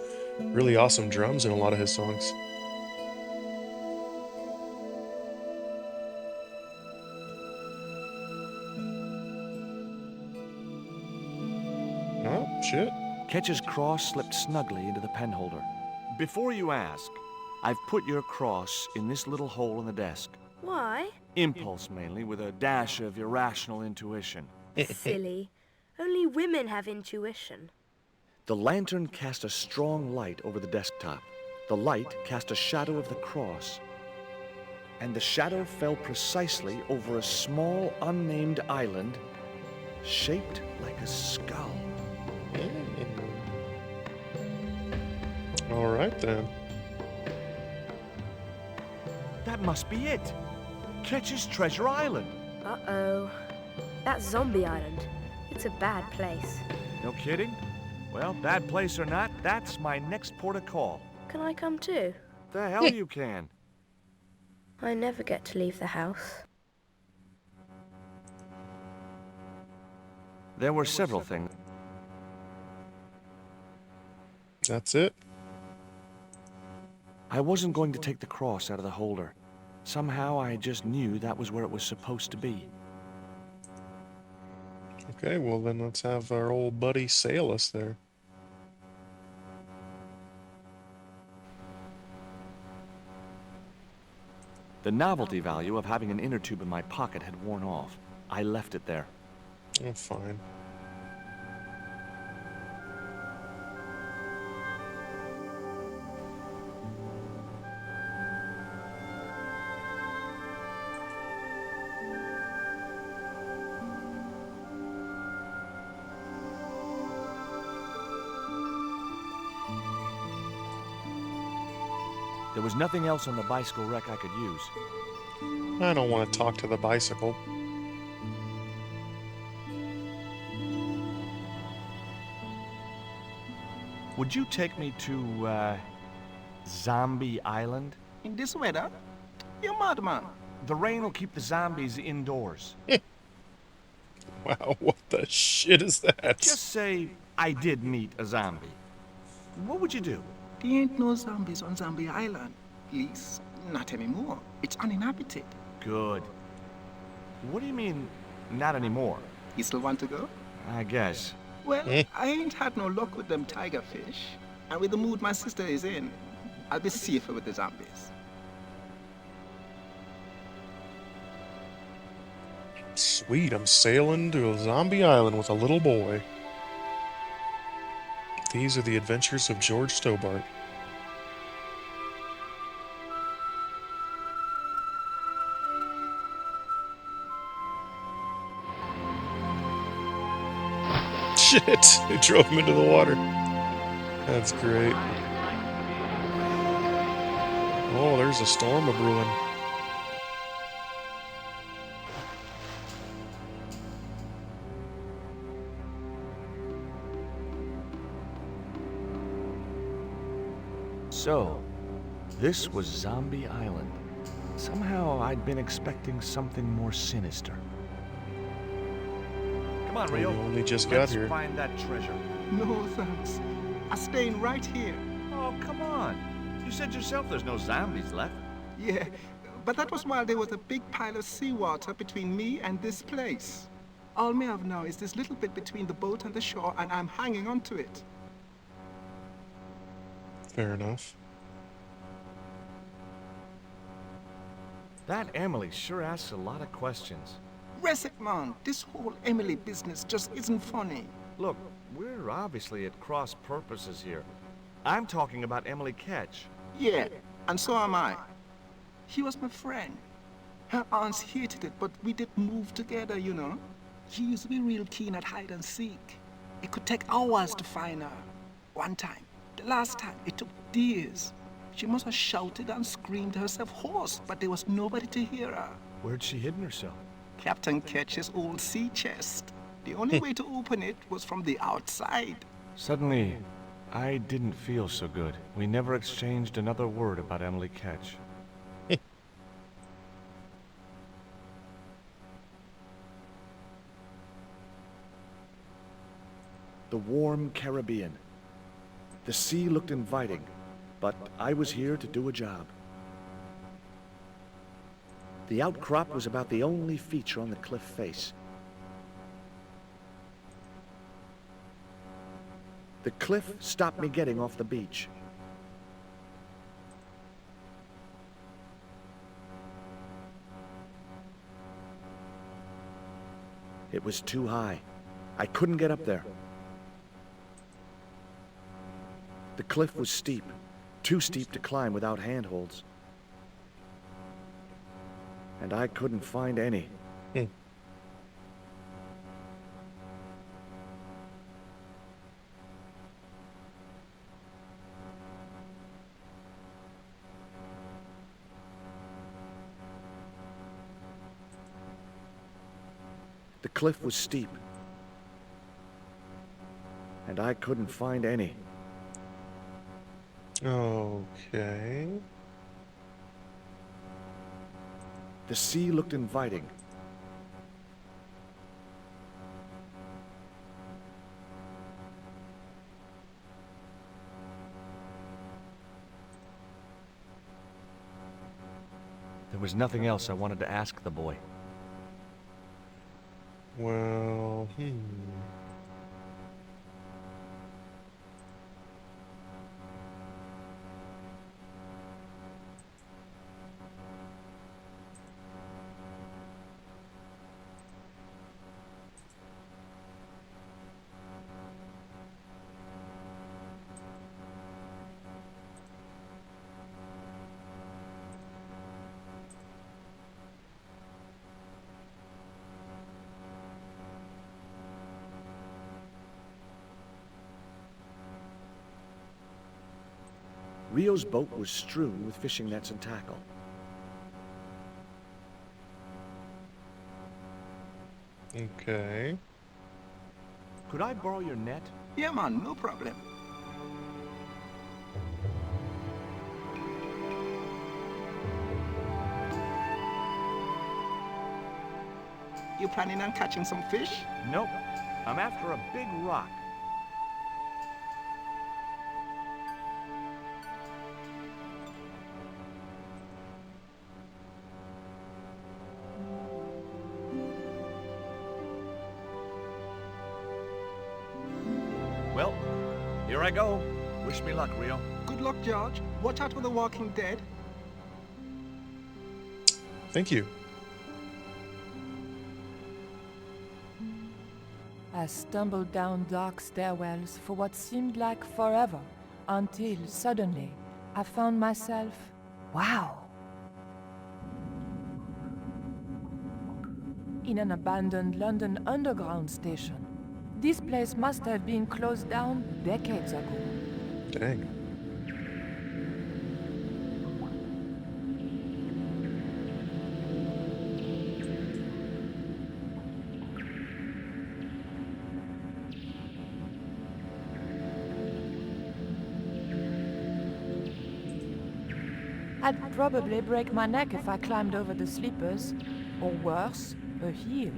really awesome drums in a lot of his songs. Oh, shit. Ketch's cross slipped snugly into the penholder. Before you ask, I've put your cross in this little hole in the desk. Why? Impulse mainly, with a dash of irrational intuition. Silly. Only women have intuition. The lantern cast a strong light over the desktop. The light cast a shadow of the cross. And the shadow fell precisely over a small, unnamed island shaped like a skull. All right, then. That must be it. Ketch's Treasure Island. Uh-oh. That's Zombie Island. It's a bad place. No kidding? Well, bad place or not, that's my next port of call. Can I come too? The hell you can. I never get to leave the house. There were several things. That's it? I wasn't going to take the cross out of the holder. Somehow I just knew that was where it was supposed to be. Okay, well then let's have our old buddy sail us there. The novelty value of having an inner tube in my pocket had worn off. I left it there. Oh, fine. There was nothing else on the bicycle wreck I could use. I don't want to talk to the bicycle. Would you take me to, Zombie Island? In this weather? You're mad, man. The rain will keep the zombies indoors. Wow, what the shit is that? Just say I did meet a zombie. What would you do? There ain't no zombies on Zombie Island. At least, not anymore. It's uninhabited. Good. What do you mean, not anymore? You still want to go? I guess. Well, I ain't had no luck with them tiger fish. And with the mood my sister is in, I'll be safer with the zombies. Sweet, I'm sailing to a zombie island with a little boy. These are the adventures of George Stobart. Shit! They drove him into the water. That's great. Oh, there's a storm a-brewing. So, this was Zombie Island. Somehow I'd been expecting something more sinister. Come on, Rio. We only just got here. Let's find that treasure. No, thanks. I'm staying right here. Oh, come on. You said yourself there's no zombies left. Yeah, but that was while there was a big pile of seawater between me and this place. All me have now is this little bit between the boat and the shore, and I'm hanging on to it. Fair enough. That Emily sure asks a lot of questions. Resik, man, this whole Emily business just isn't funny. Look, we're obviously at cross purposes here. I'm talking about Emily Ketch. Yeah, and so am I. She was my friend. Her aunts hated it, but we did move together, you know. She used to be real keen at hide and seek. It could take hours to find her. One time, the last time, it took days. She must have shouted and screamed herself hoarse, but there was nobody to hear her. Where'd she hidden herself? Captain Ketch's old sea chest. The only way to open it was from the outside. Suddenly, I didn't feel so good. We never exchanged another word about Emily Ketch. The warm Caribbean. The sea looked inviting, but I was here to do a job. The outcrop was about the only feature on the cliff face. The cliff stopped me getting off the beach. It was too high. I couldn't get up there. The cliff was steep, too steep to climb without handholds. And I couldn't find any. The cliff was steep, and I couldn't find any. Okay. The sea looked inviting, was nothing else I wanted to ask the boy. Well, Rio's boat was strewn with fishing nets and tackle. okay. Could I borrow your net? Yeah, man, no problem. You planning on catching some fish? Nope. I'm after a big rock. Well, here I go. Wish me luck, Rio. Good luck, George. Watch out for the Walking Dead. Thank you. I stumbled down dark stairwells for what seemed like forever, until suddenly I found myself, wow, in an abandoned London Underground station. This place must have been closed down decades ago. Dang. I'd probably break my neck if I climbed over the sleepers, or worse, a heel.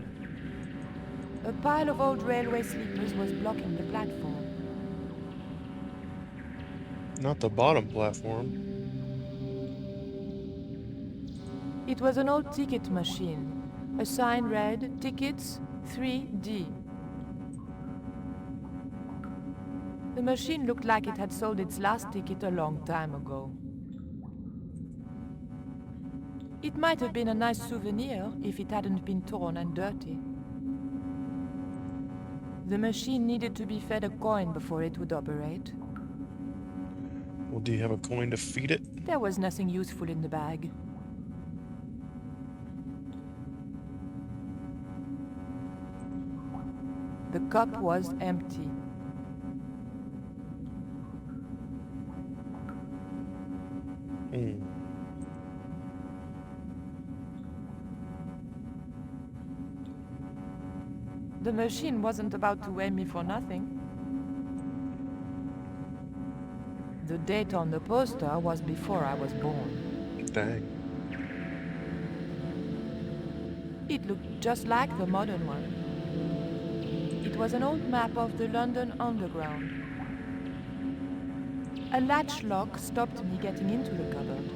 A pile of old railway sleepers was blocking the platform. Not the bottom platform. It was an old ticket machine. A sign read, Tickets 3D. The machine looked like it had sold its last ticket a long time ago. It might have been a nice souvenir if it hadn't been torn and dirty. The machine needed to be fed a coin before it would operate. Well, do you have a coin to feed it? There was nothing useful in the bag. The cup was empty. The machine wasn't about to weigh me for nothing. The date on the poster was before I was born. Dang. It looked just like the modern one. It was an old map of the London Underground. A latch lock stopped me getting into the cupboard.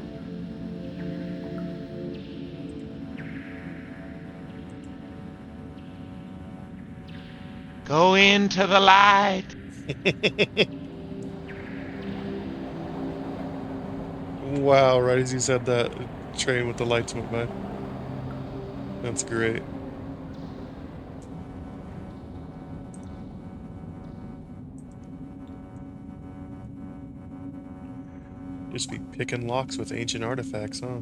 Go into the light. Wow, right as you said that, a train with the lights went by. That's great. Just be picking locks with ancient artifacts, huh?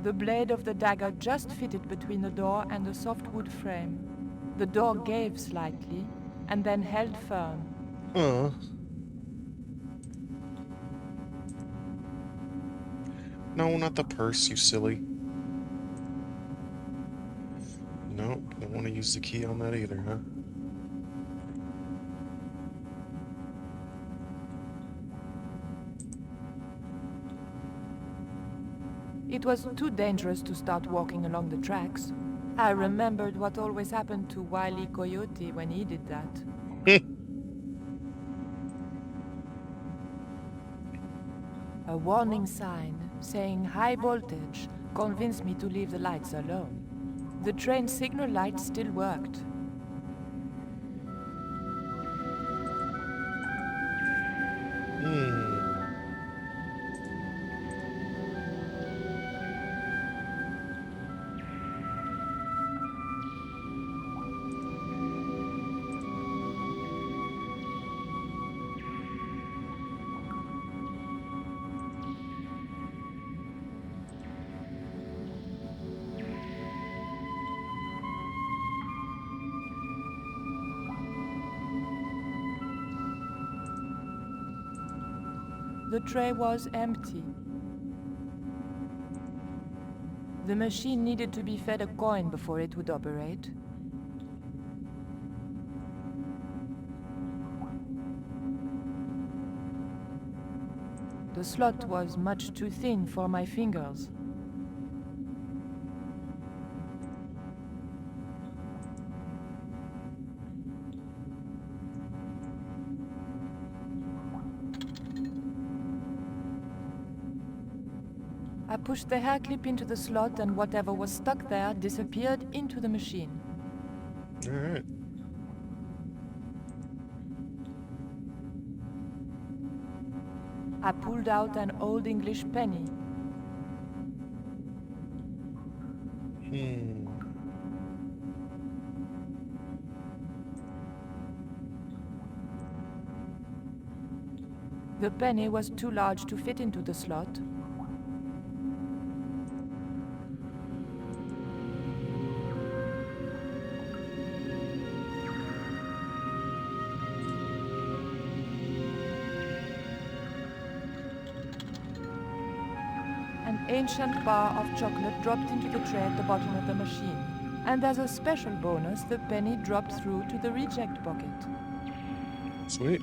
The blade of the dagger just fitted between the door and the soft wood frame. The door gave slightly, and then held firm. Huh. No, not the purse, you silly. No, don't want to use the key on that either, huh? It was too dangerous to start walking along the tracks. I remembered what always happened to Wile E. Coyote when he did that. A warning sign saying high voltage, convinced me to leave the lights alone. The train signal light still worked. The tray was empty. The machine needed to be fed a coin before it would operate. The slot was much too thin for my fingers. I pushed the hair clip into the slot and whatever was stuck there disappeared into the machine. All right. I pulled out an old English penny. The penny was too large to fit into the slot. An ancient bar of chocolate dropped into the tray at the bottom of the machine. And as a special bonus, the penny dropped through to the reject bucket. Sweet.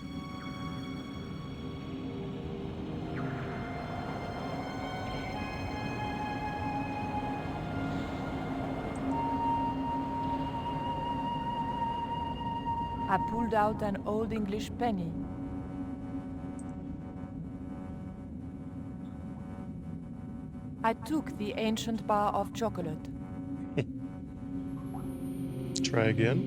I pulled out an old English penny. I took the ancient bar of chocolate. Try again.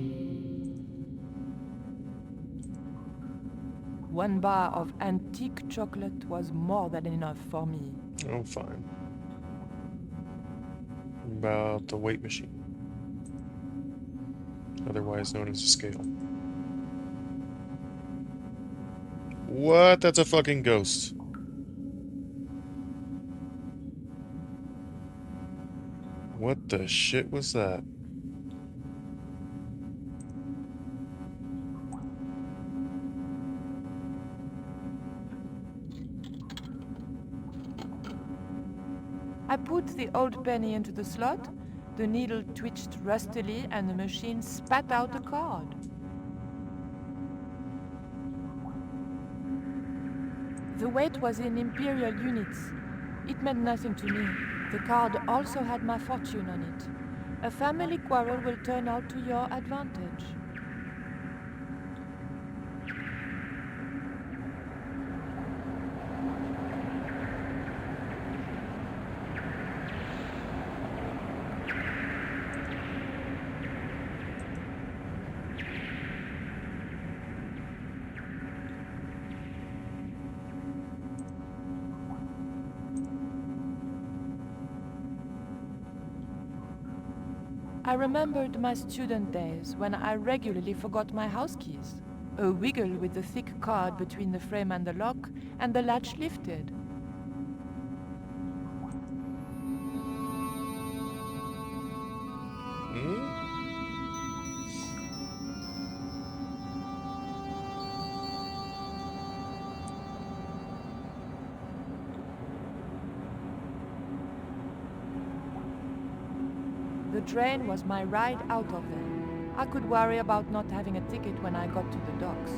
One bar of antique chocolate was more than enough for me. Oh, fine. About the weight machine, otherwise known as a scale. What? That's a fucking ghost. What the shit was that? I put the old penny into the slot, the needle twitched rustily, and the machine spat out a card. The weight was in imperial units. It meant nothing to me. The card also had my fortune on it. A family quarrel will turn out to your advantage. I remembered my student days when I regularly forgot my house keys. A wiggle with the thick card between the frame and the lock, and the latch lifted. The train was my ride out of there. I could worry about not having a ticket when I got to the docks.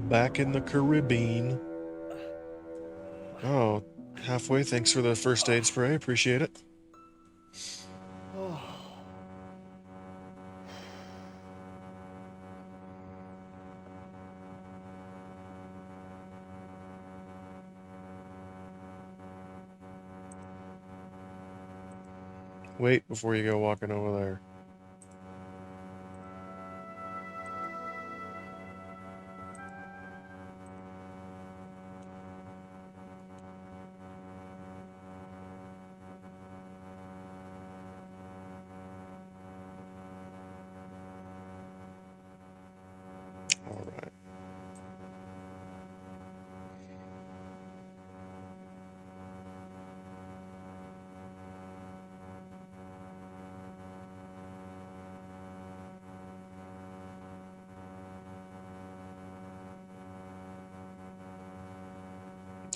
Back in the Caribbean. Oh, halfway. Thanks for the first aid spray. Appreciate it. Wait before you go walking over there. All right.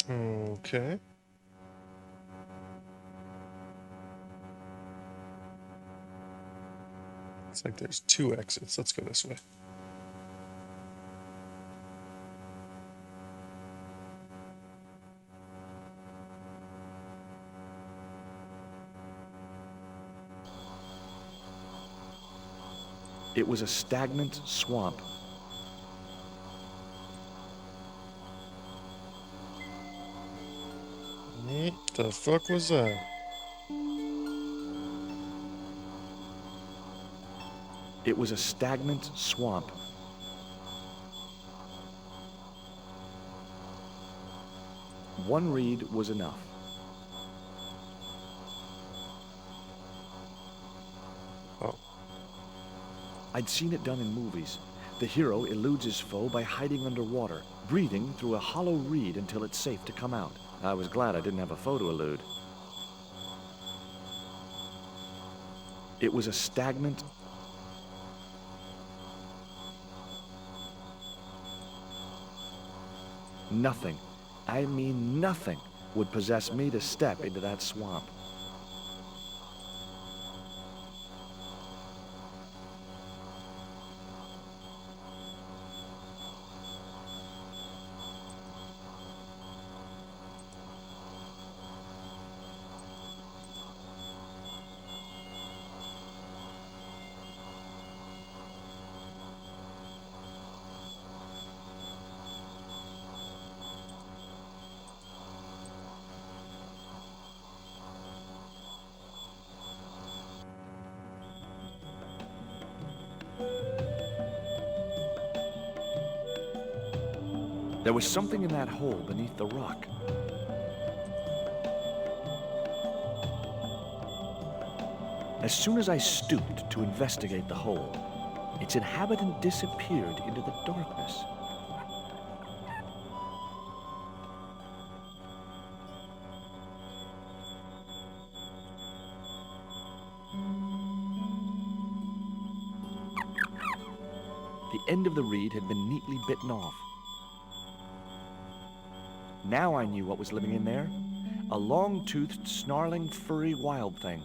Okay. It's like there's 2 exits. Let's go this way. It was a stagnant swamp. What the fuck was that? It was a stagnant swamp. One reed was enough. Oh. I'd seen it done in movies. The hero eludes his foe by hiding underwater, breathing through a hollow reed until it's safe to come out. I was glad I didn't have a foe to elude. It was a stagnant... Nothing, I mean nothing, would possess me to step into that swamp. There was something in that hole beneath the rock. As soon as I stooped to investigate the hole, its inhabitant disappeared into the darkness. The end of the reed had been neatly bitten off. Now I knew what was living in there. A long-toothed, snarling, furry wild thing.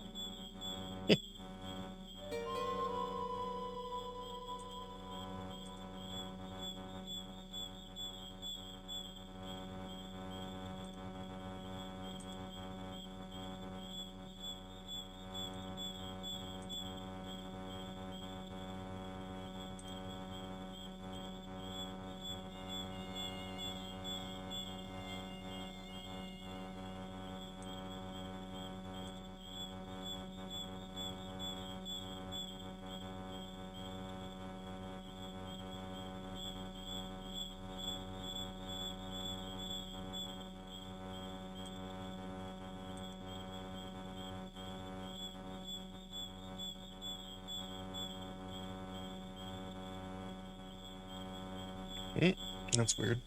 That's weird.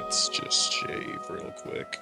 Let's just shave real quick.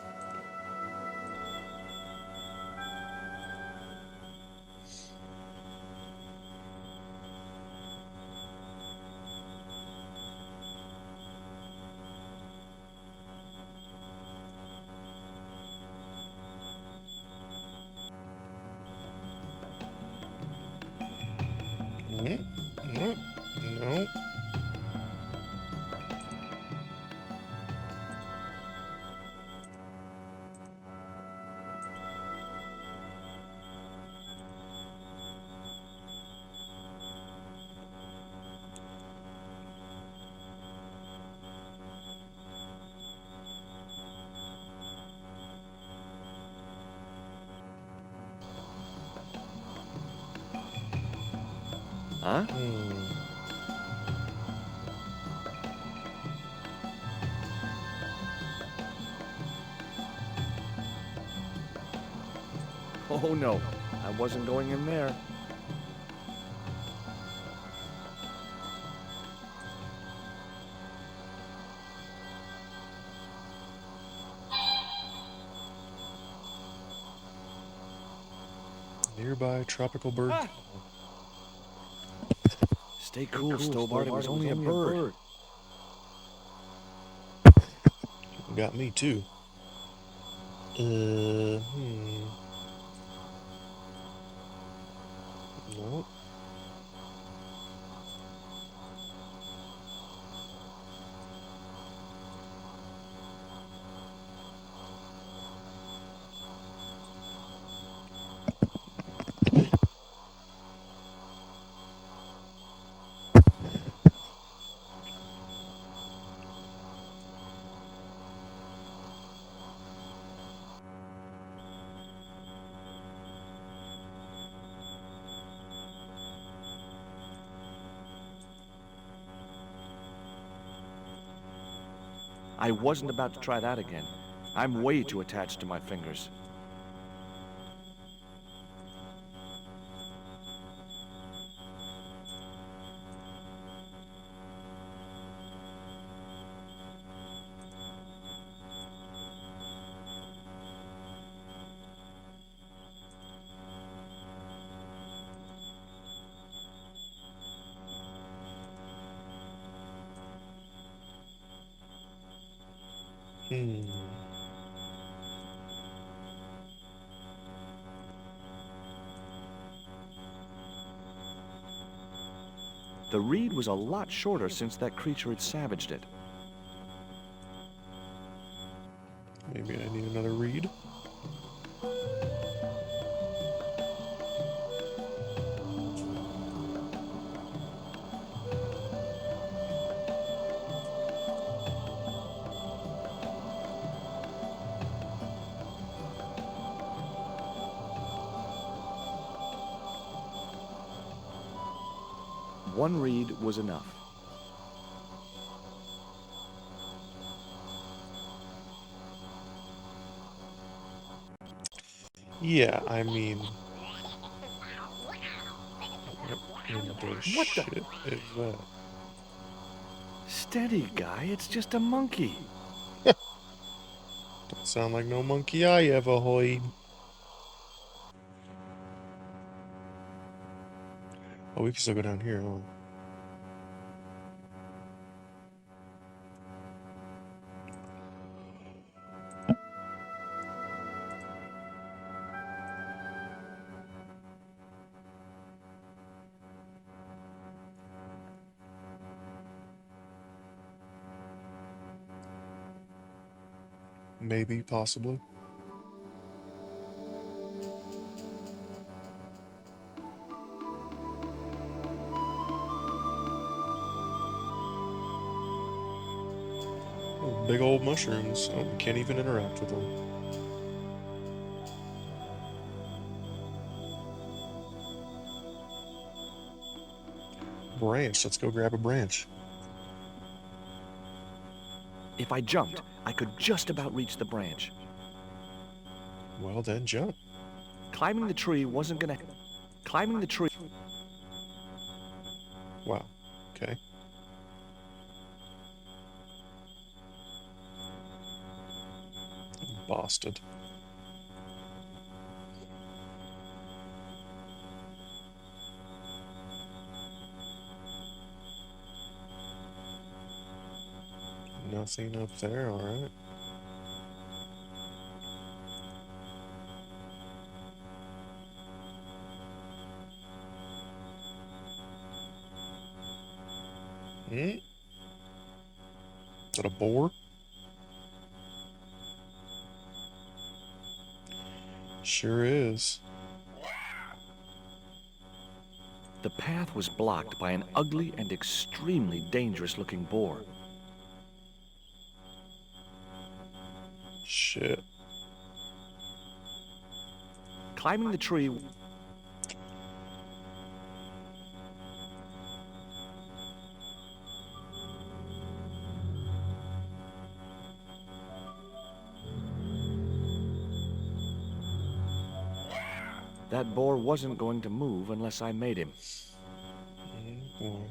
Huh? Oh no, I wasn't going in there. Nearby tropical bird. Stay cool, Stobart. It was only a bird. Got me too. Nope. I wasn't about to try that again. I'm way too attached to my fingers. The reed was a lot shorter since that creature had savaged it. Maybe I need another reed. One reed was enough. Yeah, I mean... What shit is that? Steady, guy. It's just a monkey. Don't sound like no monkey I ever heard. Oh, we can still go down here, huh? Maybe, possibly. Oh, big old mushrooms. Oh, we can't even interact with them. Branch. Let's go grab a branch. If I jumped, I could just about reach the branch. Well, then jump. Climbing the tree wasn't gonna... Climbing the tree... Wow. Okay. Bastard. Nothing up there, alright. Is that a boar? Sure is. The path was blocked by an ugly and extremely dangerous-looking boar. Shit. Climbing the tree... That boar wasn't going to move unless I made him. Boy.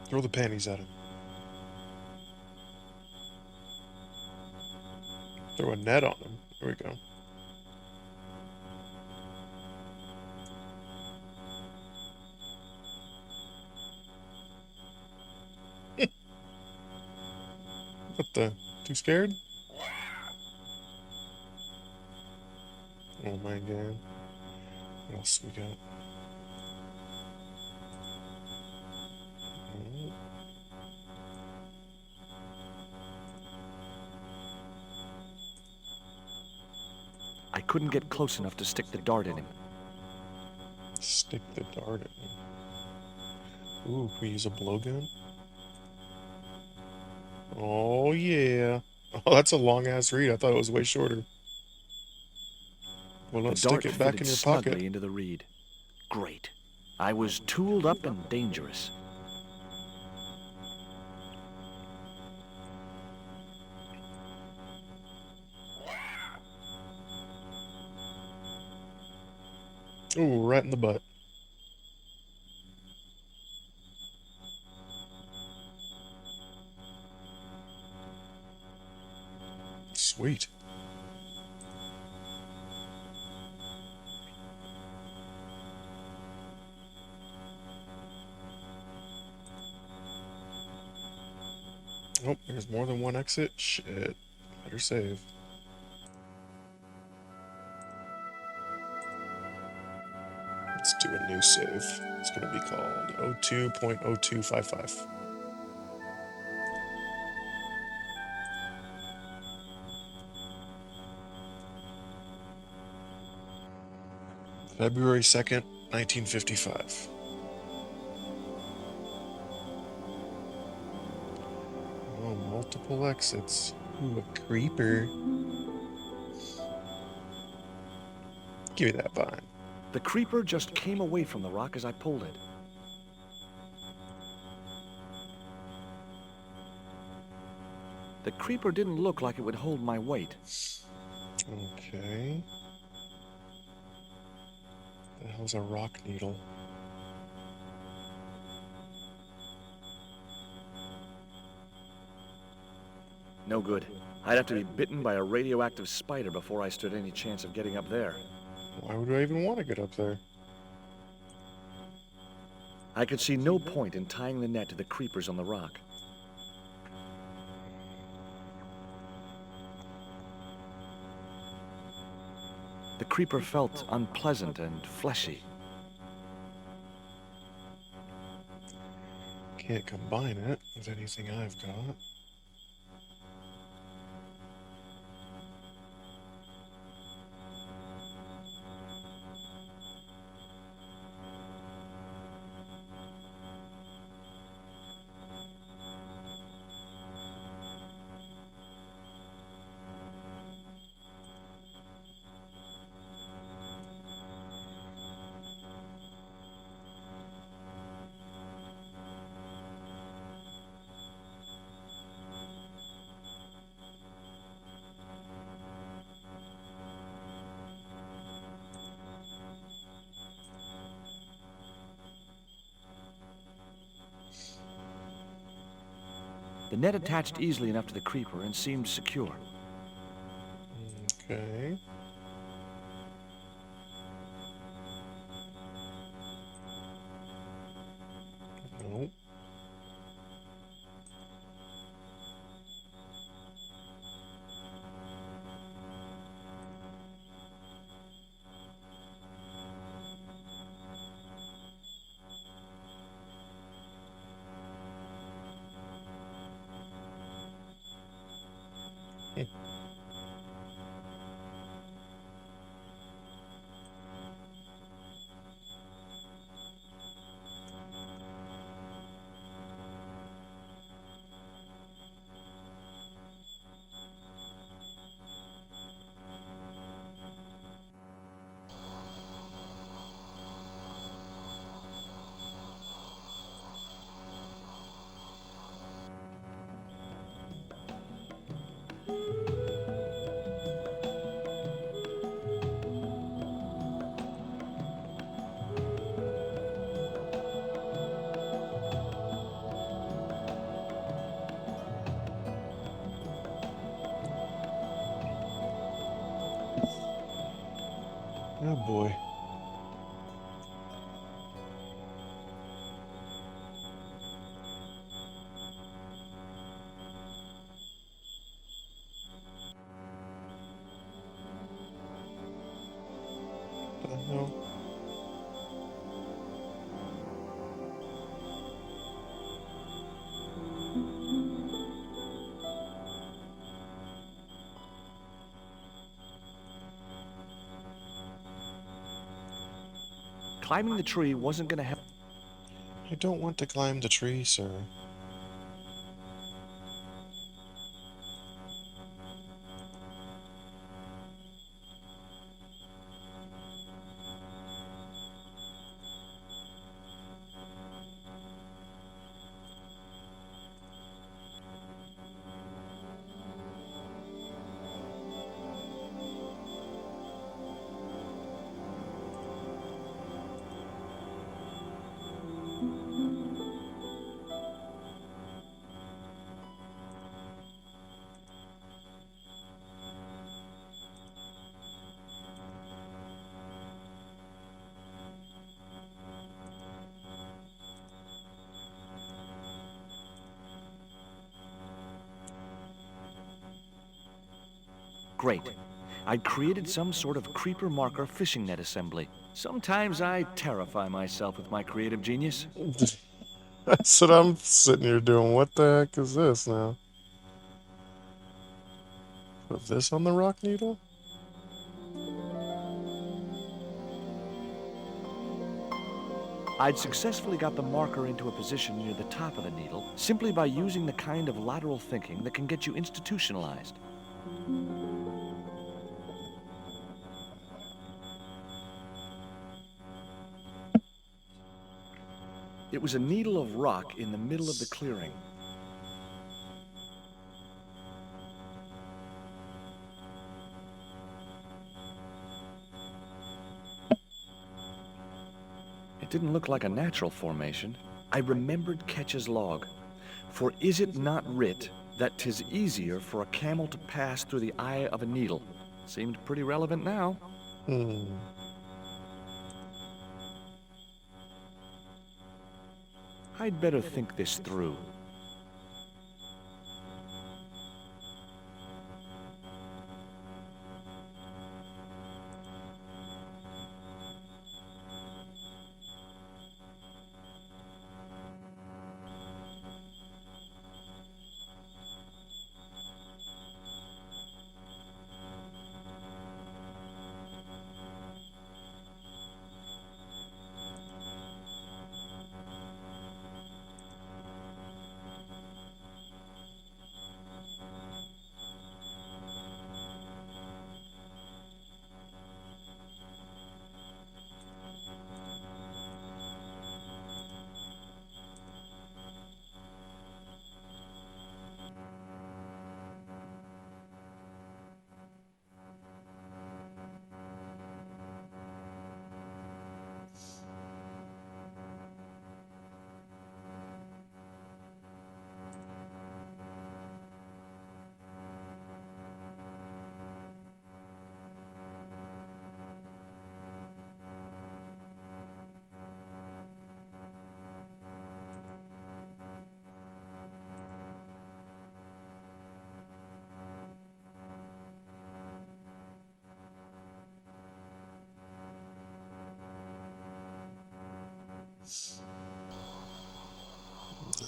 Throw the panties at him. Throw a net on him. There we go. What the? Too scared? Oh my god. What else we got? I couldn't get close enough to stick the dart in him. Stick the dart in him. Ooh, can we use a blowgun? Oh yeah. Oh, that's a long ass read. I thought it was way shorter. Well, The let's dart stick it back fitted in your snugly pocket. into the reed. Great. I was tooled up and dangerous. Ooh, right in the butt. Sweet. Oh, there's more than one exit? Shit. Better save. Let's do a new save. It's going to be called 02.0255. February 2nd, 1955. Oh, multiple exits. Ooh, a creeper. Give me that vine. The creeper just came away from the rock as I pulled it. The creeper didn't look like it would hold my weight. Okay. The hell's a rock needle? No good. I'd have to be bitten by a radioactive spider before I stood any chance of getting up there. Why would I even want to get up there? I could see no point in tying the net to the creepers on the rock. The creeper felt unpleasant and fleshy. Can't combine it with anything I've got. The net attached easily enough to the creeper and seemed secure. Okay. Nope. Oh boy. What the hell? Climbing the tree wasn't gonna help. I don't want to climb the tree, sir. Great. I'd created some sort of creeper marker fishing net assembly. Sometimes I terrify myself with my creative genius. That's what I'm sitting here doing. What the heck is this now? Put this on the rock needle? I'd successfully got the marker into a position near the top of the needle simply by using the kind of lateral thinking that can get you institutionalized. It was a needle of rock in the middle of the clearing. It didn't look like a natural formation. I remembered Ketch's log. For is it not writ that 'tis easier for a camel to pass through the eye of a needle? Seemed pretty relevant now. I'd better think this through.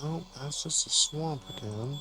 Nope, that's just a swamp again.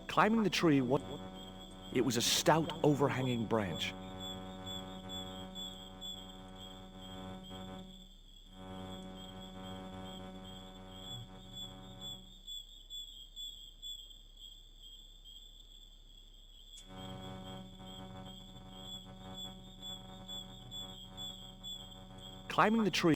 Climbing the tree, what? It was a stout, overhanging branch. Climbing the tree.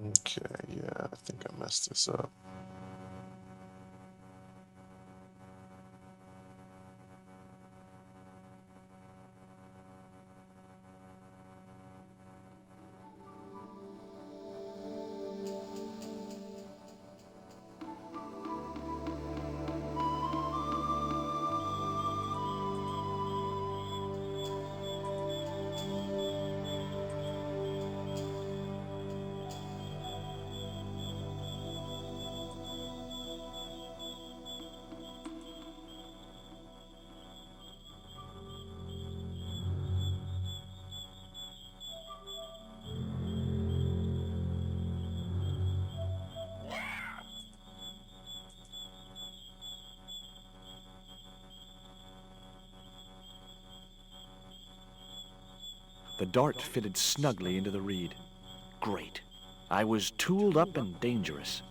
Okay, yeah, I think I messed this up. The dart fitted snugly into the reed. Great. I was tooled up and dangerous.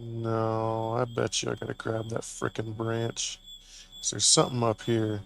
No, I bet you I gotta grab that frickin' branch. 'Cause there's something up here.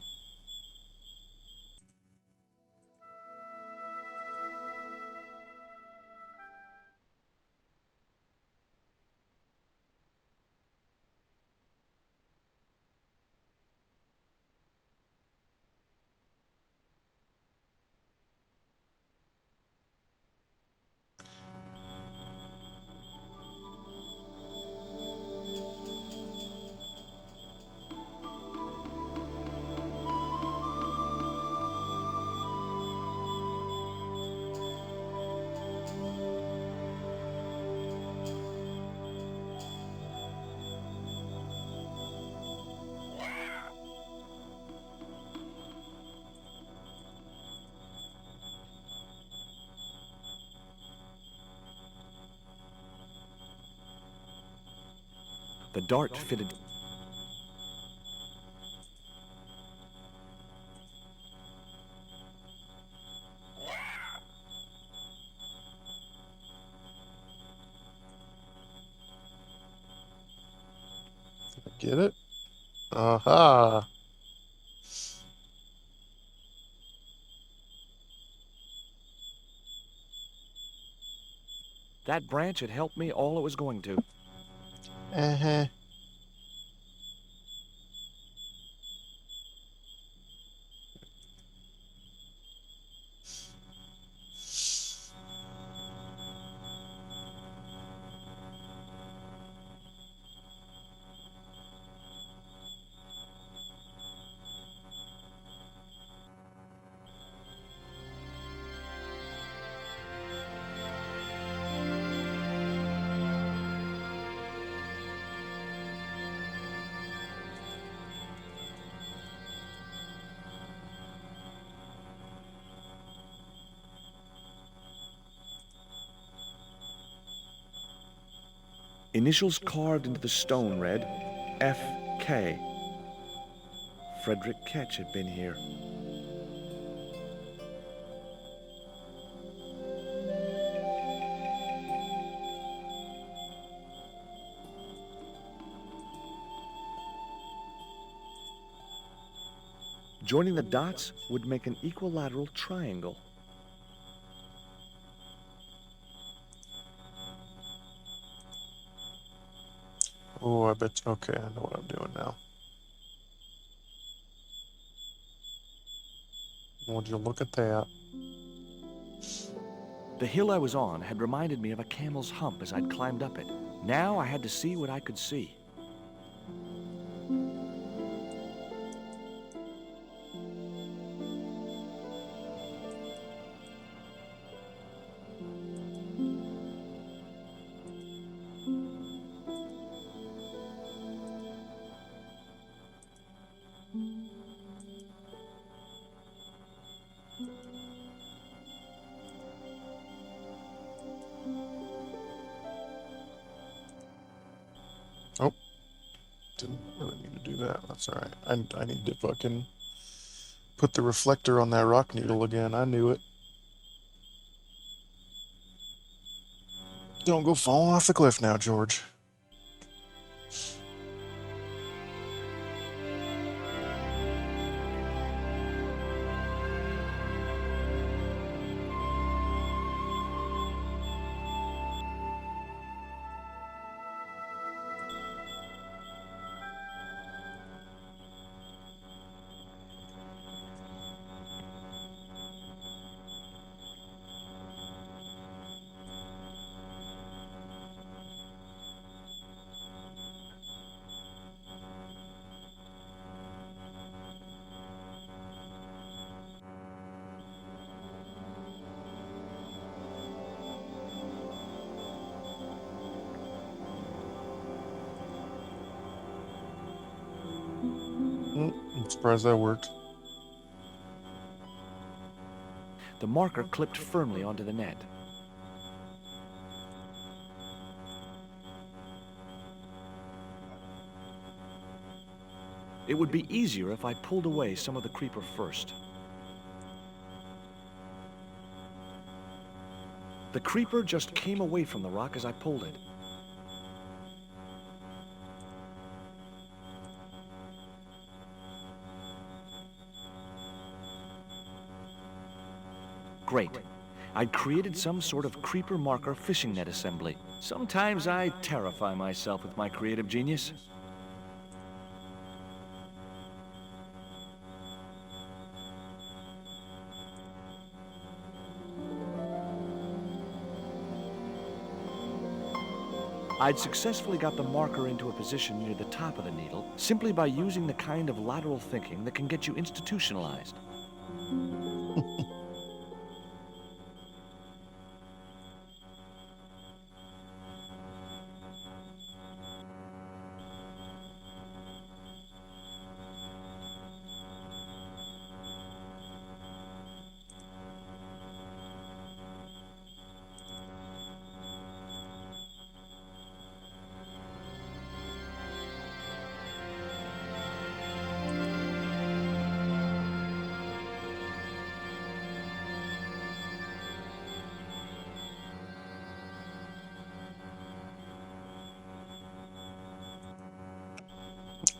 The dart fitted. Get it? Aha! That branch had helped me all it was going to. Uh-huh. Initials carved into the stone read F.K. Frederick Ketch had been here. Joining the dots would make an equilateral triangle. Oh, I bet. Okay, I know what I'm doing now. Would you look at that? The hill I was on had reminded me of a camel's hump as I'd climbed up it. Now I had to see what I could see. Oh, didn't really mean to do that. That's all right. I need to fucking put the reflector on that rock needle again. I knew it. Don't go falling off the cliff now, George. I'm surprised that worked. The marker clipped firmly onto the net. It would be easier if I pulled away some of the creeper first. The creeper just came away from the rock as I pulled it. Great. I'd created some sort of creeper marker fishing net assembly. Sometimes I terrify myself with my creative genius. I'd successfully got the marker into a position near the top of the needle simply by using the kind of lateral thinking that can get you institutionalized.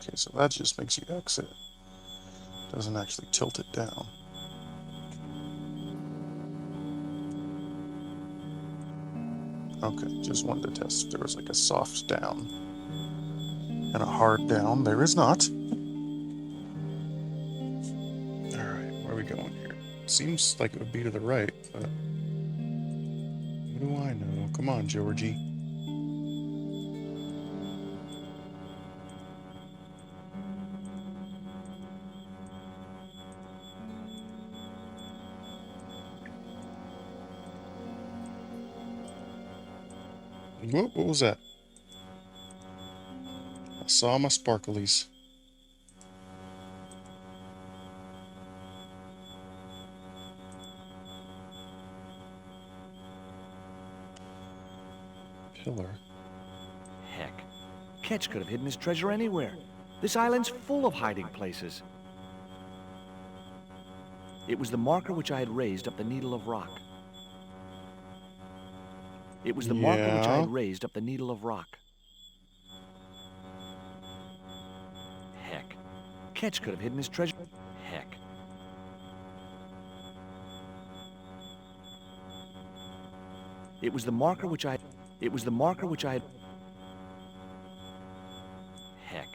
Okay, so that just makes you exit. Doesn't actually tilt it down. Okay, just wanted to test if there was like a soft down and a hard down. There is not. Alright, where are we going here? Seems like it would be to the right, but what do I know? Come on, Georgie. What was that? I saw my sparklies. Pillar. Heck, Ketch could have hidden his treasure anywhere. This island's full of hiding places. It was the marker which I had raised up the needle of rock. It was the marker which I had raised up the needle of rock. Heck, Ketch could have hidden his treasure. Heck. It was the marker which I... It was the marker which I had... Heck.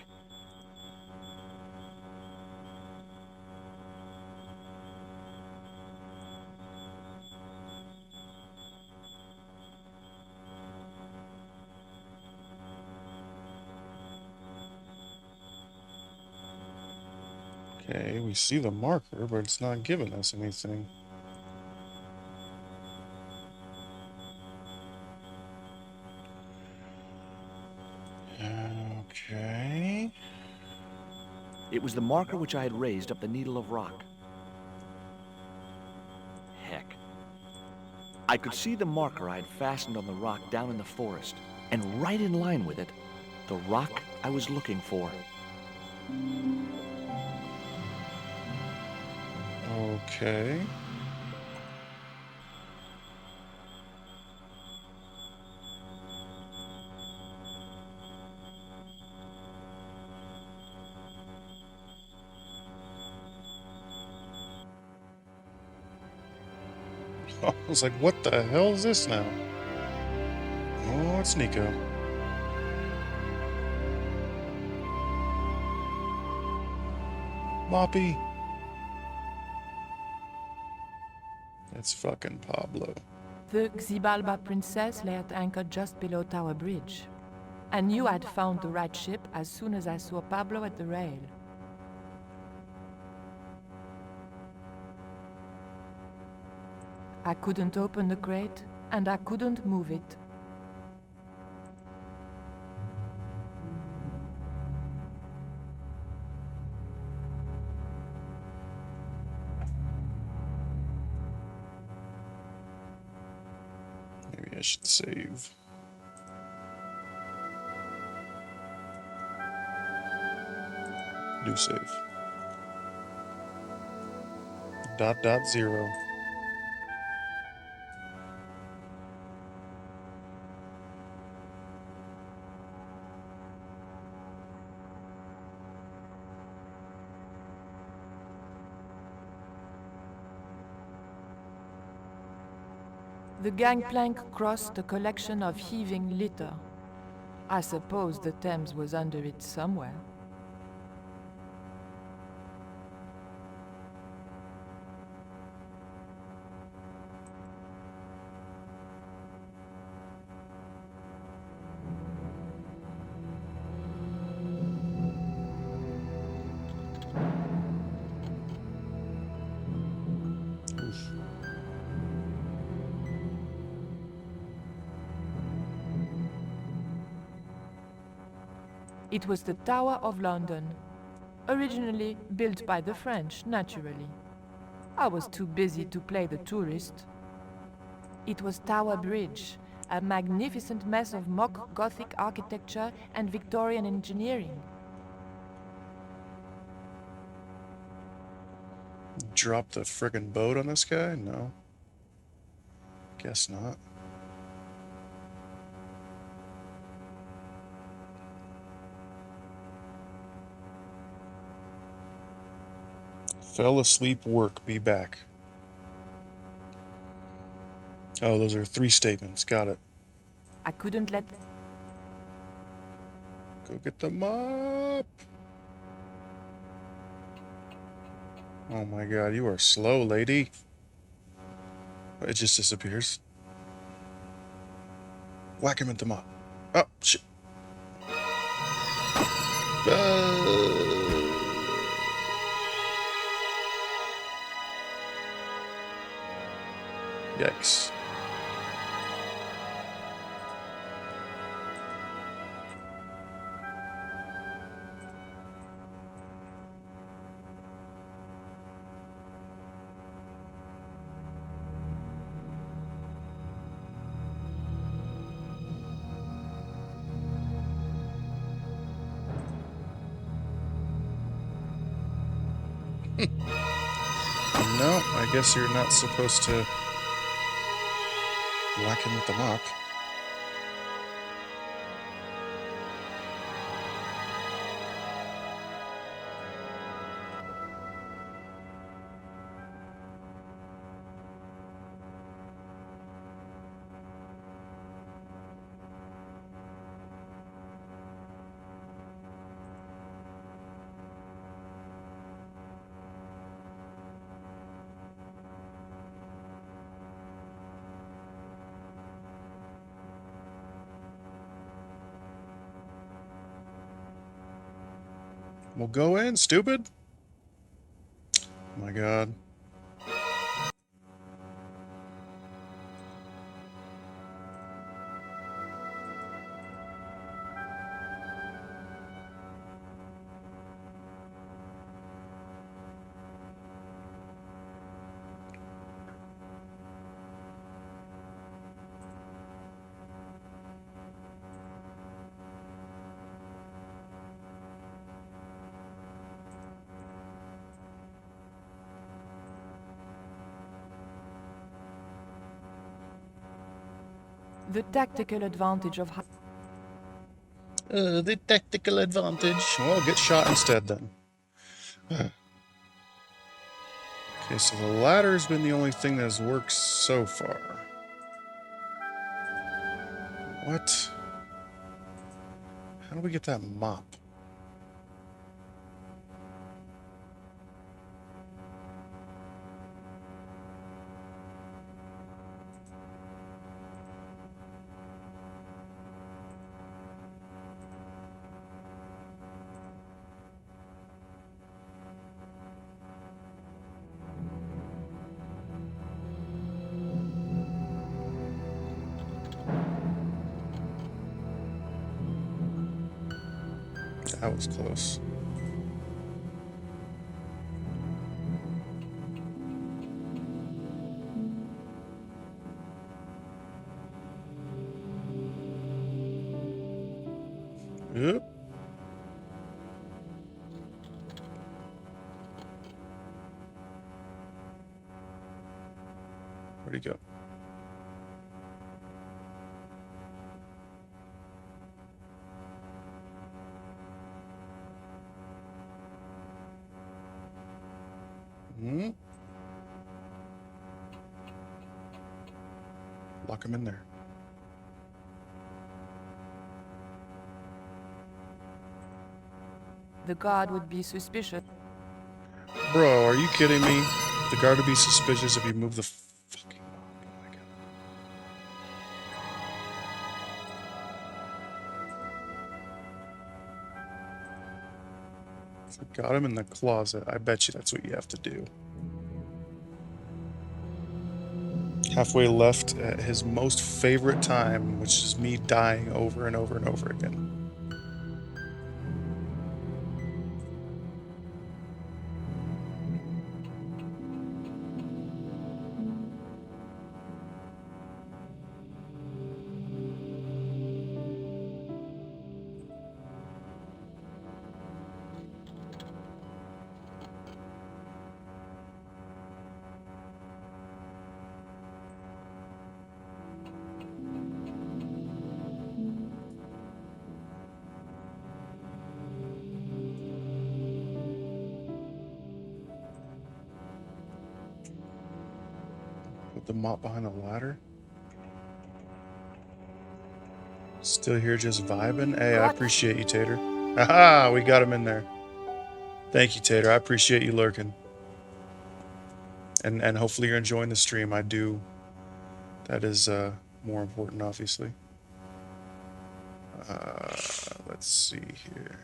Okay, we see the marker, but it's not giving us anything. Okay. It was the marker which I had raised up the needle of rock. Heck. I could see the marker I had fastened on the rock down in the forest, and right in line with it, the rock I was looking for. Okay. I was like, what the hell is this now? Oh, it's Nico. Moppy. It's fucking Pablo. The Xibalba princess lay at anchor just below Tower Bridge. I knew I'd found the right ship as soon as I saw Pablo at the rail. I couldn't open the crate, and I couldn't move it. Maybe I should save. Do save. ... 0. The gangplank crossed a collection of heaving litter. I suppose the Thames was under it somewhere. It was the Tower of London, originally built by the French, naturally. I was too busy to play the tourist. It was Tower Bridge, a magnificent mess of mock Gothic architecture and Victorian engineering. Drop the friggin' boat on this guy? No. Guess not. Fell asleep, work, be back. Oh, those are 3 statements. Got it. I couldn't let... Go get the mop. Oh my god, you are slow, lady. It just disappears. Whack him at the mop. Oh, shit. Yikes. No, I guess you're not supposed to whack him with the mop. Well, go in, stupid. Oh my god. The tactical advantage of... The tactical advantage. Well, get shot instead then. Okay, so the ladder's been the only thing that has worked so far. What? How do we get that mop? That was close. Yep. Where'd he go? Hmm? Lock him in there. The guard would be suspicious. Bro, are you kidding me? The guard would be suspicious if you move the fucking mop. Oh my god. If we got him in the closet, I bet you that's what you have to do. Halfway left at his most favorite time, which is me dying over and over and over again. Put the mop behind the ladder. Still here just vibing? Hey, I appreciate you, Tater. Aha! We got him in there. Thank you, Tater. I appreciate you lurking. And hopefully you're enjoying the stream. I do. That is more important, obviously. Let's see here.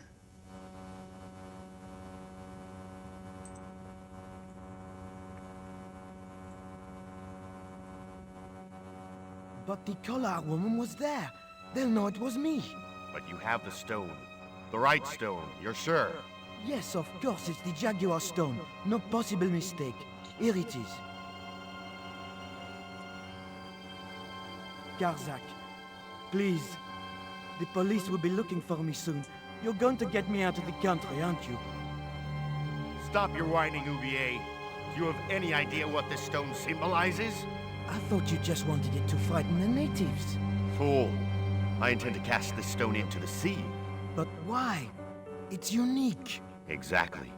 But the collar woman was there. They'll know it was me. But you have the stone. The right stone, you're sure? Yes, of course, it's the Jaguar stone. No possible mistake. Here it is. Garzak, please. The police will be looking for me soon. You're going to get me out of the country, aren't you? Stop your whining, Ubier. Do you have any idea what this stone symbolizes? I thought you just wanted it to frighten the natives. Fool. I intend to cast this stone into the sea. But why? It's unique. Exactly.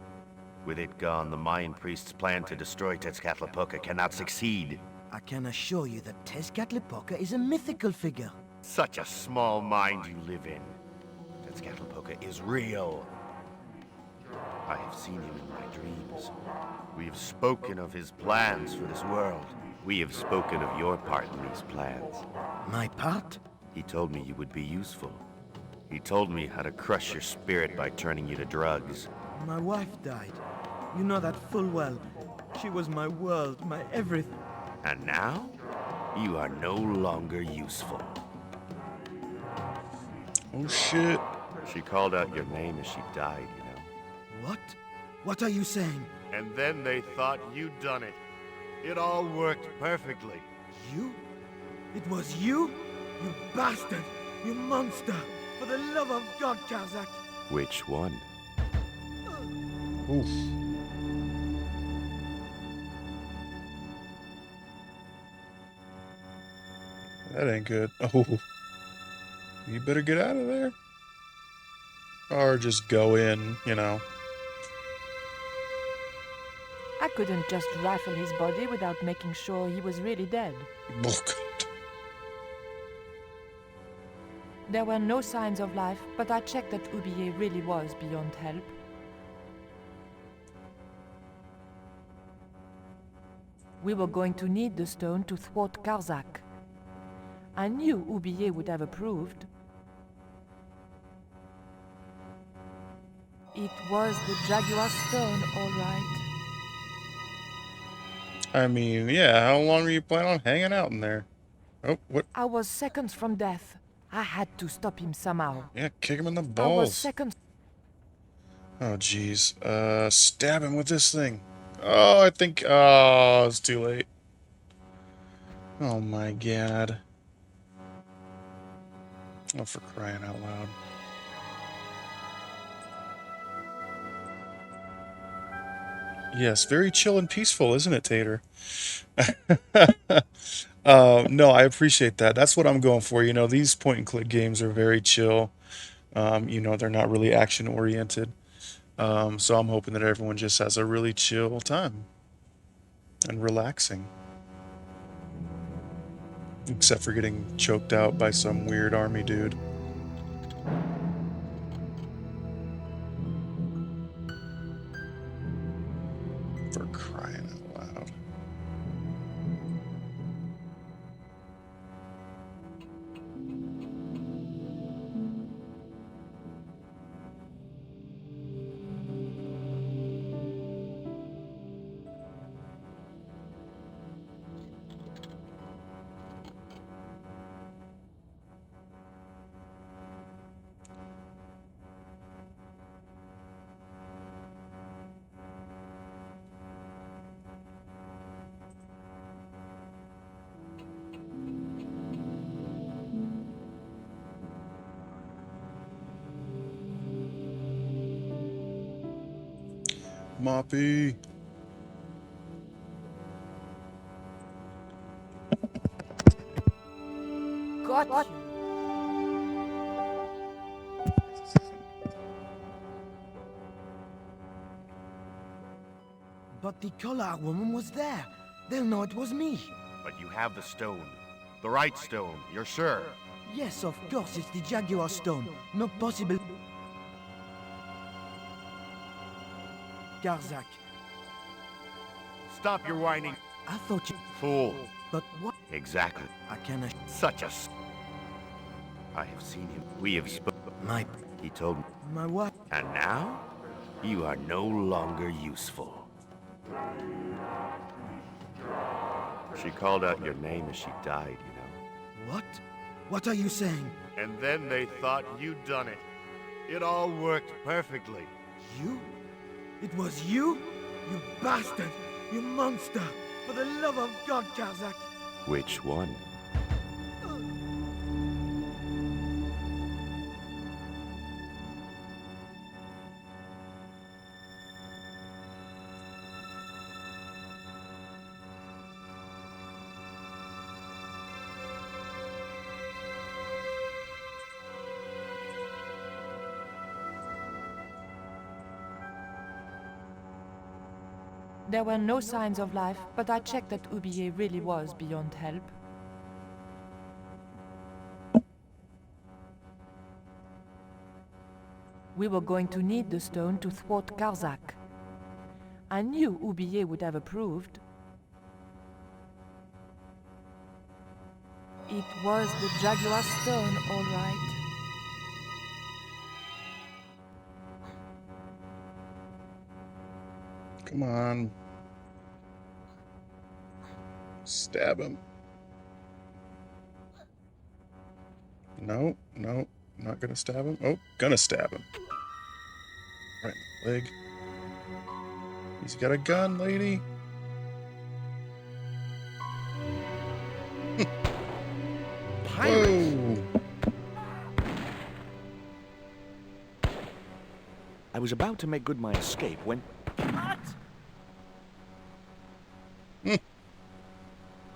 With it gone, the Mayan priest's plan to destroy Tezcatlipoca cannot succeed. I can assure you that Tezcatlipoca is a mythical figure. Such a small mind you live in. Tezcatlipoca is real. I have seen him in my dreams. We have spoken of his plans for this world. We have spoken of your part in these plans. My part? He told me you would be useful. He told me how to crush your spirit by turning you to drugs. My wife died. You know that full well. She was my world, my everything. And now, you are no longer useful. Oh shit. She called out your name as she died, you know. What? What are you saying? And then they thought you'd done it. It all worked perfectly. You? It was you? You bastard! You monster! For the love of God, Karzak! Which one? Oof. That ain't good. Oh. You better get out of there. Or just go in, you know. I couldn't just rifle his body without making sure he was really dead. Oh, God. There were no signs of life, but I checked that Ubier really was beyond help. We were going to need the stone to thwart Karzak. I knew Ubier would have approved. It was the Jaguar stone, all right. I mean, yeah, how long are you planning on hanging out in there? Oh, what? I was seconds from death. I had to stop him somehow. Yeah, kick him in the I was balls. seconds. Oh, jeez. Stab him with this thing. Oh, I think... Oh, it's too late. Oh, my God. Oh, for crying out loud. Yes, very chill and peaceful, isn't it, Tater? No, I appreciate that. That's what I'm going for. You know, these point-and-click games are very chill. You know, they're not really action-oriented. So I'm hoping that everyone just has a really chill time. And relaxing. Except for getting choked out by some weird army dude. For crying out loud. Moppy. Got you. But the collar woman was there. They'll know it was me. But you have the stone. The right stone, you're sure? Yes, of course, it's the Jaguar stone. No possible... Karzak. Stop your whining. I thought you... Fool. But what? Exactly. I cannot... Such a... I have seen him. We have spoken. My... He told me. My what? And now, you are no longer useful. She called out your name as she died, you know. What? What are you saying? And then they thought you'd done it. It all worked perfectly. You? It was you? You bastard! You monster! For the love of God, Karzak! Which one? There were no signs of life, but I checked that Oublier really was beyond help. We were going to need the stone to thwart Karzak. I knew Oublier would have approved. It was the Jaguar stone, all right. Come on. Stab him. No, no, not gonna stab him. Oh, gonna stab him. Right in the leg. He's got a gun, lady. Pirates? I was about to make good my escape when... What?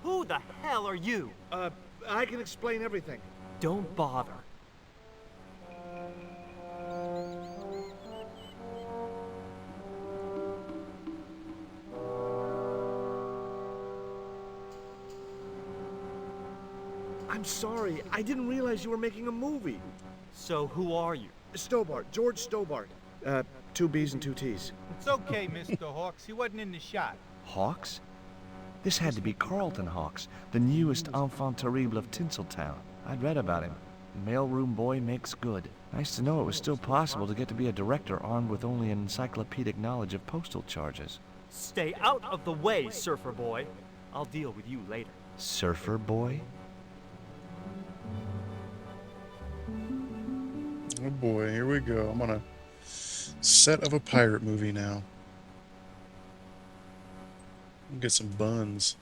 Who the hell are you? I can explain everything. Don't bother. I'm sorry. I didn't realize you were making a movie. So who are you? Stobart. George Stobart. 2 B's and 2 T's. It's okay, Mr. Hawks. He wasn't in the shot. Hawks? This had to be Carlton Hawks, the newest enfant terrible of Tinseltown. I'd read about him. Mailroom boy makes good. Nice to know it was still possible to get to be a director armed with only an encyclopedic knowledge of postal charges. Stay out of the way, surfer boy. I'll deal with you later. Surfer boy? Oh boy, here we go. I'm on a set of a pirate movie now. Get some buns.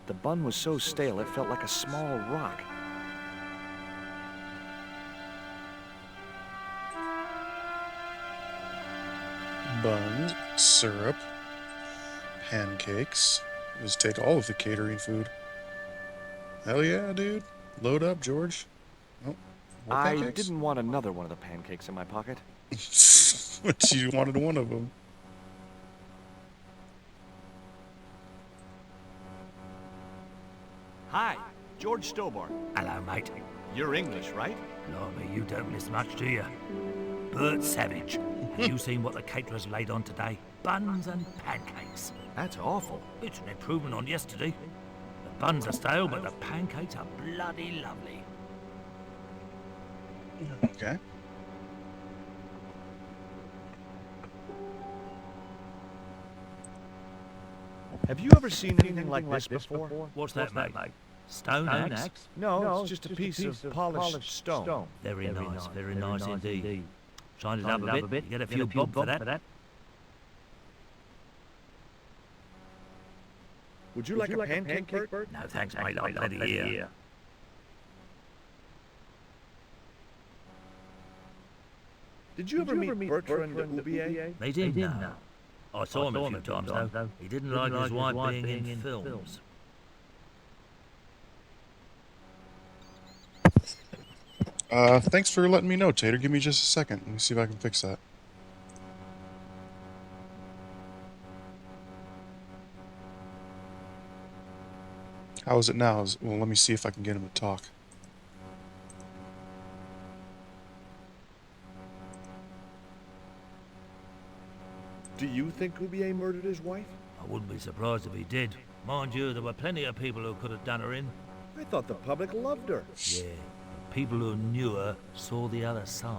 The bun was so stale it felt like a small rock. Buns, syrup, pancakes. Just take all of the catering food. Hell yeah, dude. Load up, George. Oh, more I pancakes? didn't want another one of the pancakes in my pocket. But you wanted one of them. Hi, George Stobart. Hello, mate. You're English, right? Blimey, you don't miss much, do you? Bert Savage. Have you seen what the caterers laid on today? Buns and pancakes. That's awful. It's an improvement on yesterday. The buns are stale, but the pancakes are bloody lovely. Okay. Have you ever seen anything like this before? What's that, mate? Stone axe? No, it's just a piece of polished stone. Very nice indeed. Shine it up a bit, you get a few bob for that. Would you like a pancake, Bert? No thanks, mate, I've plenty here. Did you ever meet Bertrand Oublier? Meet him? No. I saw him a few times, though. He didn't like his wife being in films. Thanks for letting me know, Tater. Give me just a second. Let me see if I can fix that. How is it now? Well, let me see if I can get him to talk. Do you think Oublier murdered his wife? I wouldn't be surprised if he did. Mind you, there were plenty of people who could have done her in. I thought the public loved her. Yeah, people who knew her saw the other side.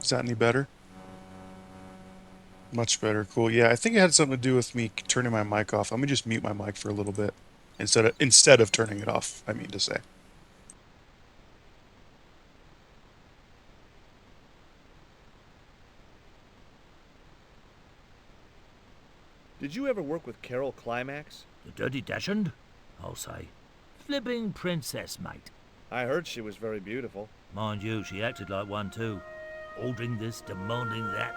Is that any better? Much better. Cool. Yeah, I think it had something to do with me turning my mic off. Let me just mute my mic for a little bit instead of turning it off, I mean to say. Did you ever work with Carol Climax? The Dirty Dachshund? I'll say. Flipping princess, mate. I heard she was very beautiful. Mind you, she acted like one too. Ordering this, demanding that.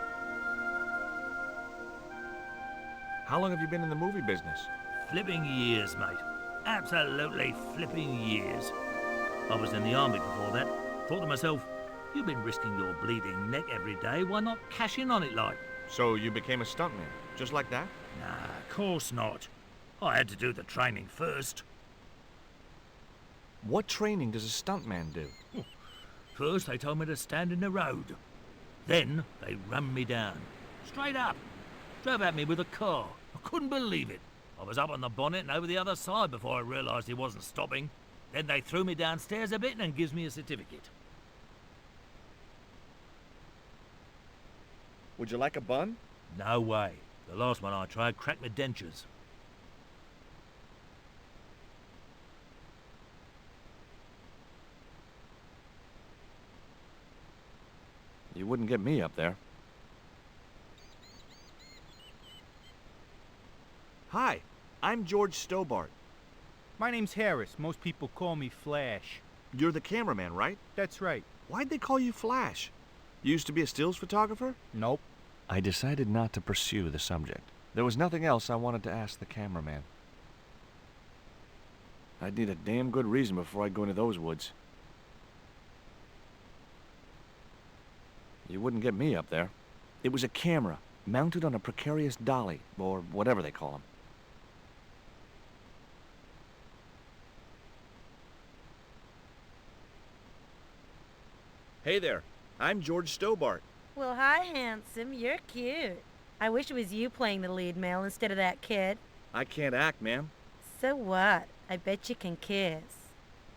How long have you been in the movie business? Flipping years, mate. Absolutely flipping years. I was in the army before that. Thought to myself, you've been risking your bleeding neck every day, why not cash in on it like? So you became a stuntman, just like that? Nah, of course not. I had to do the training first. What training does a stuntman do? First, they told me to stand in the road. Then, they run me down. Straight up. Drove at me with a car. I couldn't believe it. I was up on the bonnet and over the other side before I realised he wasn't stopping. Then they threw me downstairs a bit and gives me a certificate. Would you like a bun? No way. The last one I tried cracked my dentures. You wouldn't get me up there. Hi, I'm George Stobart. My name's Harris. Most people call me Flash. You're the cameraman, right? That's right. Why'd they call you Flash? You used to be a stills photographer? Nope. I decided not to pursue the subject. There was nothing else I wanted to ask the cameraman. I'd need a damn good reason before I'd go into those woods. You wouldn't get me up there. It was a camera, mounted on a precarious dolly, or whatever they call them. Hey there, I'm George Stobart. Well, hi, handsome. You're cute. I wish it was you playing the lead male instead of that kid. I can't act, ma'am. So what? I bet you can kiss.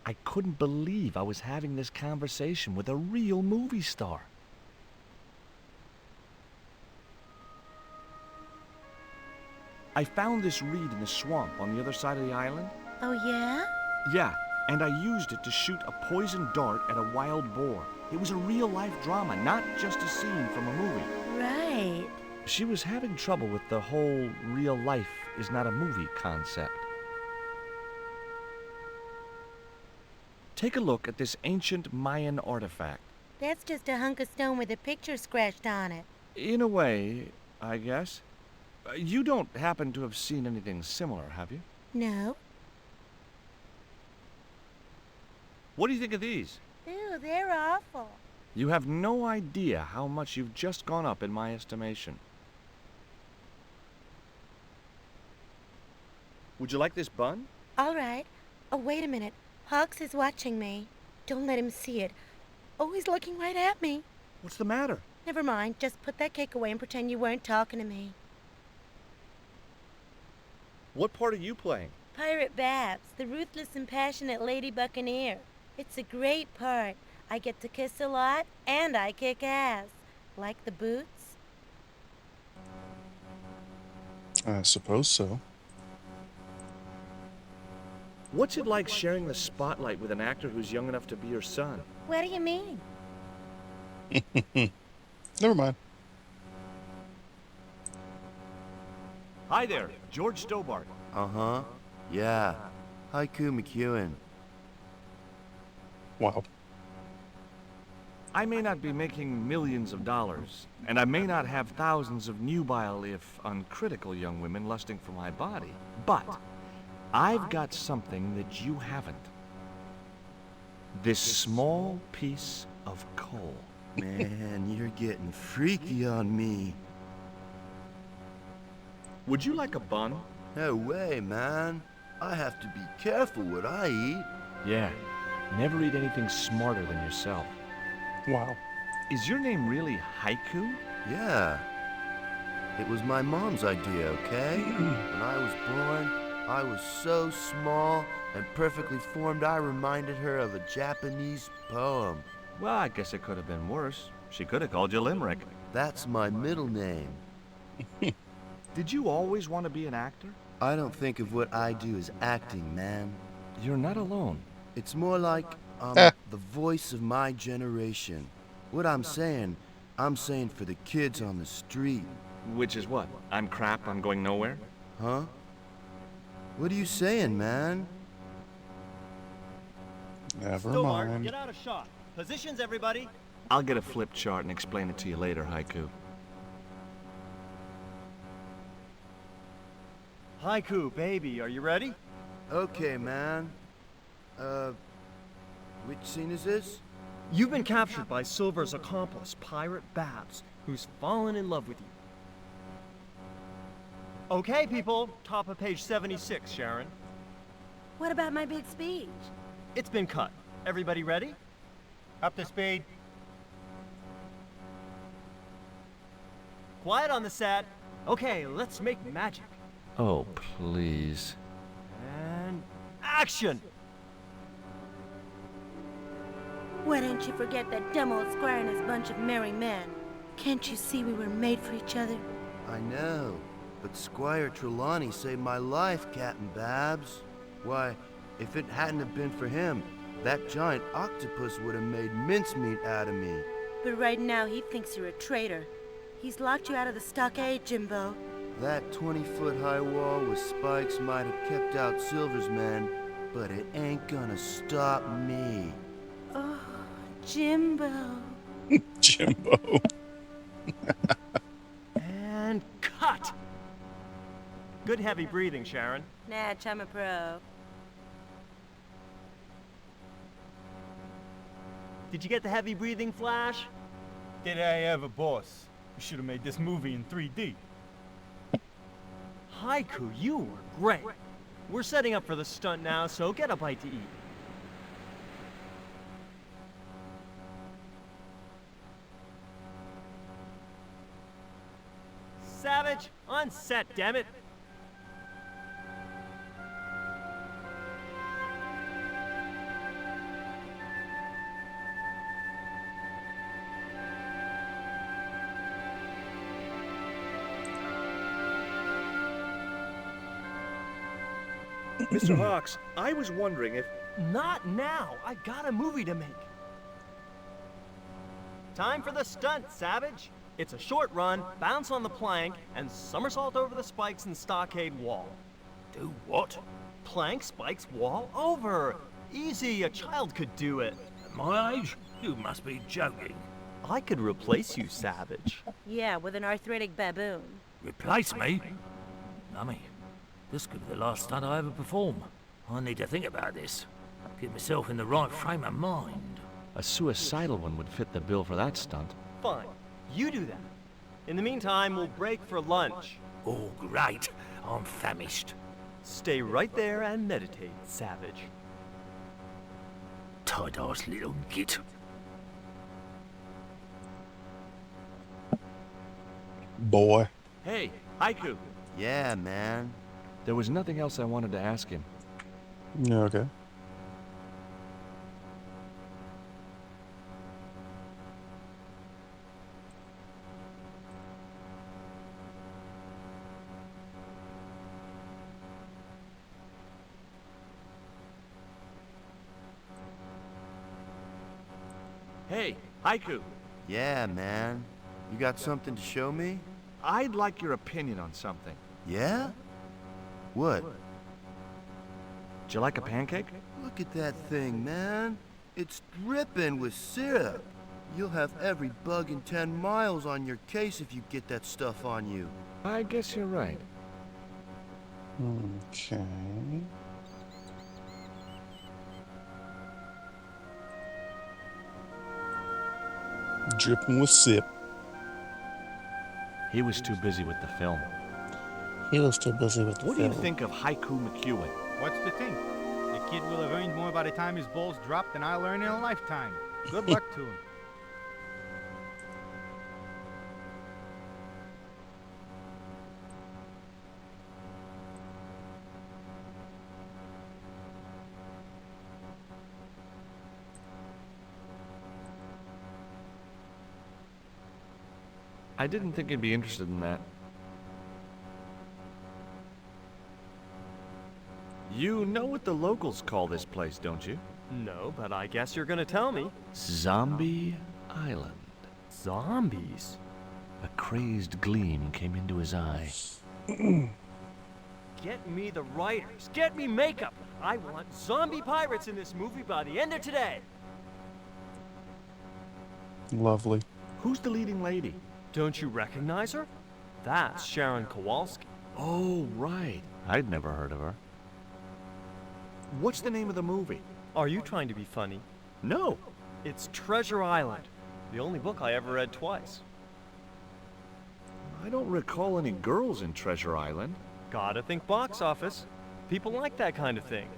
I couldn't believe I was having this conversation with a real movie star. I found this reed in the swamp on the other side of the island. Oh, yeah? Yeah, and I used it to shoot a poisoned dart at a wild boar. It was a real-life drama, not just a scene from a movie. Right. She was having trouble with the whole real life is not a movie concept. Take a look at this ancient Mayan artifact. That's just a hunk of stone with a picture scratched on it. In a way, I guess. You don't happen to have seen anything similar, have you? No. What do you think of these? Ew, they're awful. You have no idea how much you've just gone up in my estimation. Would you like this bun? All right. Oh, wait a minute. Hawks is watching me. Don't let him see it. Oh, he's looking right at me. What's the matter? Never mind. Just put that cake away and pretend you weren't talking to me. What part are you playing? Pirate Babs, the ruthless and passionate lady buccaneer. It's a great part. I get to kiss a lot, and I kick ass. Like the boots? I suppose so. What's it like sharing the spotlight with an actor who's young enough to be your son? What do you mean? Never mind. Hi there, George Stobart. Uh-huh. Yeah. Haiku McEwen. Wow. I may not be making millions of dollars, and I may not have thousands of nubile, if uncritical, young women lusting for my body, but I've got something that you haven't. This small piece of coal. Man, you're getting freaky on me. Would you like a bun? No way, man. I have to be careful what I eat. Yeah. Never eat anything smarter than yourself. Wow. Is your name really Haiku? Yeah. It was my mom's idea, okay? When I was born, I was so small and perfectly formed I reminded her of a Japanese poem. Well, I guess it could have been worse. She could have called you Limerick. That's my middle name. Did you always want to be an actor? I don't think of what I do as acting, man. You're not alone. It's more like I'm the voice of my generation. What I'm saying for the kids on the street. Which is what? I'm crap, I'm going nowhere? Huh? What are you saying, man? Never Stobart, mind. get out of shot. Positions, everybody. I'll get a flip chart and explain it to you later, Haiku. Haiku, baby, are you ready? Okay, man. Which scene is this? You've been captured by Silver's accomplice, Pirate Babs, who's fallen in love with you. Okay, people, top of page 76, Sharon. What about my big speech? It's been cut. Everybody ready? Up to speed. Quiet on the set. Okay, let's make magic. Oh, please. And action! Why don't you forget that dumb old squire and his bunch of merry men? Can't you see we were made for each other? I know, but Squire Trelawney saved my life, Captain Babs. Why, if it hadn't have been for him, that giant octopus would have made mincemeat out of me. But right now he thinks you're a traitor. He's locked you out of the stockade, Jimbo. That 20-foot high wall with spikes might have kept out Silver's men, but it ain't gonna stop me. Oh, Jimbo. Jimbo. And cut! Good heavy breathing, Sharon. Natch, I'm a pro. Did you get the heavy breathing, Flash? Did I ever, boss? We should have made this movie in 3D. Haiku, you were great. We're setting up for the stunt now, so get a bite to eat. Savage, on set, damn it. Mr. Hawks, I was wondering if... Not now. I got a movie to make. Time for the stunt, Savage. It's a short run, bounce on the plank, and somersault over the spikes and stockade wall. Do what? Plank, spikes, wall, over. Easy, a child could do it. At my age? You must be joking. I could replace you, Savage. Yeah, with an arthritic baboon. Replace me? Mummy, this could be the last stunt I ever perform. I need to think about this. Get myself in the right frame of mind. A suicidal one would fit the bill for that stunt. Fine. You do that. In the meantime, we'll break for lunch. Oh, great. I'm famished. Stay right there and meditate, Savage. Tight-ass little git. Boy. Hey, Haiku. Yeah, man. There was nothing else I wanted to ask him. Yeah, okay. Hey, Haiku. Yeah, man. You got something to show me? I'd like your opinion on something. Yeah? What? Do you like a pancake? Look at that thing, man. It's dripping with syrup. You'll have every bug in 10 miles on your case if you get that stuff on you. I guess you're right. Okay. Dripping with sip. He was too busy with the film. He was too busy with the What do you think of Haiku McEwen? What's the thing? The kid will have earned more by the time his balls drop than I'll earn in a lifetime. Good luck to him. I didn't think he'd be interested in that. You know what the locals call this place, don't you? No, but I guess you're gonna tell me. Zombie Island. Zombies? A crazed gleam came into his eye. Get me the writers. Get me makeup. I want zombie pirates in this movie by the end of today. Lovely. Who's the leading lady? Don't you recognize her? That's Sharon Kowalski. Oh, right. I'd never heard of her. What's the name of the movie? Are you trying to be funny? No. It's Treasure Island, the only book I ever read twice. I don't recall any girls in Treasure Island. Gotta think box office. People like that kind of thing.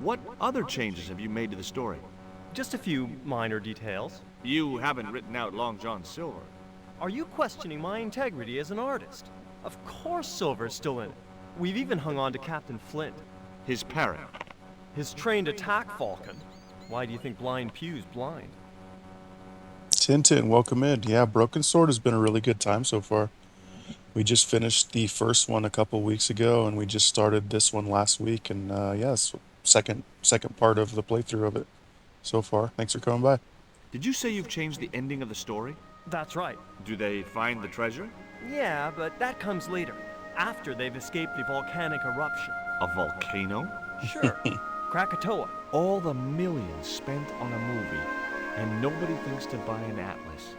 What other changes have you made to the story? Just a few minor details. You haven't written out Long John Silver. Are you questioning my integrity as an artist? Of course Silver's still in it. We've even hung on to Captain Flint. His parrot. His trained attack falcon. Why do you think Blind Pew's blind? Tintin, welcome in. Yeah, Broken Sword has been a really good time so far. We just finished the first one a couple weeks ago, and we just started this one last week. And yes, second part of the playthrough of it so far. Thanks for coming by. Did you say you've changed the ending of the story? That's right. Do they find the treasure? Yeah, but that comes later, after they've escaped the volcanic eruption. A volcano? Sure. Krakatoa. All the millions spent on a movie, and nobody thinks to buy an atlas.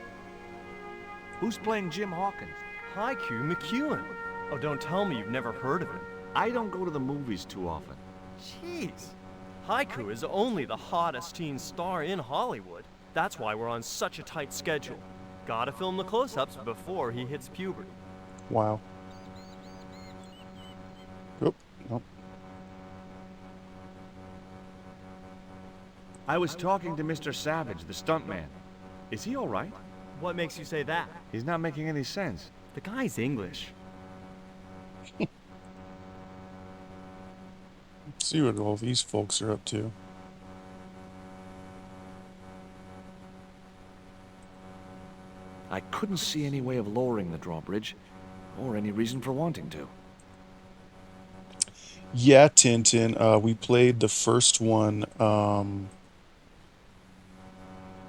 Who's playing Jim Hawkins? Haiku McEwen. Oh, don't tell me you've never heard of him. I don't go to the movies too often. Jeez. Haiku is only the hottest teen star in Hollywood. That's why we're on such a tight schedule. Gotta film the close-ups before he hits puberty. Wow. Oop, nope. I was talking to Mr. Savage, the stuntman. Is he all right? What makes you say that? He's not making any sense. The guy's English. Let's see what all these folks are up to. I couldn't see any way of lowering the drawbridge, or any reason for wanting to. Yeah, Tintin. We played the first one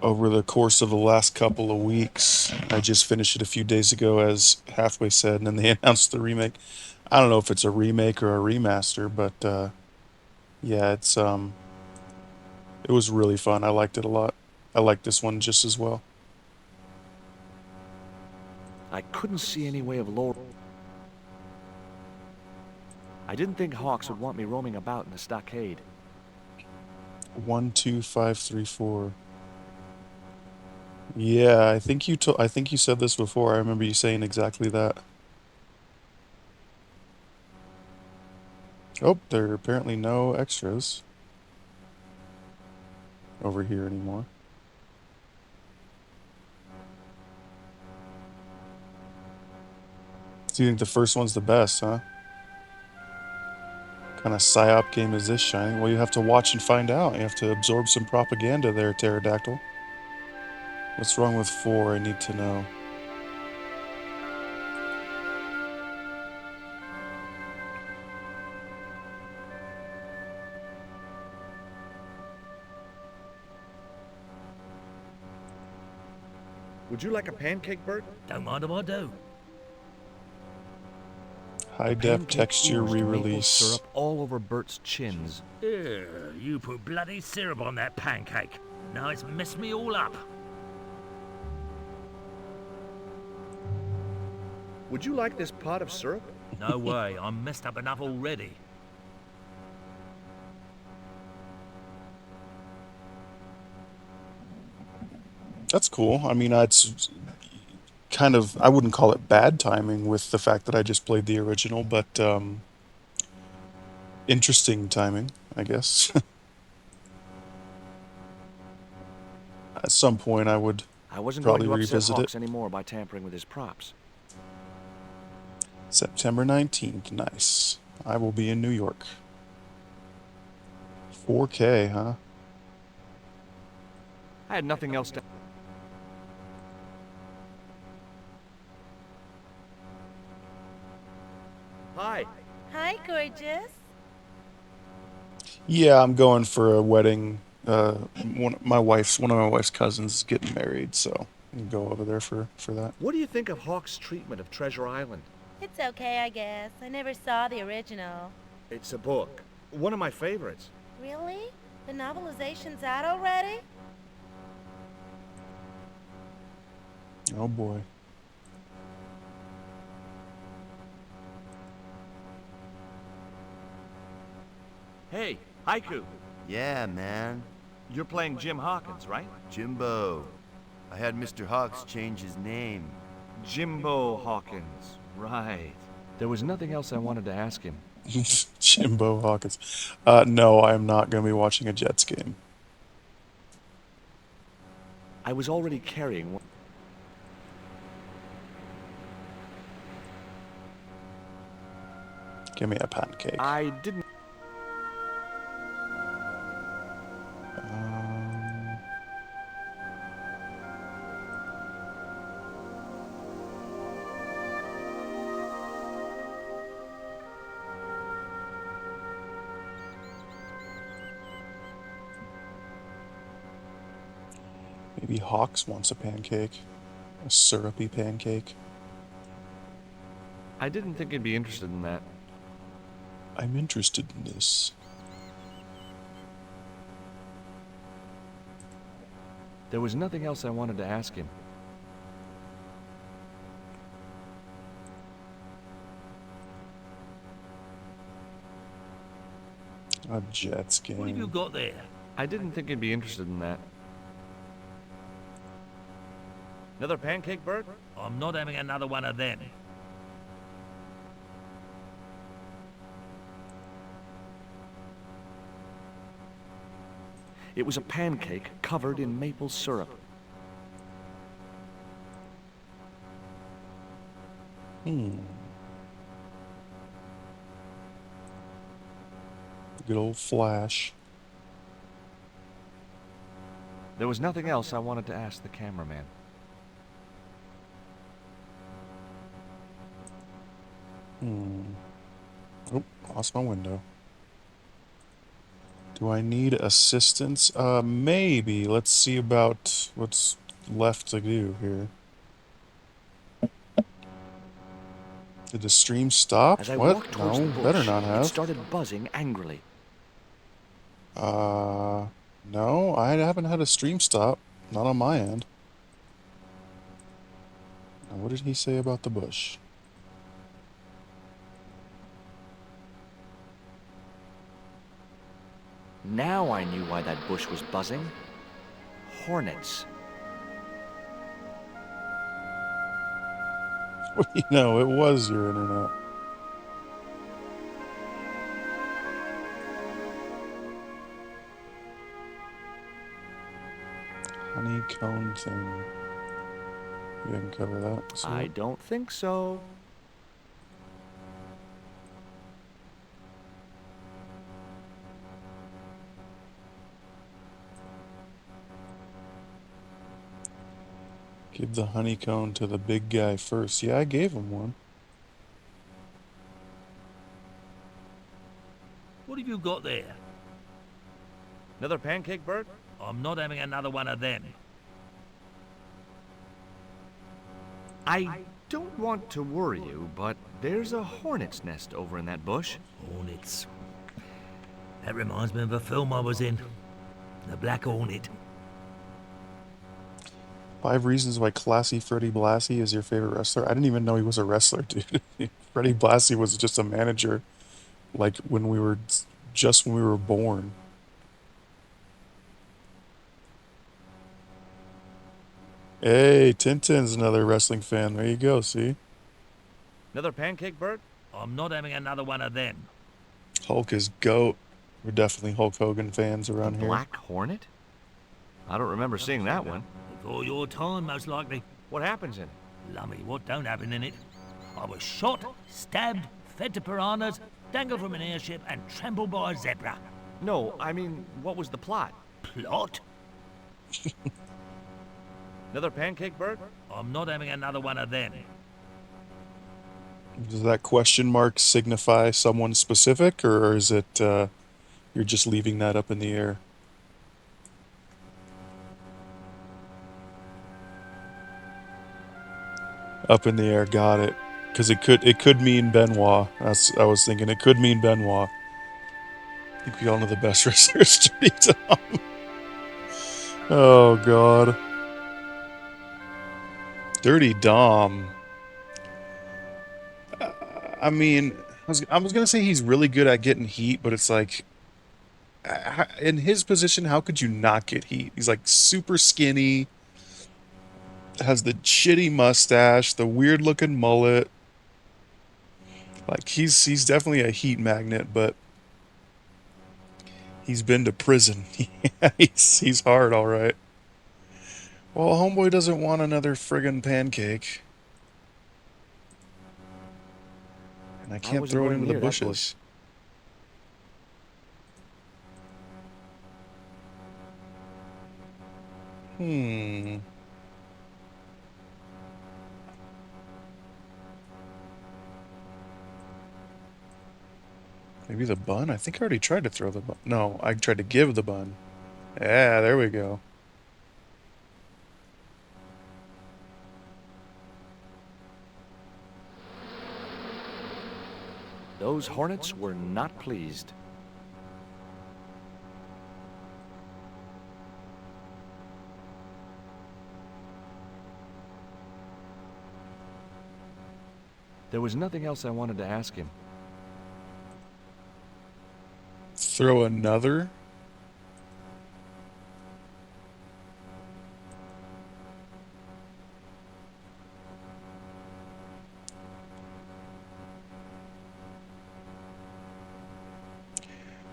over the course of the last couple of weeks. I just finished it a few days ago, as Halfway said, and then they announced the remake. I don't know if it's a remake or a remaster, but yeah, it was really fun. I liked it a lot. I like this one just as well. I couldn't see any way of lowering. I didn't think Hawks would want me roaming about in the stockade. 1, 2, 5, 3, 4. Yeah, I think you said this before. I remember you saying exactly that. Oh, there are apparently no extras over here anymore. So you think the first one's the best, huh? What kind of psyop game is this, Shining? Well, you have to watch and find out. You have to absorb some propaganda there, Pterodactyl. What's wrong with 4? I need to know. Would you like a pancake, Bert? Don't mind if I do. High def texture re-release. Syrup all over Bert's chins. You put bloody syrup on that pancake. Now it's messed me all up. Would you like this pot of syrup? No way, I'm messed up enough already. That's cool. I mean, it's kind of, I wouldn't call it bad timing with the fact that I just played the original, but interesting timing, I guess. At some point, I would wasn't probably going to upset revisit Hawks it. anymore by tampering with his props. September 19th, nice. I will be in New York. 4K, huh? I had nothing else to... Hi. Hi, gorgeous. Yeah, I'm going for a wedding. One of my wife's cousins is getting married, so I can go over there for that. What do you think of Hawks' treatment of Treasure Island? It's okay, I guess. I never saw the original. It's a book. One of my favorites. Really? The novelization's out already? Oh boy. Hey, Haiku. Yeah, man. You're playing Jim Hawkins, right? Jimbo. I had Mr. Hawks change his name. Jimbo Hawkins, right. There was nothing else I wanted to ask him. Jimbo Hawkins. No, I am not going to be watching a Jets game. I was already carrying one. Give me a pancake. I didn't. Maybe Hawks wants a pancake. A syrupy pancake. I didn't think he'd be interested in that. I'm interested in this. There was nothing else I wanted to ask him. A Jets game. What have you got there? I didn't think he'd be interested in that. Another pancake, Bert? I'm not having another one of them. It was a pancake covered in maple syrup. Good old Flash. There was nothing else I wanted to ask the cameraman. Oh, lost my window. Do I need assistance? Maybe. Let's see about what's left to do here. Did the stream stop? As I What? walked towards No, the bush, better not it have. started buzzing angrily. No, I haven't had a stream stop. Not on my end. Now, what did he say about the bush? Now I knew why that bush was buzzing. Hornets. You know, it was your internet. Honeycomb thing. We can cover that. So I don't think so. give the honeycomb to the big guy first. Yeah, I gave him one. What have you got there? Another pancake, Bert? I'm not having another one of them. I don't want to worry you, but there's a hornet's nest over in that bush. Hornets. That reminds me of a film I was in. The Black Hornet. 5 reasons why Classy Freddie Blassie is your favorite wrestler. I didn't even know he was a wrestler, dude. Freddie Blassie was just a manager, like when we were born. Hey, Tintin's another wrestling fan. There you go, see? Another pancake, Bert? I'm not having another one of them. Hulk is GOAT. We're definitely Hulk Hogan fans around here. Black Hornet? I don't remember seeing that one. Before your time, most likely. What happens in it? Lummy, what don't happen in it? I was shot, stabbed, fed to piranhas, dangled from an airship, and trampled by a zebra. No, I mean, what was the plot? Plot? Another pancake, Bert? I'm not having another one of them. Does that question mark signify someone specific, or is it you're just leaving that up in the air? Up in the air, got it. Because it could mean Benoit. I was thinking it could mean Benoit. I think we all know the best wrestlers, Dirty Tom. Oh God. Dirty Dom. I mean, I was gonna say he's really good at getting heat, but it's like in his position, how could you not get heat? He's like super skinny, has the shitty mustache, the weird looking mullet. Like he's definitely a heat magnet, but he's been to prison. he's hard, all right. Well, homeboy doesn't want another friggin' pancake. And I can't throw it into the bushes. Hmm. Maybe the bun? I think I already tried to throw the bun. No, I tried to give the bun. Yeah, there we go. Those hornets were not pleased. There was nothing else I wanted to ask him. Throw another?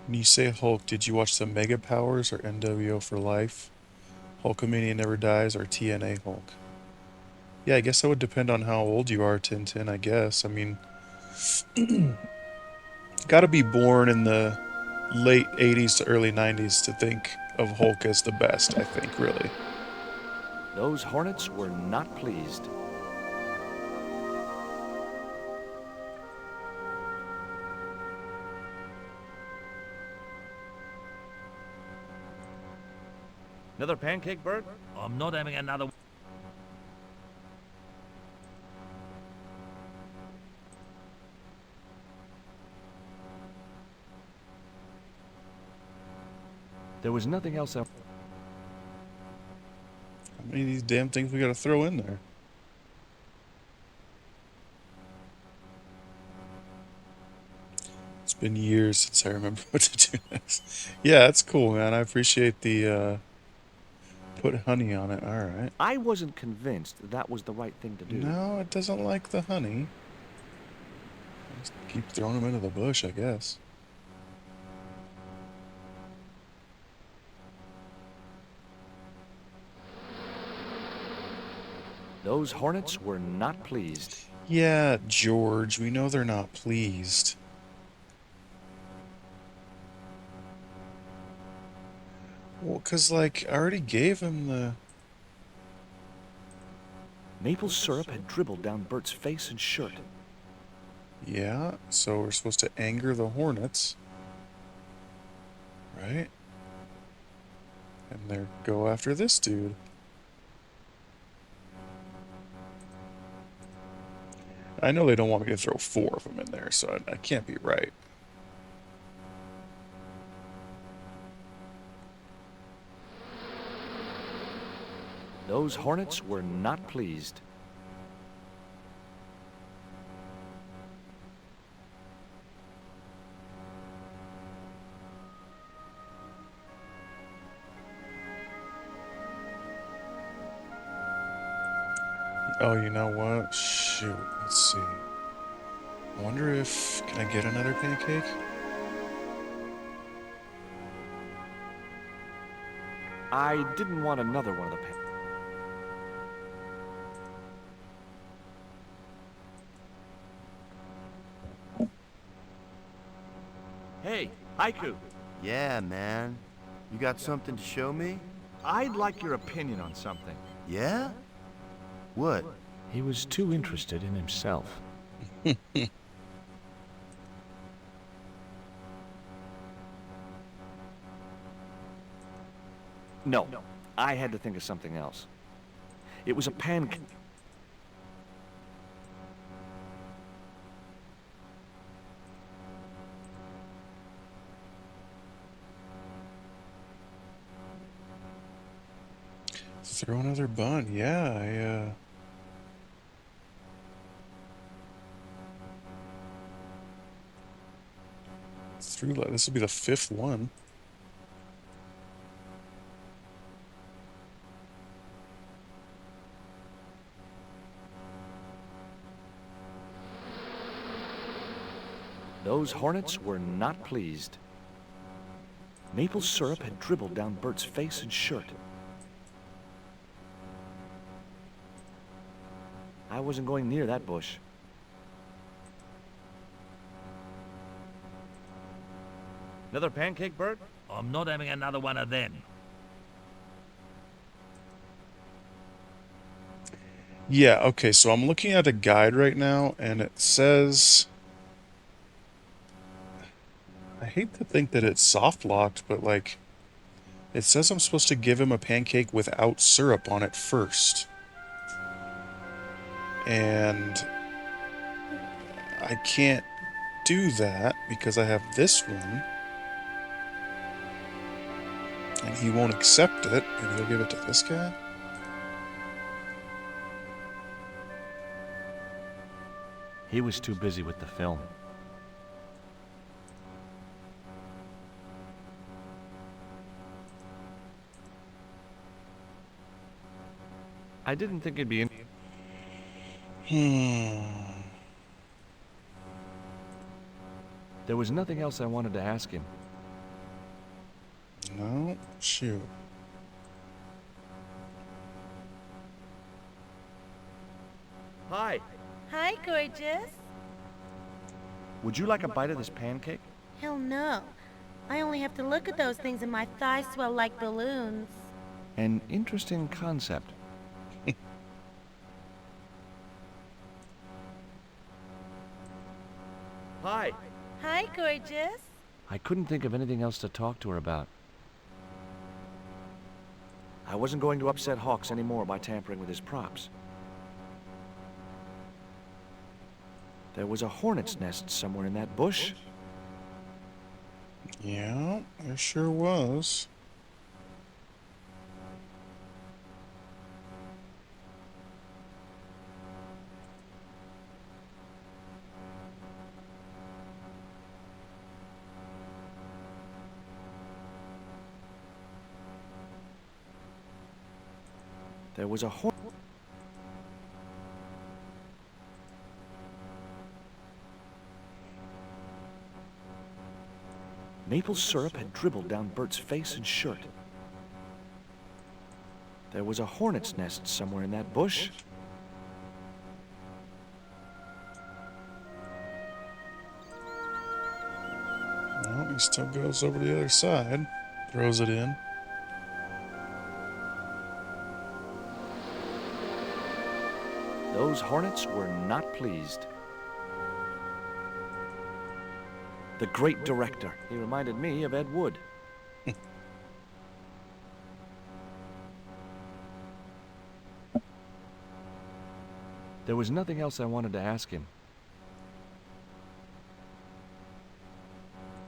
When you say Hulk, did you watch the Mega Powers or NWO for Life? Hulkamania Never Dies or TNA Hulk? Yeah, I guess that would depend on how old you are, Tintin, I guess. I mean, gotta be born in the late 80s to early 90s to think of Hulk as the best, I think, really. Those hornets were not pleased. Another pancake, Bert? I'm not having another. There was nothing else I... How many of these damn things we gotta throw in there? It's been years since I remember what to do next. Yeah, that's cool, man. I appreciate the, put honey on it. Alright. I wasn't convinced that was the right thing to do. No, it doesn't like the honey. Just keep throwing them into the bush, I guess. Those hornets were not pleased. Yeah, George, we know they're not pleased. Well, 'cause, like, I already gave him the... Maple syrup had dribbled down Bert's face and shirt. Yeah, so we're supposed to anger the hornets. Right? And they go after this dude. I know they don't want me to throw 4 of them in there, so I can't be right. Those hornets were not pleased. Oh, you know what? Shoot, let's see. I wonder if... Can I get another pancake? I didn't want another one of the pancakes. Hey, Haiku. Yeah, man. You got something to show me? I'd like your opinion on something. Yeah? What? He was too interested in himself. No, I had to think of something else. It was a pancake. Throw another bun. Yeah, I, threw... This will be the 5th one. Those hornets were not pleased. Maple syrup had dribbled down Bert's face and shirt. I wasn't going near that bush. Another pancake, Bert? I'm not having another one of them. Yeah, okay, so I'm looking at a guide right now, and it says... I hate to think that it's soft-locked, but, like, it says I'm supposed to give him a pancake without syrup on it first. And I can't do that because I have this one. And he won't accept it. Maybe he'll give it to this guy? He was too busy with the film. I didn't think it'd be in... There was nothing else I wanted to ask him. No? Shoot. Hi. Hi, gorgeous. Would you like a bite of this pancake? Hell no. I only have to look at those things and my thighs swell like balloons. An interesting concept. Hi. Hi, gorgeous. I couldn't think of anything else to talk to her about. I wasn't going to upset Hawks anymore by tampering with his props. There was a hornet's nest somewhere in that bush. Yeah, there sure was. There was a hornet. Maple syrup had dribbled down Bert's face and shirt. There was a hornet's nest somewhere in that bush. Well, he still goes over to the other side, throws it in. Those hornets were not pleased. The great director. He reminded me of Ed Wood. There was nothing else I wanted to ask him.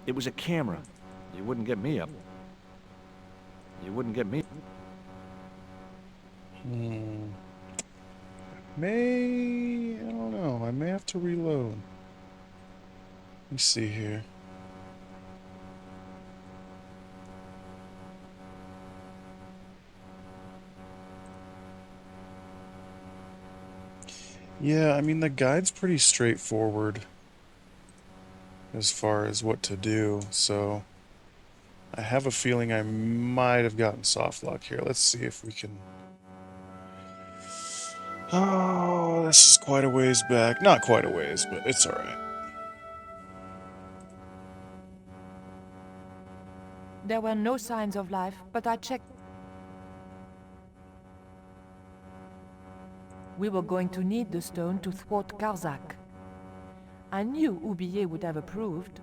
It was a camera. You wouldn't get me up. You wouldn't get me. I don't know, I may have to reload. Let me see here. Yeah, I mean, the guide's pretty straightforward as far as what to do, so I have a feeling I might have gotten soft lock here. Let's see if we can... Oh, this is quite a ways back. Not quite a ways, but it's alright. There were no signs of life, but I checked. We were going to need the stone to thwart Karzak. I knew Oublier would have approved.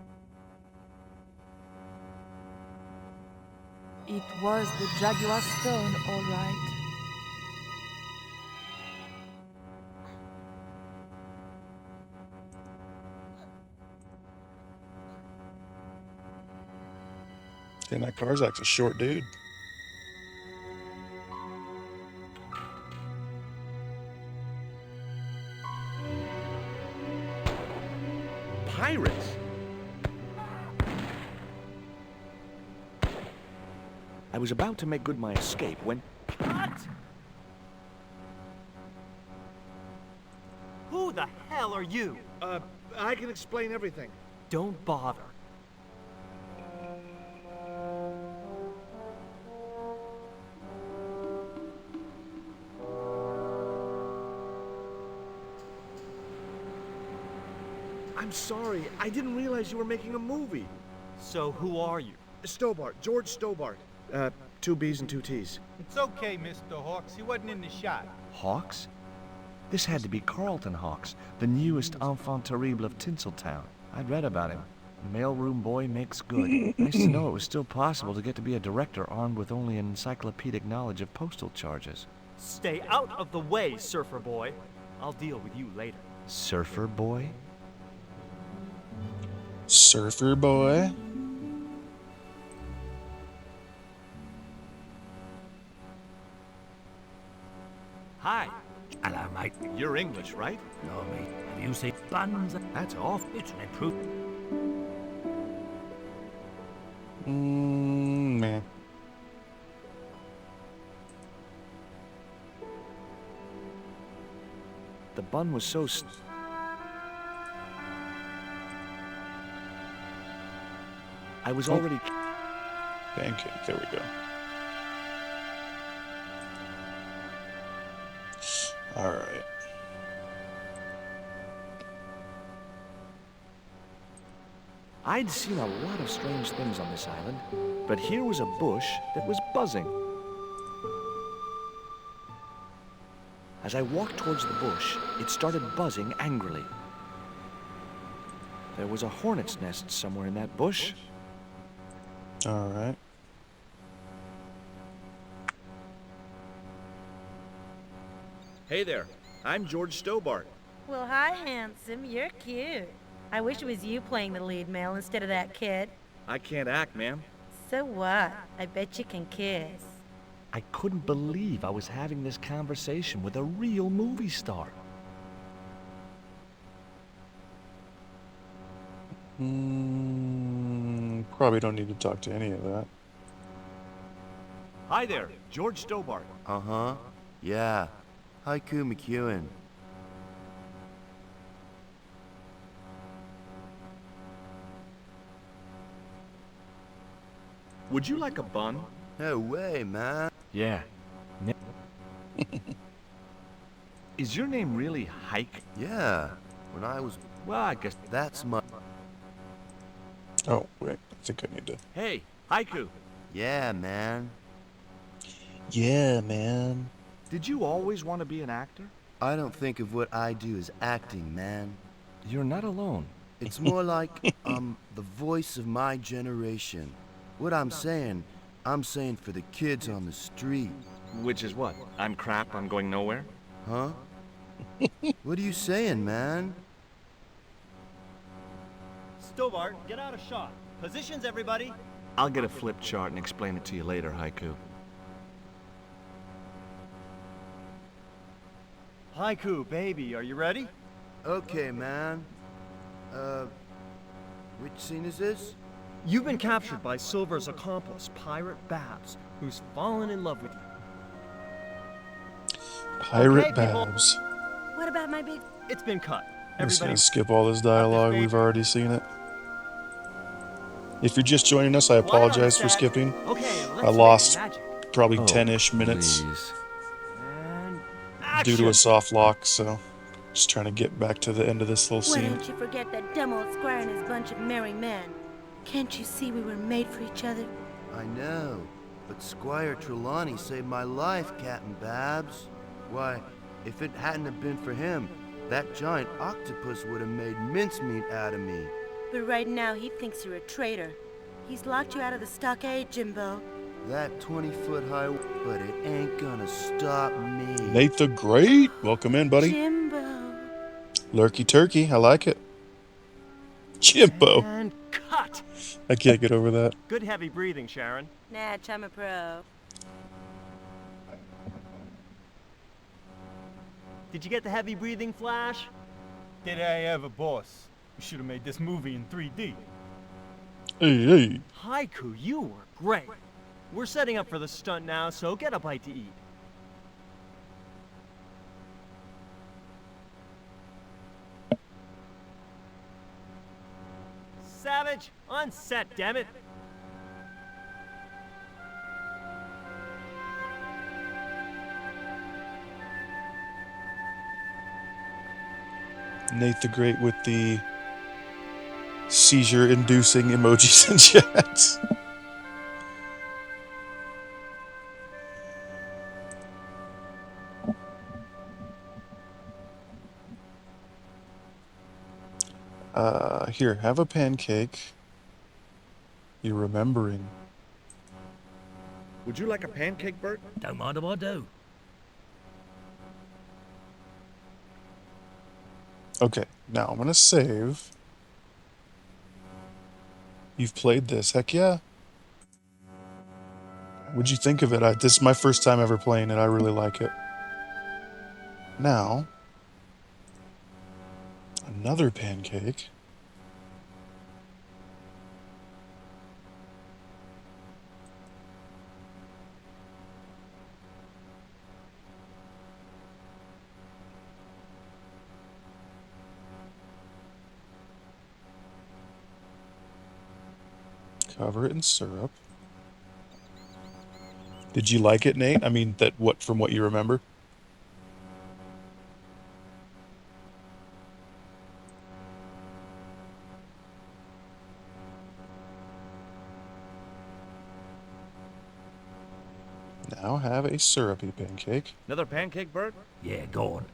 It was the Jaguar stone, all right. And that Karzak's a short dude. Pirates? I was about to make good my escape when... What? Who the hell are you? I can explain everything. Don't bother. I'm sorry. I didn't realize you were making a movie. So who are you? Stobart. George Stobart. 2 B's and 2 T's. It's okay, Mr. Hawks. He wasn't in the shot. Hawks? This had to be Carlton Hawks, the newest enfant terrible of Tinseltown. I'd read about him. Mailroom boy makes good. Nice to know it was still possible to get to be a director armed with only an encyclopedic knowledge of postal charges. Stay out of the way, surfer boy. I'll deal with you later. Surfer boy? Surfer boy? Hi. Hello, mate. You're English, right? No, mate. Have you seen buns? That's awful. It's an improvement. Man. The bun was so I was already... Pancake, there we go. Alright. I'd seen a lot of strange things on this island, but here was a bush that was buzzing. As I walked towards the bush, it started buzzing angrily. There was a hornet's nest somewhere in that bush. Alright. Hey there. I'm George Stobart. Well, hi, handsome. You're cute. I wish it was you playing the lead male instead of that kid. I can't act, ma'am. So what? I bet you can kiss. I couldn't believe I was having this conversation with a real movie star. Probably don't need to talk to any of that. Hi there. George Stobart. Uh-huh. Yeah. Haiku McEwen. Would you like a bun? No way, man. Yeah. Is your name really Hike? Yeah. When I was... Well, I guess... That's my... Oh, wait. I think I need to... Hey, Haiku. Yeah, man. Yeah, man. Did you always want to be an actor? I don't think of what I do as acting, man. You're not alone. It's more like I'm the voice of my generation. What I'm saying for the kids on the street. Which is what? I'm crap, I'm going nowhere? Huh? What are you saying, man? Stobart, get out of shot. Positions, everybody. I'll get a flip chart and explain it to you later, Haiku. Haiku, baby, are you ready? Okay, man. Which scene is this? You've been captured by Silver's accomplice, Pirate Babs, who's fallen in love with you. Pirate Okay, people. Babs. What about my big... It's been cut. I'm just Everybody, gonna skip all this dialogue. We've already seen it. If you're just joining us, I apologize for skipping. Okay, let's I lost make magic. probably Oh, 10-ish minutes please. And due to action. a soft lock, so just trying to get back to the end of this little Why scene. don't you forget that dumb old squire and his bunch of merry men? Can't you see we were made for each other? I know, but Squire Trelawney saved my life, Captain Babs. Why, if it hadn't have been for him, that giant octopus would have made mincemeat out of me. But right now he thinks you're a traitor. He's locked you out of the stockade, Jimbo. That 20-foot high, but it ain't gonna stop me. Nate the Great, welcome in, buddy. Jimbo. Lurky Turkey, I like it. Jimbo. And cut. I can't get over that. Good heavy breathing, Sharon. Natch, I'm a pro. Did you get the heavy breathing, Flash? Did I ever, boss? We should have made this movie in 3D. Hey, hey. Haiku, you were great. We're setting up for the stunt now, so get a bite to eat. Savage, on set, damn it. Nate the Great with the seizure-inducing emojis in chat. Here, have a pancake. You're remembering. Would you like a pancake, Bert? Don't mind if I do. Okay, now I'm gonna save. You've played this, heck yeah. What'd you think of it? This is my first time ever playing it. I really like it. Now, another pancake. Cover it in syrup. Did you like it, Nate? I mean, from what you remember? Now have a syrupy pancake. Another pancake, Bert? Yeah, go on.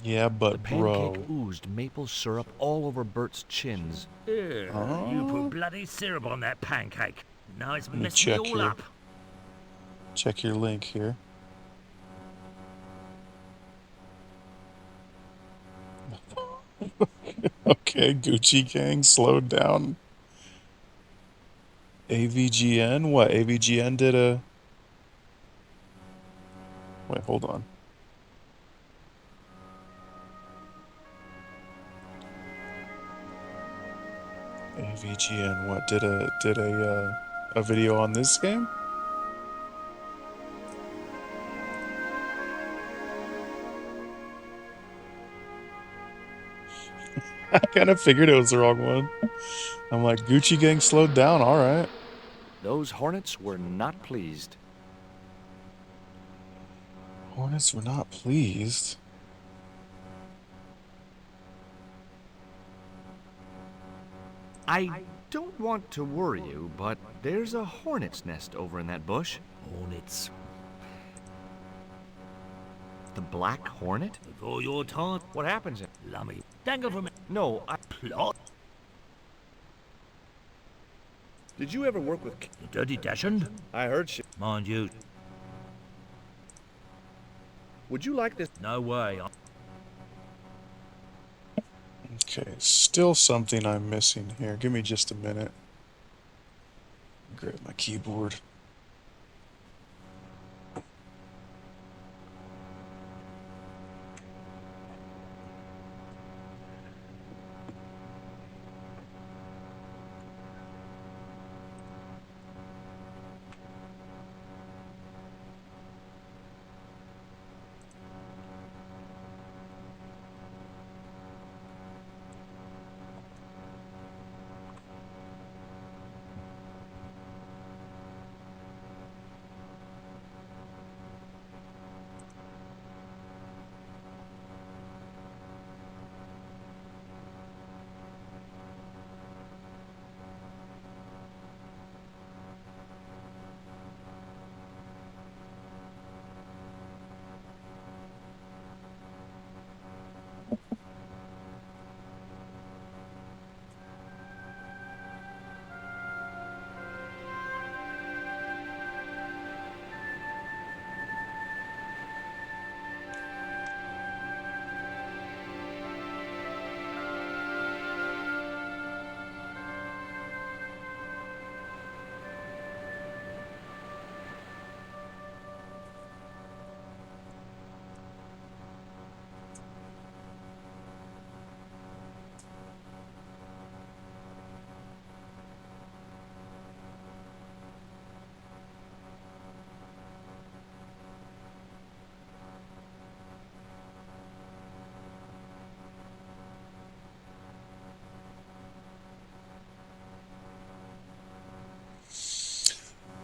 Yeah, but The pancake oozed maple syrup all over Bert's chins. Yeah, you put bloody syrup on that pancake. Now it's Let me messed me check all here. up. Check your link here. Okay, Gucci Gang, slow down. AVGN? What? AVGN did a... Wait, hold on. AVGN, what? Did a video on this game? I kind of figured it was the wrong one. I'm like, Gucci Gang slowed down, alright. Those Hornets were not pleased. Hornets were not pleased. I don't want to worry you, but there's a hornet's nest over in that bush. Hornets. The Black Hornet? Before your time. What happens? Lummy. Dangle from it. No, Plot. Did you ever work with... You dirty dachshund? I heard shit. Mind you. Would you like this? No way. Okay, still something I'm missing here. Give me just a minute. Grab my keyboard.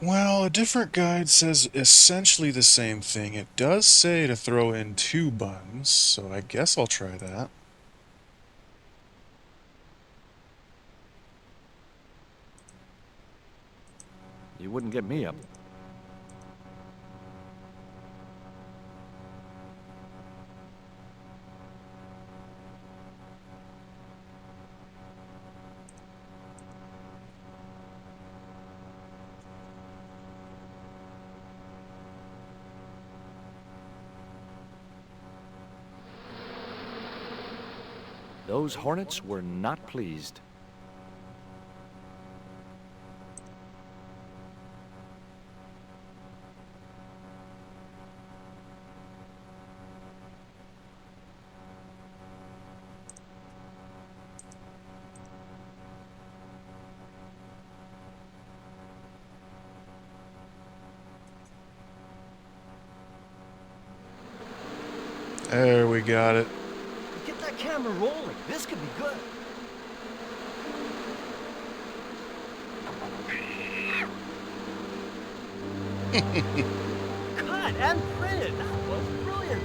Well, a different guide says essentially the same thing. It does say to throw in 2 buns, so I guess I'll try that. You wouldn't get me up. Those hornets were not pleased. There, we got it. Get that camera rolling. This could be good. Cut and printed. That was brilliant,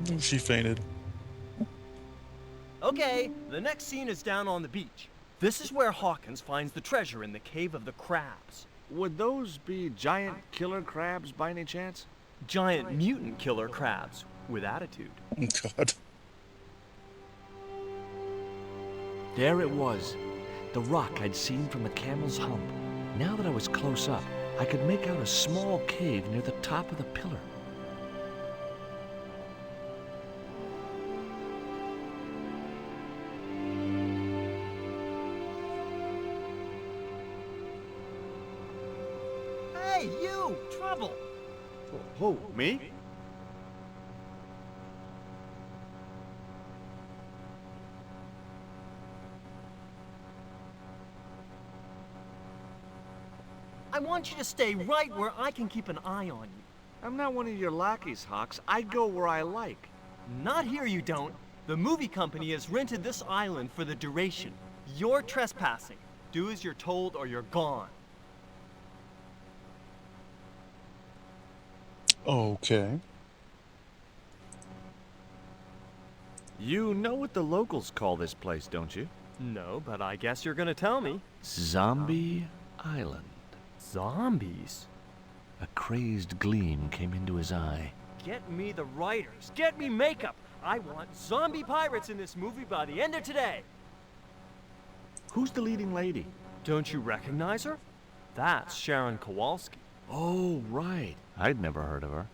folks. She fainted. Okay, the next scene is down on the beach. This is where Hawkins finds the treasure in the Cave of the Crabs. Would those be giant killer crabs by any chance? Giant mutant killer crabs with attitude. Oh, God. There it was, the rock I'd seen from the camel's hump. Now that I was close up, I could make out a small cave near the top of the pillar. Hey, you! Trouble! Who, me? I want you to stay right where I can keep an eye on you. I'm not one of your lackeys, Hawks. I go where I like. Not here, you don't. The movie company has rented this island for the duration. You're trespassing. Do as you're told or you're gone. Okay. You know what the locals call this place, don't you? No, but I guess you're gonna tell me. Zombie Island. Zombies? A crazed gleam came into his eye. Get me the writers. Get me makeup. I want zombie pirates in this movie by the end of today. Who's the leading lady? Don't you recognize her? That's Sharon Kowalski. Oh, right. I'd never heard of her.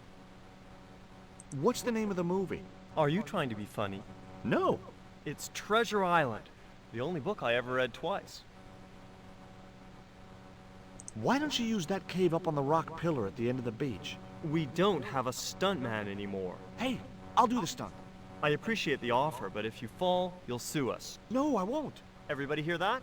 What's the name of the movie? Are you trying to be funny? No. It's Treasure Island, the only book I ever read twice. Why don't you use that cave up on the rock pillar at the end of the beach? We don't have a stuntman anymore. Hey, I'll do the stunt. I appreciate the offer, but if you fall, you'll sue us. No, I won't. Everybody hear that?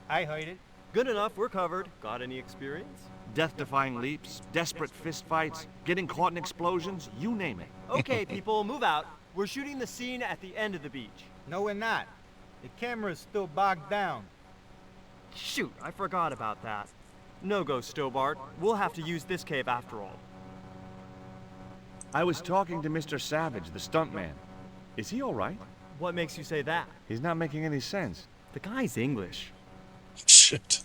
I heard it. Good enough, we're covered. Got any experience? Death-defying leaps, desperate fistfights, getting caught in explosions, you name it. Okay, people, move out. We're shooting the scene at the end of the beach. No, we're not. The camera's still bogged down. Shoot, I forgot about that. No go, Stobart. We'll have to use this cave after all. I was talking to Mr. Savage, the stuntman. Is he all right? What makes you say that? He's not making any sense. The guy's English. Shit.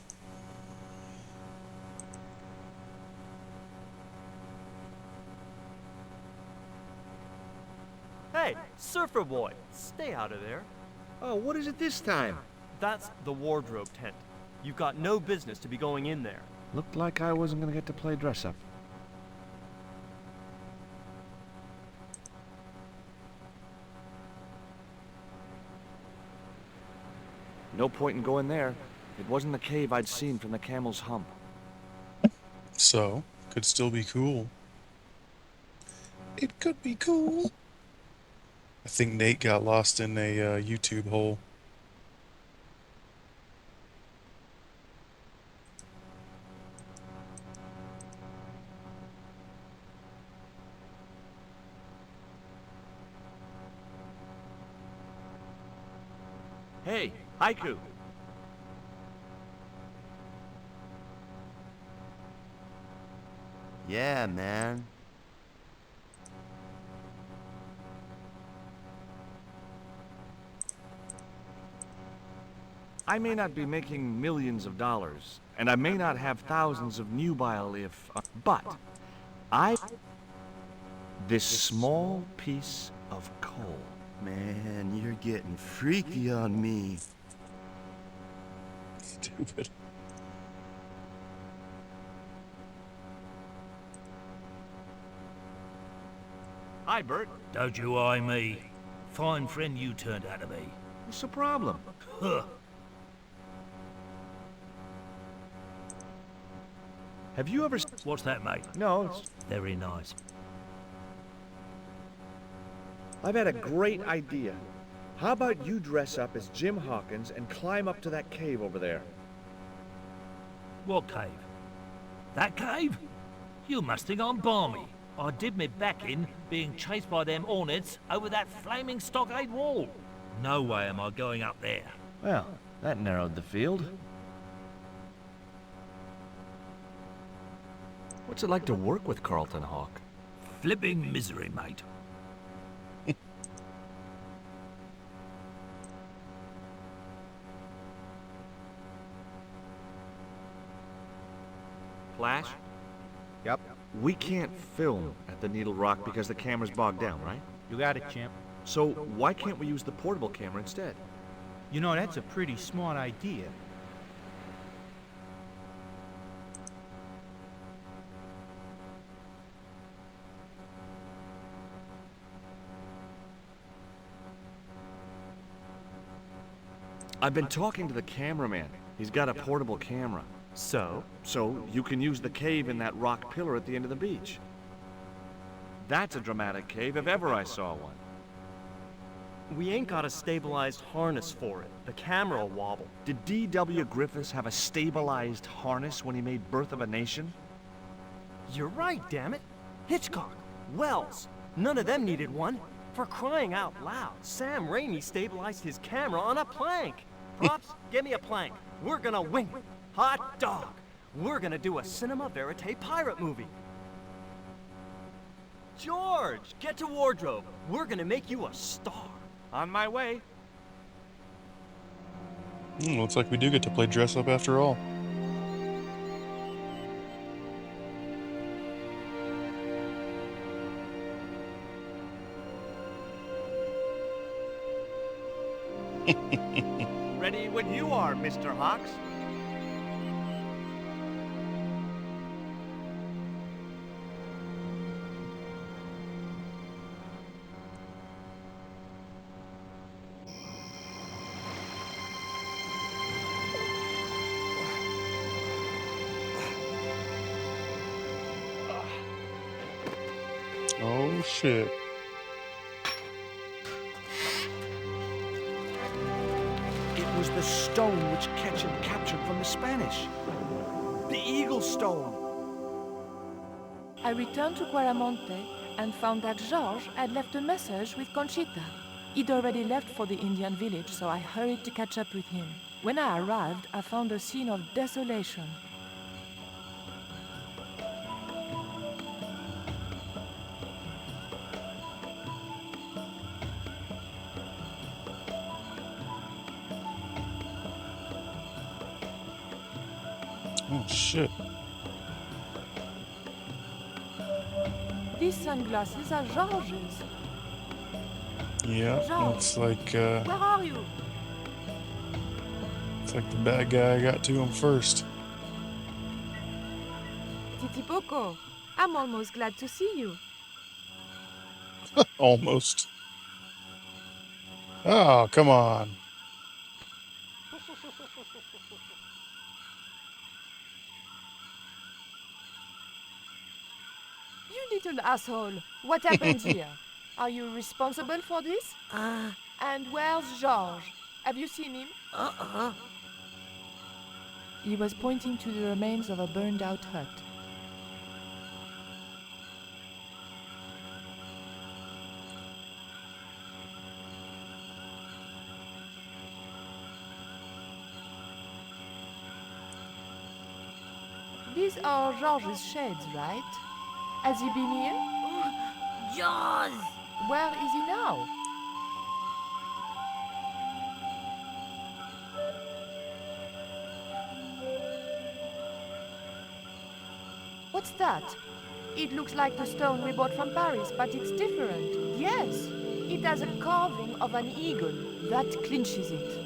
Hey, Surfer Boy, stay out of there. Oh, what is it this time? That's the wardrobe tent. You've got no business to be going in there. Looked like I wasn't gonna get to play dress-up. No point in going there. It wasn't the cave I'd seen from the camel's hump. So, could still be cool. It could be cool. I think Nate got lost in a YouTube hole. Hey, Haiku. Yeah, man. I may not be making millions of dollars, and I may not have thousands of nubile if... but this small piece of coal. Man, you're getting freaky on me. Stupid. Hi, Bert. Don't you eye me. Fine friend you turned out to be. What's the problem? Huh. Have you ever... What's that, mate? No, it's... Very nice. I've had a great idea. How about you dress up as Jim Hawkins and climb up to that cave over there? What cave? That cave? You must think I'm balmy. I did me back in being chased by them hornets over that flaming stockade wall. No way am I going up there. Well, that narrowed the field. What's it like to work with Carlton Hawk? Flipping misery, mate. Flash? Yep. We can't film at the Needle Rock because the camera's bogged down, right? You got it, champ. So why can't we use the portable camera instead? You know, that's a pretty smart idea. I've been talking to the cameraman. He's got a portable camera. So? So you can use the cave in that rock pillar at the end of the beach. That's a dramatic cave if ever I saw one. We ain't got a stabilized harness for it. The camera will wobble. Did D.W. Griffiths have a stabilized harness when he made Birth of a Nation? You're right, damn it. Hitchcock, Wells, none of them needed one. For crying out loud, Sam Raimi stabilized his camera on a plank. Props, give me a plank. We're gonna wing it. Hot dog. We're gonna do a cinema verite pirate movie. George, get to wardrobe. We're gonna make you a star. On my way. Looks like we do get to play dress up after all. Ready when you are, Mr. Hawks. Oh shit. It was the stone which Ketchum captured from the Spanish. The Eagle Stone. I returned to Quaramonte and found that Georges had left a message with Conchita. He'd already left for the Indian village, so I hurried to catch up with him. When I arrived, I found a scene of desolation. Oh shit. These sunglasses are Georges. Yeah, Georges, looks like where are you? it's like the bad guy got to him first. Titipoco, I'm almost glad to see you. Almost. Oh, come on. You little asshole. What happened here? Are you responsible for this? And where's Georges? Have you seen him? He was pointing to the remains of a burned-out hut. These are Georges' shades, right? Has he been here? Jaws! Where is he now? What's that? It looks like the stone we bought from Paris, but it's different. Yes, it has a carving of an eagle. That clinches it.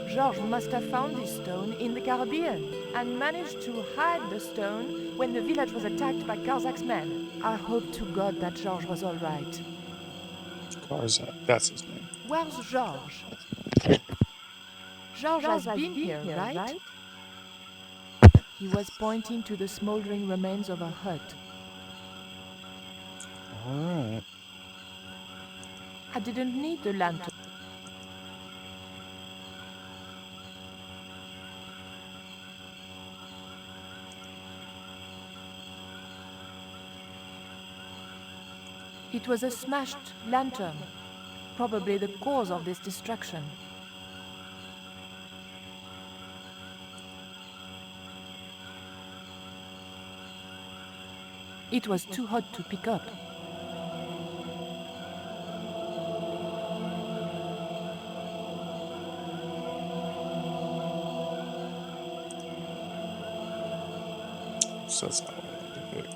Georges must have found this stone in the Caribbean and managed to hide the stone when the village was attacked by Carzak's men. I hope to God that Georges was all right. Carzak, that's his name. Where's Georges? Georges has been here, right? He was pointing to the smoldering remains of a hut. Alright. I didn't need the lantern. It was a smashed lantern, probably the cause of this destruction. It was too hot to pick up. So that's not what I wanted to do.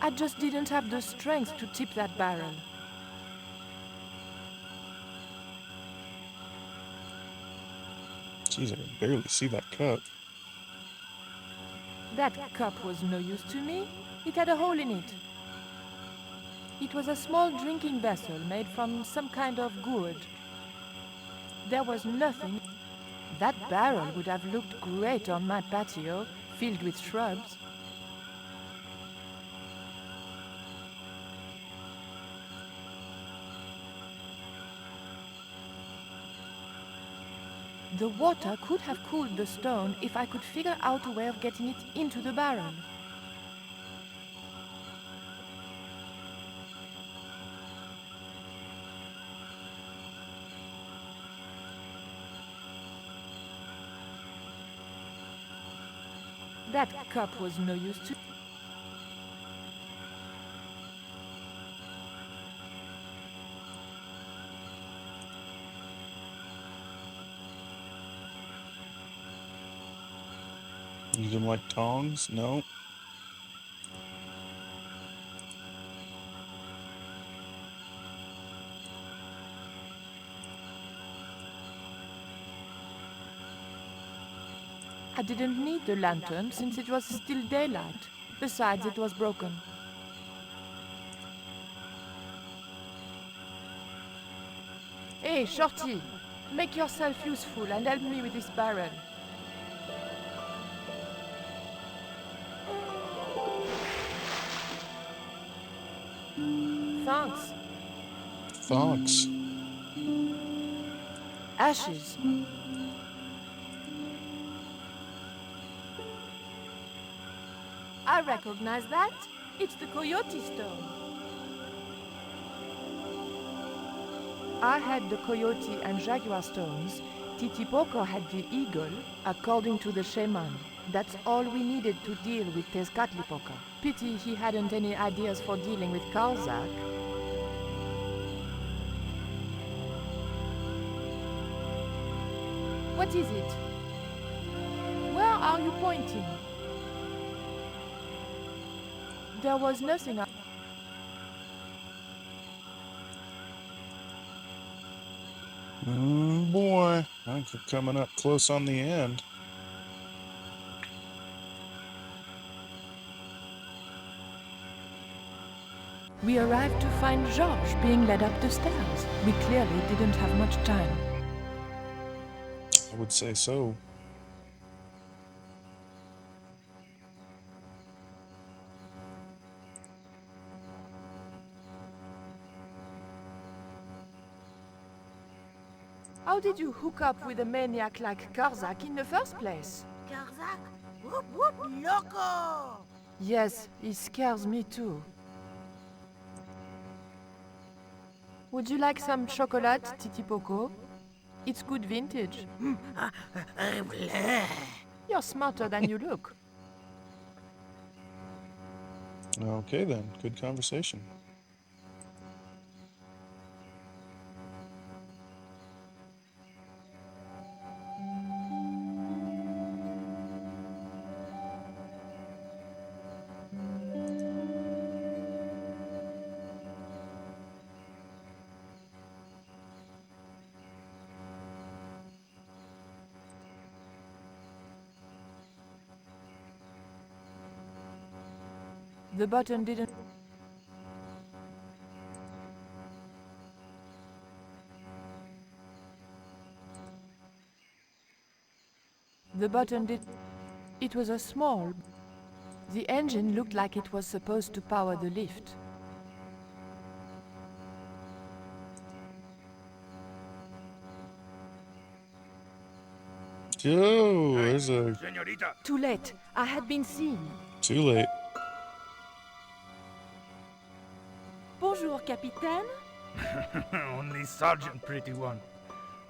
I just didn't have the strength to tip that barrel. Jeez, I can barely see that cup. That cup was no use to me. It had a hole in it. It was a small drinking vessel made from some kind of gourd. There was nothing. That barrel would have looked great on my patio, filled with shrubs. The water could have cooled the stone if I could figure out a way of getting it into the barrel. That cup was no use to... You didn't like tongs? No. I didn't need the lantern since it was still daylight. Besides, it was broken. Hey, Shorty! Make yourself useful and help me with this barrel. Thanks. Thanks. Ashes. I recognize that. It's the coyote stone. I had the coyote and jaguar stones. Titipoca had the eagle, according to the shaman. That's all we needed to deal with Tezcatlipoca. Pity he hadn't any ideas for dealing with Carzak. What is it? Where are you pointing? There was nothing. Boy, I think we're coming up close on the end. We arrived to find Georges being led up the stairs. We clearly didn't have much time. I would say so. How did you hook up with a maniac like Karzak in the first place? Karzak? Whoop whoop loco! Yes, he scares me too. Would you like some chocolate, Titi Poco? It's good vintage. You're smarter than you look. Okay then, good conversation. The button didn't... The button did... It was a small... The engine looked like it was supposed to power the lift. Yo, there's a... Senorita. Too late. I had been seen. Too late. Bonjour, Capitaine. Only Sergeant, pretty one.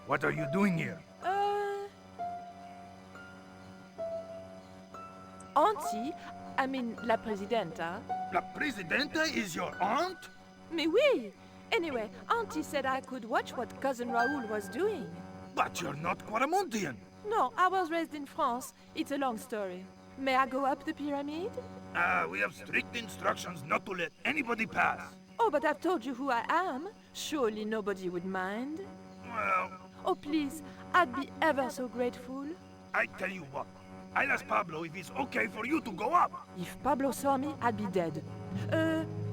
What are you doing here? Auntie, I mean, la Presidenta. La Presidenta is your aunt? Mais oui! Anyway, Auntie said I could watch what Cousin Raoul was doing. But you're not Quaramontian. No, I was raised in France. It's a long story. May I go up the pyramid? We have strict instructions not to let anybody pass. Oh, but I've told you who I am. Surely nobody would mind. Well... Oh, please, I'd be ever so grateful. I tell you what. I'll ask Pablo if it's okay for you to go up. If Pablo saw me, I'd be dead.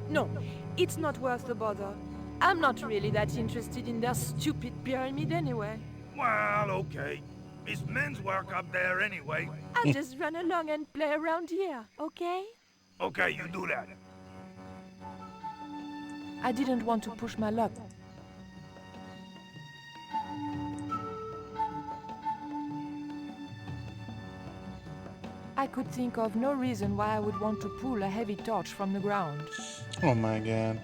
No. It's not worth the bother. I'm not really that interested in their stupid pyramid anyway. Well, okay. It's men's work up there anyway. I'll just run along and play around here, okay? Okay, you do that. I didn't want to push my luck. I could think of no reason why I would want to pull a heavy torch from the ground. Oh my god.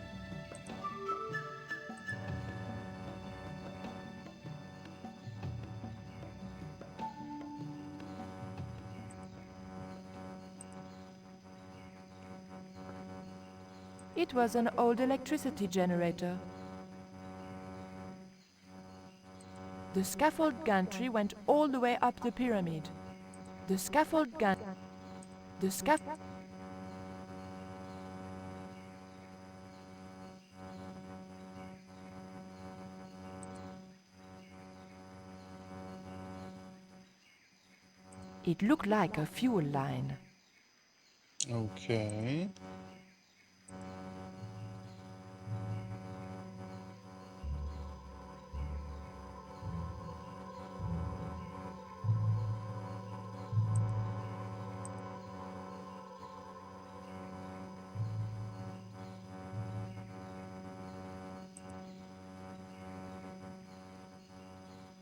It was an old electricity generator. The scaffold gantry went all the way up the pyramid. The scaffold gantry... The scaffold... It looked like a fuel line. Okay.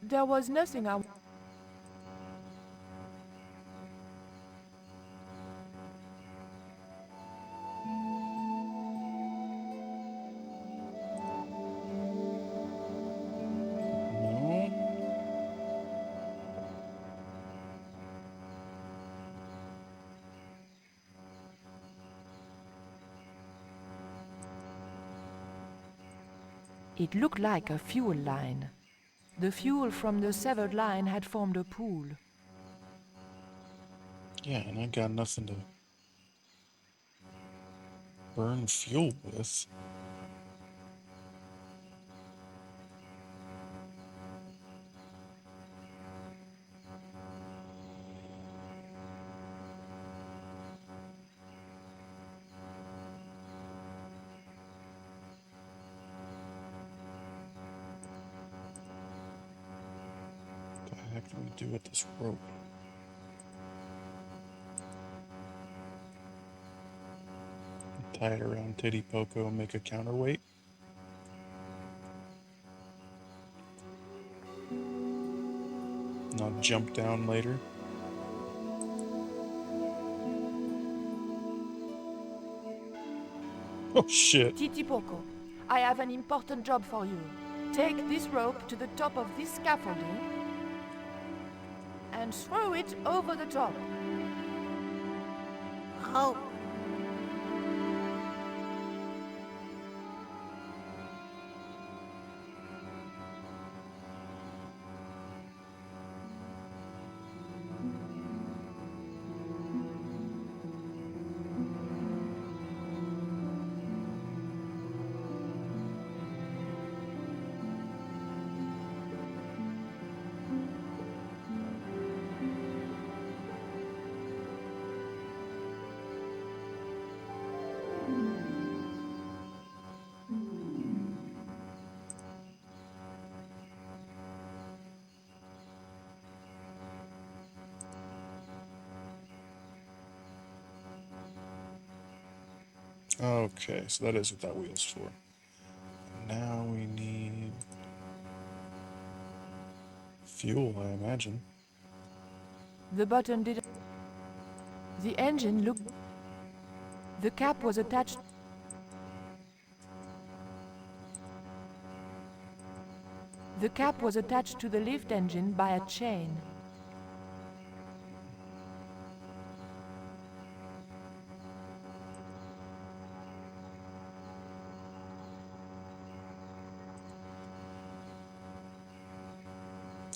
There was nothing I... It looked like a fuel line. The fuel from the severed line had formed a pool. Yeah, and I got nothing to burn fuel with. What the heck do we do with this rope? Tie it around Titty Poco and make a counterweight. jump down later. Oh shit. Titipoco, I have an important job for you. Take this rope to the top of this scaffolding and throw it over the top. Rope. Okay, so that is what that wheel's for. Now we need fuel, I imagine. The button did. The engine looked. The cap was attached. The cap was attached to the lift engine by a chain.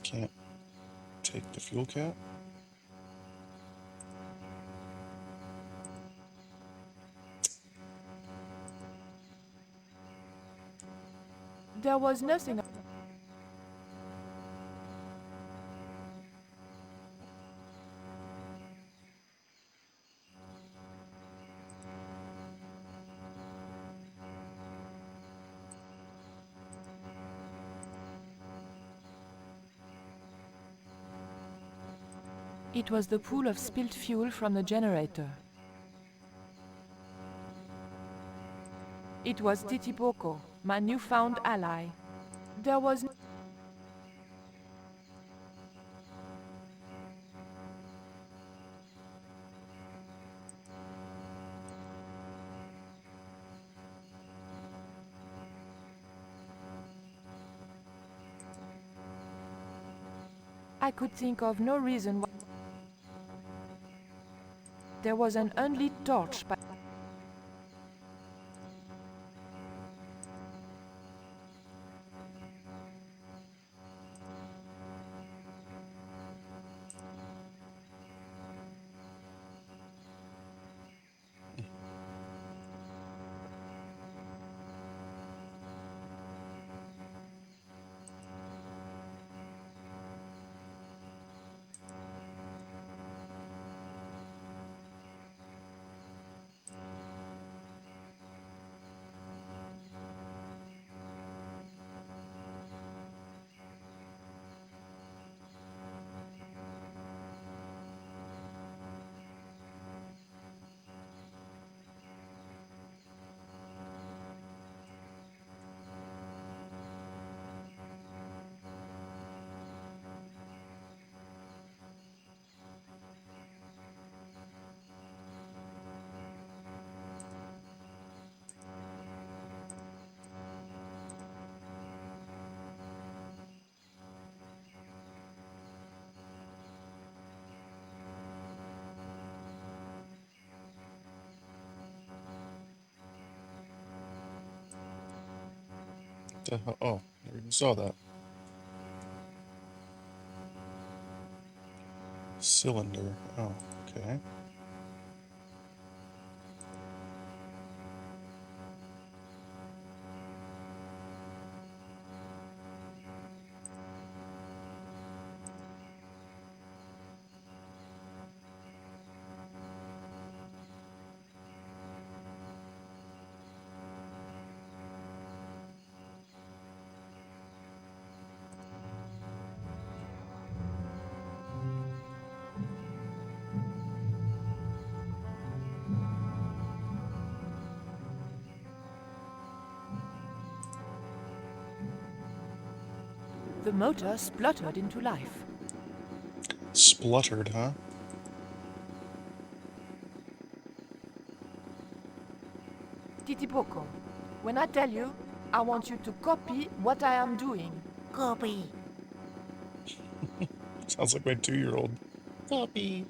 Can't take the fuel cap. There was nothing. It was the pool of spilled fuel from the generator. It was Titipoco, my newfound ally. There was I could think of no reason why. There was an unlit torch by The hell? Oh, never even saw that. Cylinder. Oh, okay. the motor spluttered into life. Spluttered, huh? Titipoco, when I tell you, I want you to copy what I am doing. Copy. Sounds like my 2-year-old. Copy.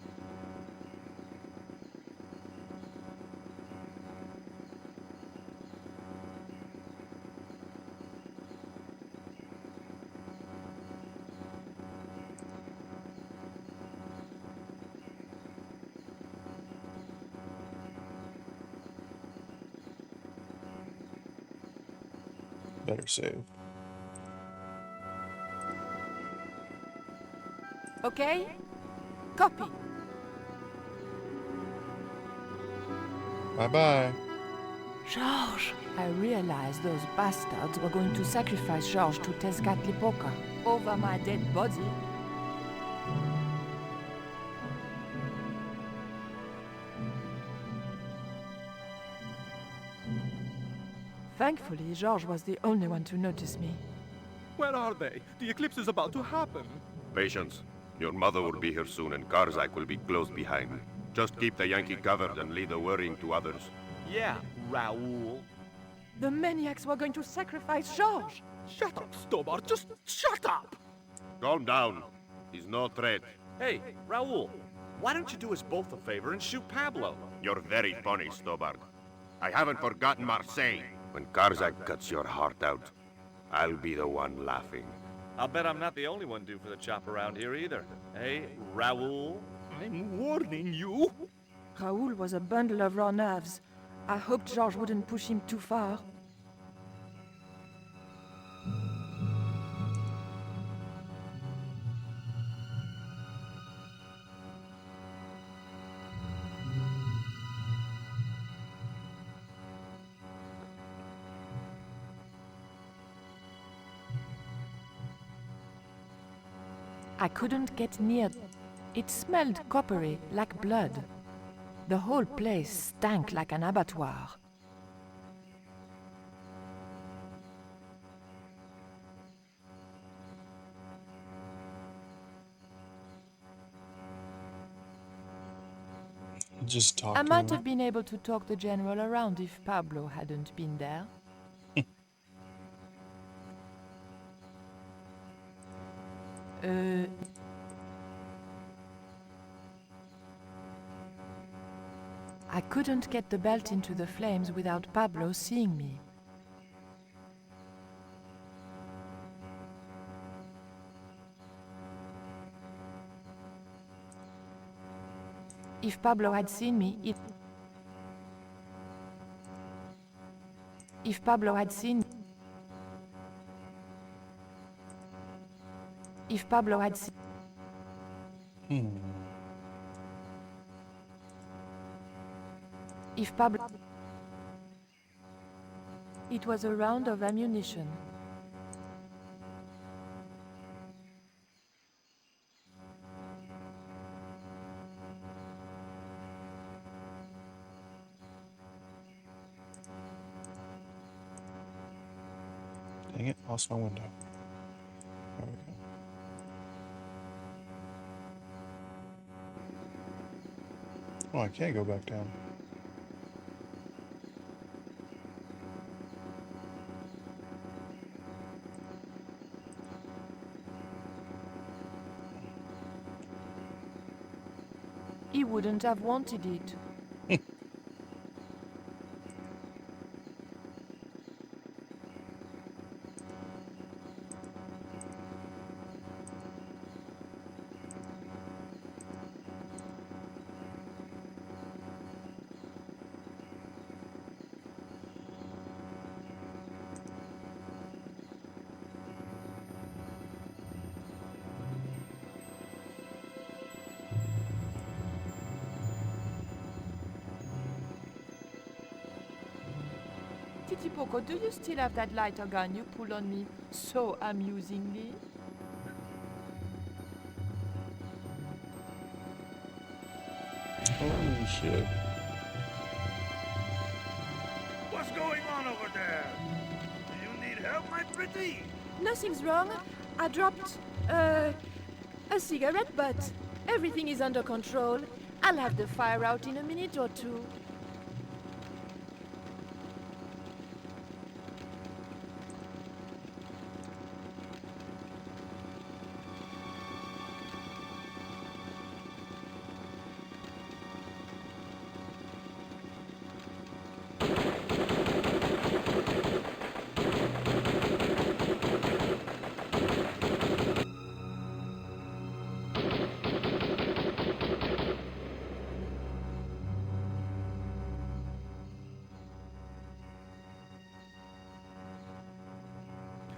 Better save. Okay? Copy. Bye-bye. Georges! I realized those bastards were going to sacrifice Georges to Tezcatlipoca over my dead body. Thankfully, Georges was the only one to notice me. Where are they? The eclipse is about to happen. Patience. Your mother will be here soon, and Karzak will be close behind. Just keep the Yankee covered and leave the worrying to others. Yeah, Raoul. The maniacs were going to sacrifice Georges! Shut up, Stobart! Just shut up! Calm down. He's no threat. Hey, Raoul, why don't you do us both a favor and shoot Pablo? You're very funny, Stobart. I haven't forgotten Marseille. When Karzak cuts your heart out, I'll be the one laughing. I'll bet I'm not the only one due for the chop around here either. Hey, Raoul? I'm warning you. Raoul was a bundle of raw nerves. I hoped Georges wouldn't push him too far. I couldn't get near. It smelled coppery, like blood. The whole place stank like an abattoir. Just talk I to might him. have been able to talk the general around if Pablo hadn't been there. I couldn't get the belt into the flames without Pablo seeing me. If Pablo had seen me, If Pablo had seen... If Pablo had seen... If Pablo... It was a round of ammunition. Dang it, lost my window. There we go. Oh, I can't go back down. He wouldn't have wanted it. Titipoco, do you still have that lighter gun you pulled on me so amusingly? Holy shit. What's going on over there? Do you need help, my pretty? Nothing's wrong. I dropped, a cigarette butt. Everything is under control. I'll have the fire out in a minute or two.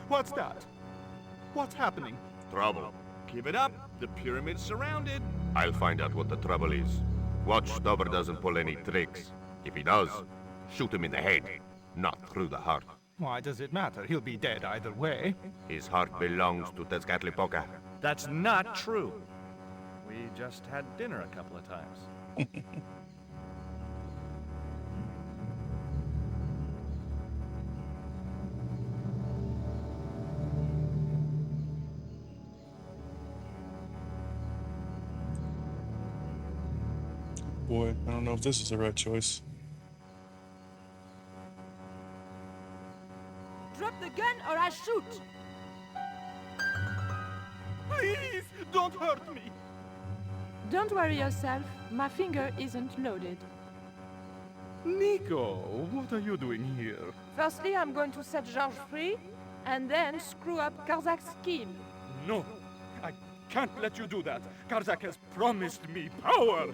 What's that? What's happening? Trouble. Give it up. The pyramid's surrounded. I'll find out what the trouble is. Watch Stubber doesn't pull any tricks. If he does, shoot him in the head, not through the heart. Why does it matter? He'll be dead either way. His heart belongs to Tezcatlipoca. That's not true. We just had dinner a couple of times. Boy, I don't know if this is the right choice. Drop the gun or I shoot! Please, don't hurt me! Don't worry yourself. My finger isn't loaded. Nico, what are you doing here? Firstly, I'm going to set Georges free, and then screw up Karzak's scheme. No, I can't let you do that. Karzak has promised me power!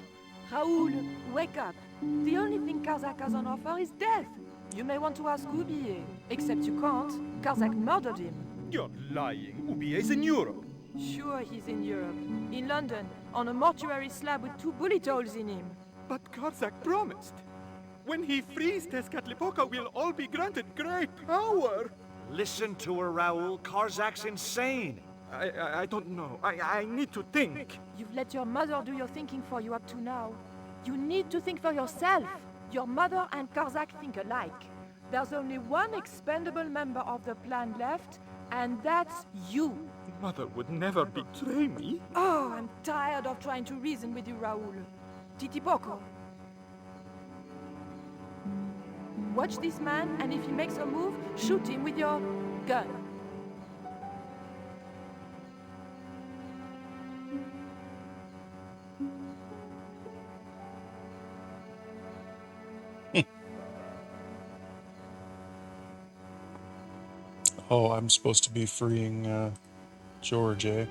Raoul, wake up. The only thing Karzak has on offer is death. You may want to ask Oublier, except you can't. Karzak murdered him. You're lying. Oubier's in Europe. Sure, he's in Europe. In London, on a mortuary slab with 2 bullet holes in him. But Karzak promised. When he frees Tezcatlipoca, we'll all be granted great power. Listen to her, Raoul. Karzak's insane. I don't know. I need to think. You've let your mother do your thinking for you up to now. You need to think for yourself. Your mother and Karzak think alike. There's only one expendable member of the plan left, and that's you. Mother would never betray me. Oh, I'm tired of trying to reason with you, Raoul. Titipoco. Watch this man, and if he makes a move, shoot him with your gun. Oh, I'm supposed to be freeing George, eh?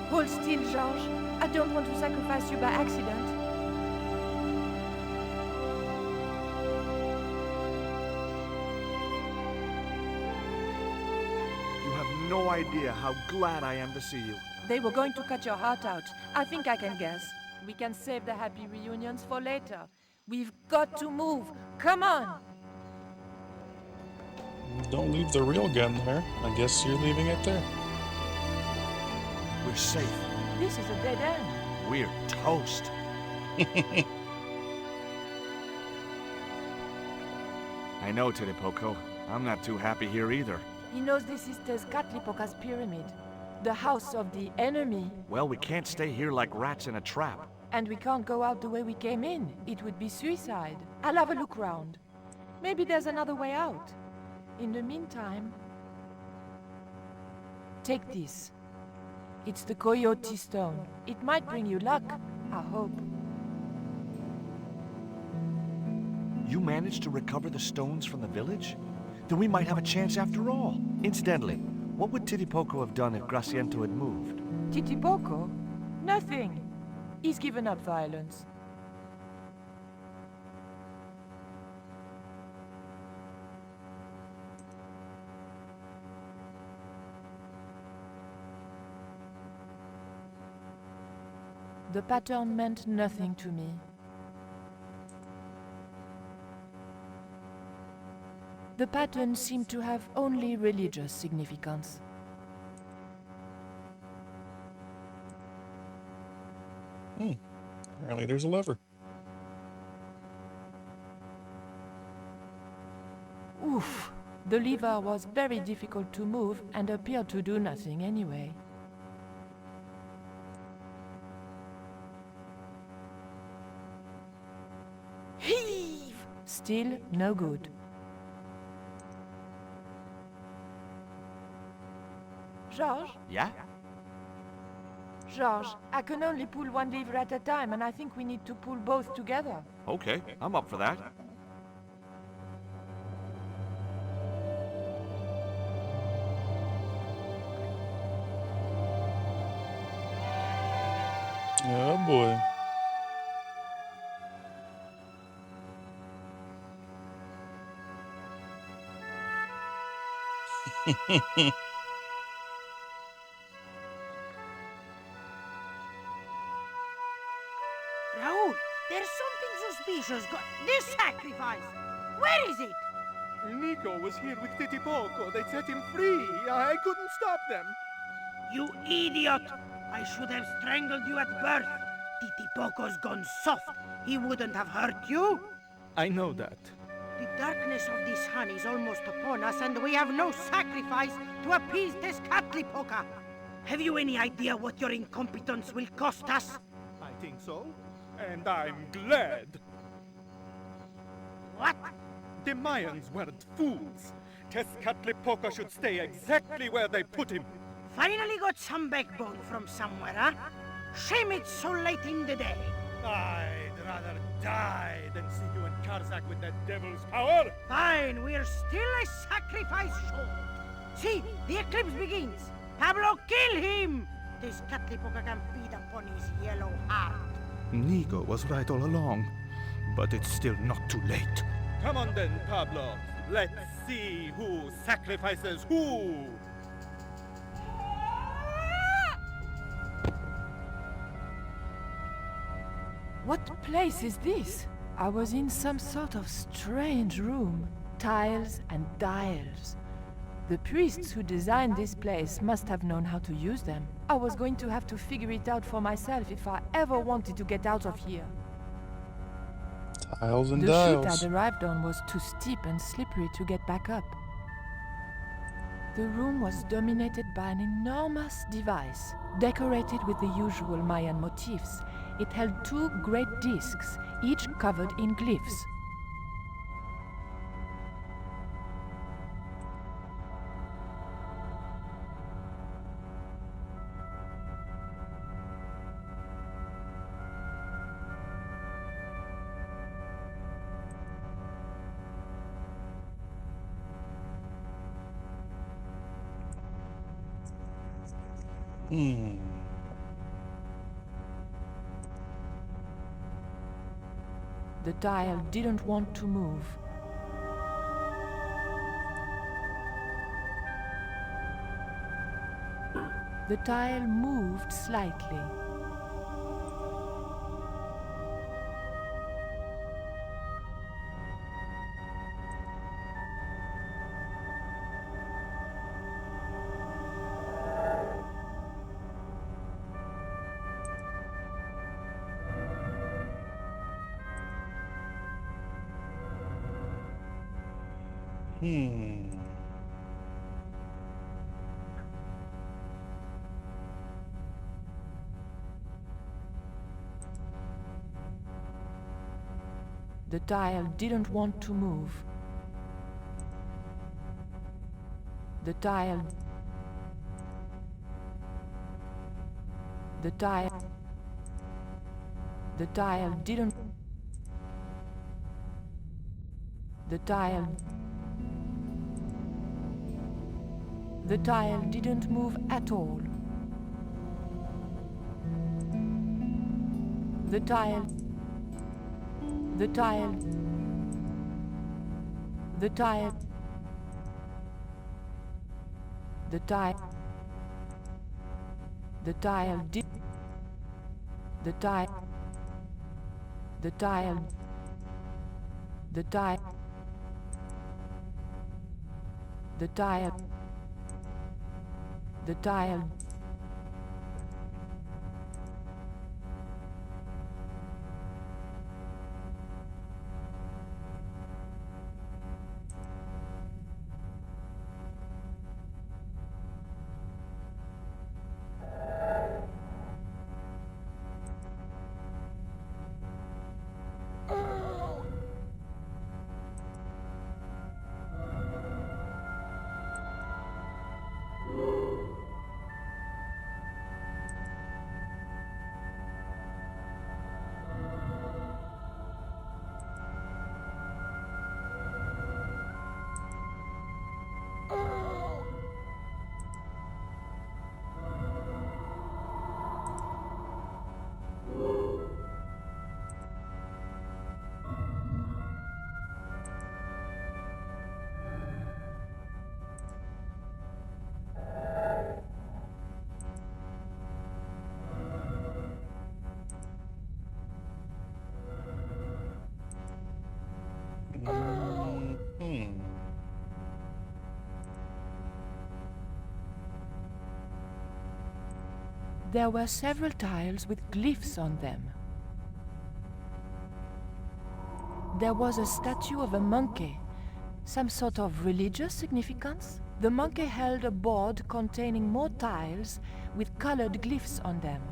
Hold still, Georges. I don't want to sacrifice you by accident. You have no idea how glad I am to see you. They were going to cut your heart out. I think I can guess. We can save the happy reunions for later. We've got to move. Come on! Don't leave the real gun there. I guess you're leaving it there. We're safe. This is a dead end. We're toast. I know, Titipoco. I'm not too happy here either. He knows this is Tezcatlipoca's pyramid. The house of the enemy. Well, we can't stay here like rats in a trap. And we can't go out the way we came in. It would be suicide. I'll have a look round. Maybe there's another way out. In the meantime... Take this. It's the Coyote Stone. It might bring you luck, I hope. You managed to recover the stones from the village? Then we might have a chance after all. Incidentally, what would Titipoco have done if Graciento had moved? Titipoco? Nothing. He's given up violence. The pattern meant nothing to me. The pattern seemed to have only religious significance. Apparently there's a lever. Oof! The lever was very difficult to move and appeared to do nothing anyway. Heave! Still no good. Georges? Yeah? Georges, I can only pull one lever at a time, and I think we need to pull both together. Okay, I'm up for that. Oh boy. Raoul, there's something suspicious. This sacrifice! Where is it? Nico was here with Titipoco. They set him free. I couldn't stop them. You idiot! I should have strangled you at birth. Titipoco's gone soft. He wouldn't have hurt you. I know that. The darkness of this sun is almost upon us, and we have no sacrifice to appease Tezcatlipoca. Have you any idea what your incompetence will cost us? I think so. And I'm glad. What? The Mayans weren't fools. Tezcatlipoca should stay exactly where they put him. Finally got some backbone from somewhere, huh? Shame it's so late in the day. I'd rather die than see you and Karzak with that devil's power. Fine, we're still a sacrifice short. See, the eclipse begins. Pablo, kill him! This Tezcatlipoca can feed upon his yellow heart. Nico was right all along, but it's still not too late. Come on then, Pablo. Let's see who sacrifices who. What place is this? I was in some sort of strange room. Tiles and dials. The priests who designed this place must have known how to use them. I was going to have to figure it out for myself if I ever wanted to get out of here. Tiles and The dials. chute I'd arrived on was too steep and slippery to get back up. The room was dominated by an enormous device, decorated with the usual Mayan motifs. It held two great discs, each covered in glyphs. The tile didn't want to move. The tile moved slightly. The tile didn't want to move. The tile... The tile... The tile didn't... The tile... The tile didn't move at all. The tile... The tile... The tile... The tile... The tile did... The tile... The tile... The tile... The tile... The tile... There were several tiles with glyphs on them. There was a statue of a monkey, some sort of religious significance. The monkey held a board containing more tiles with colored glyphs on them.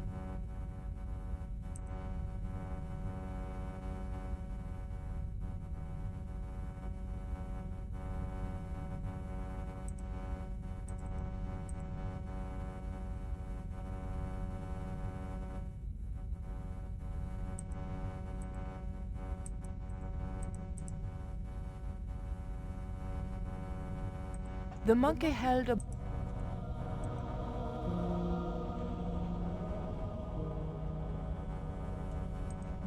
The monkey held a...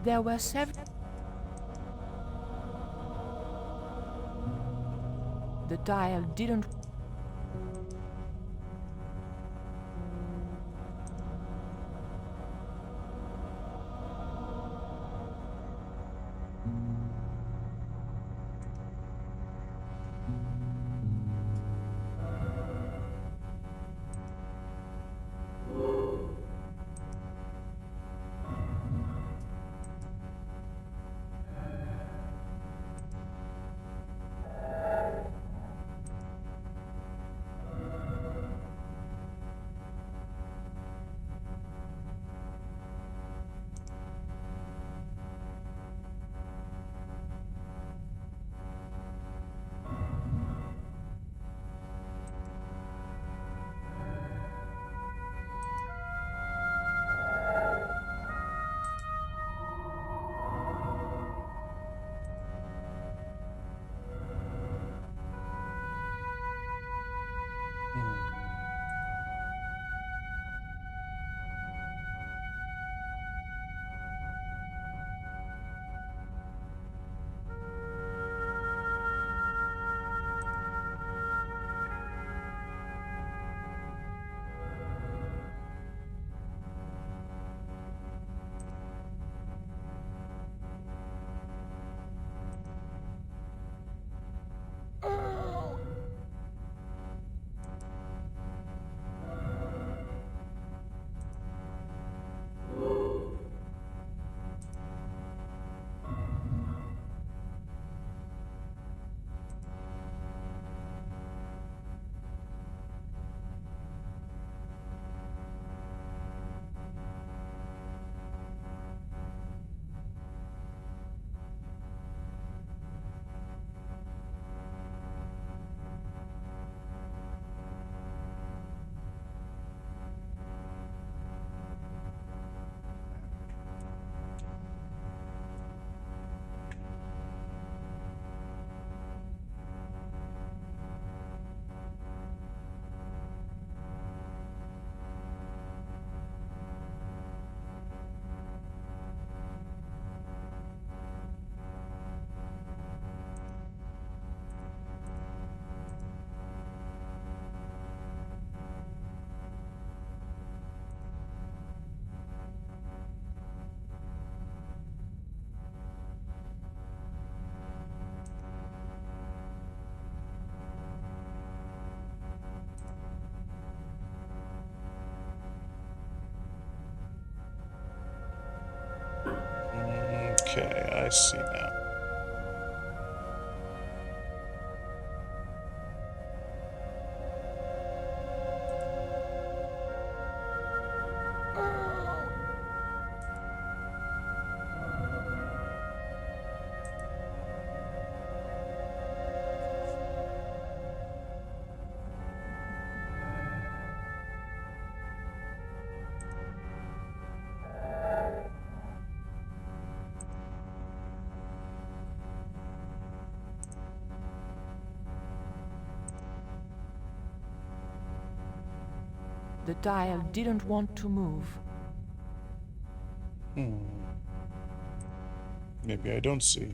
There were several... The tile didn't... Okay, I see now. The tile didn't want to move. Maybe I don't see.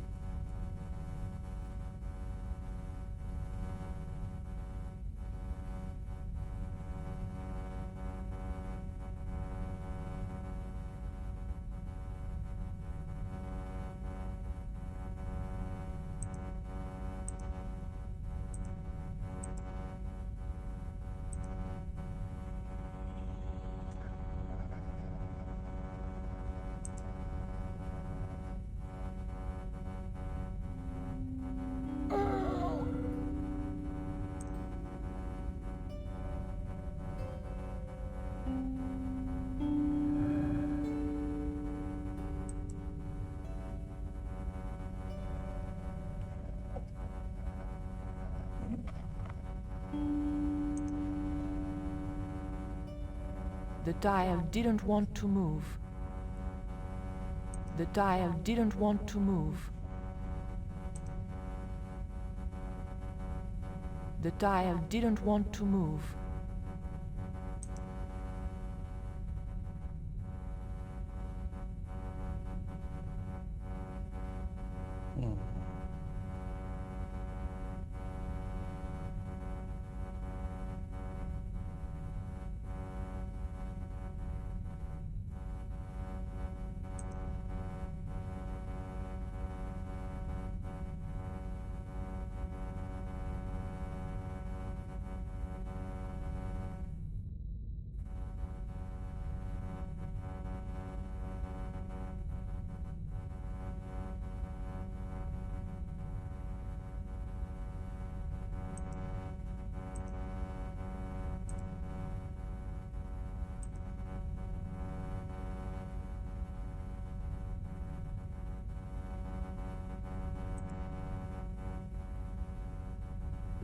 The tile didn't want to move. The tile didn't want to move. The tile didn't want to move.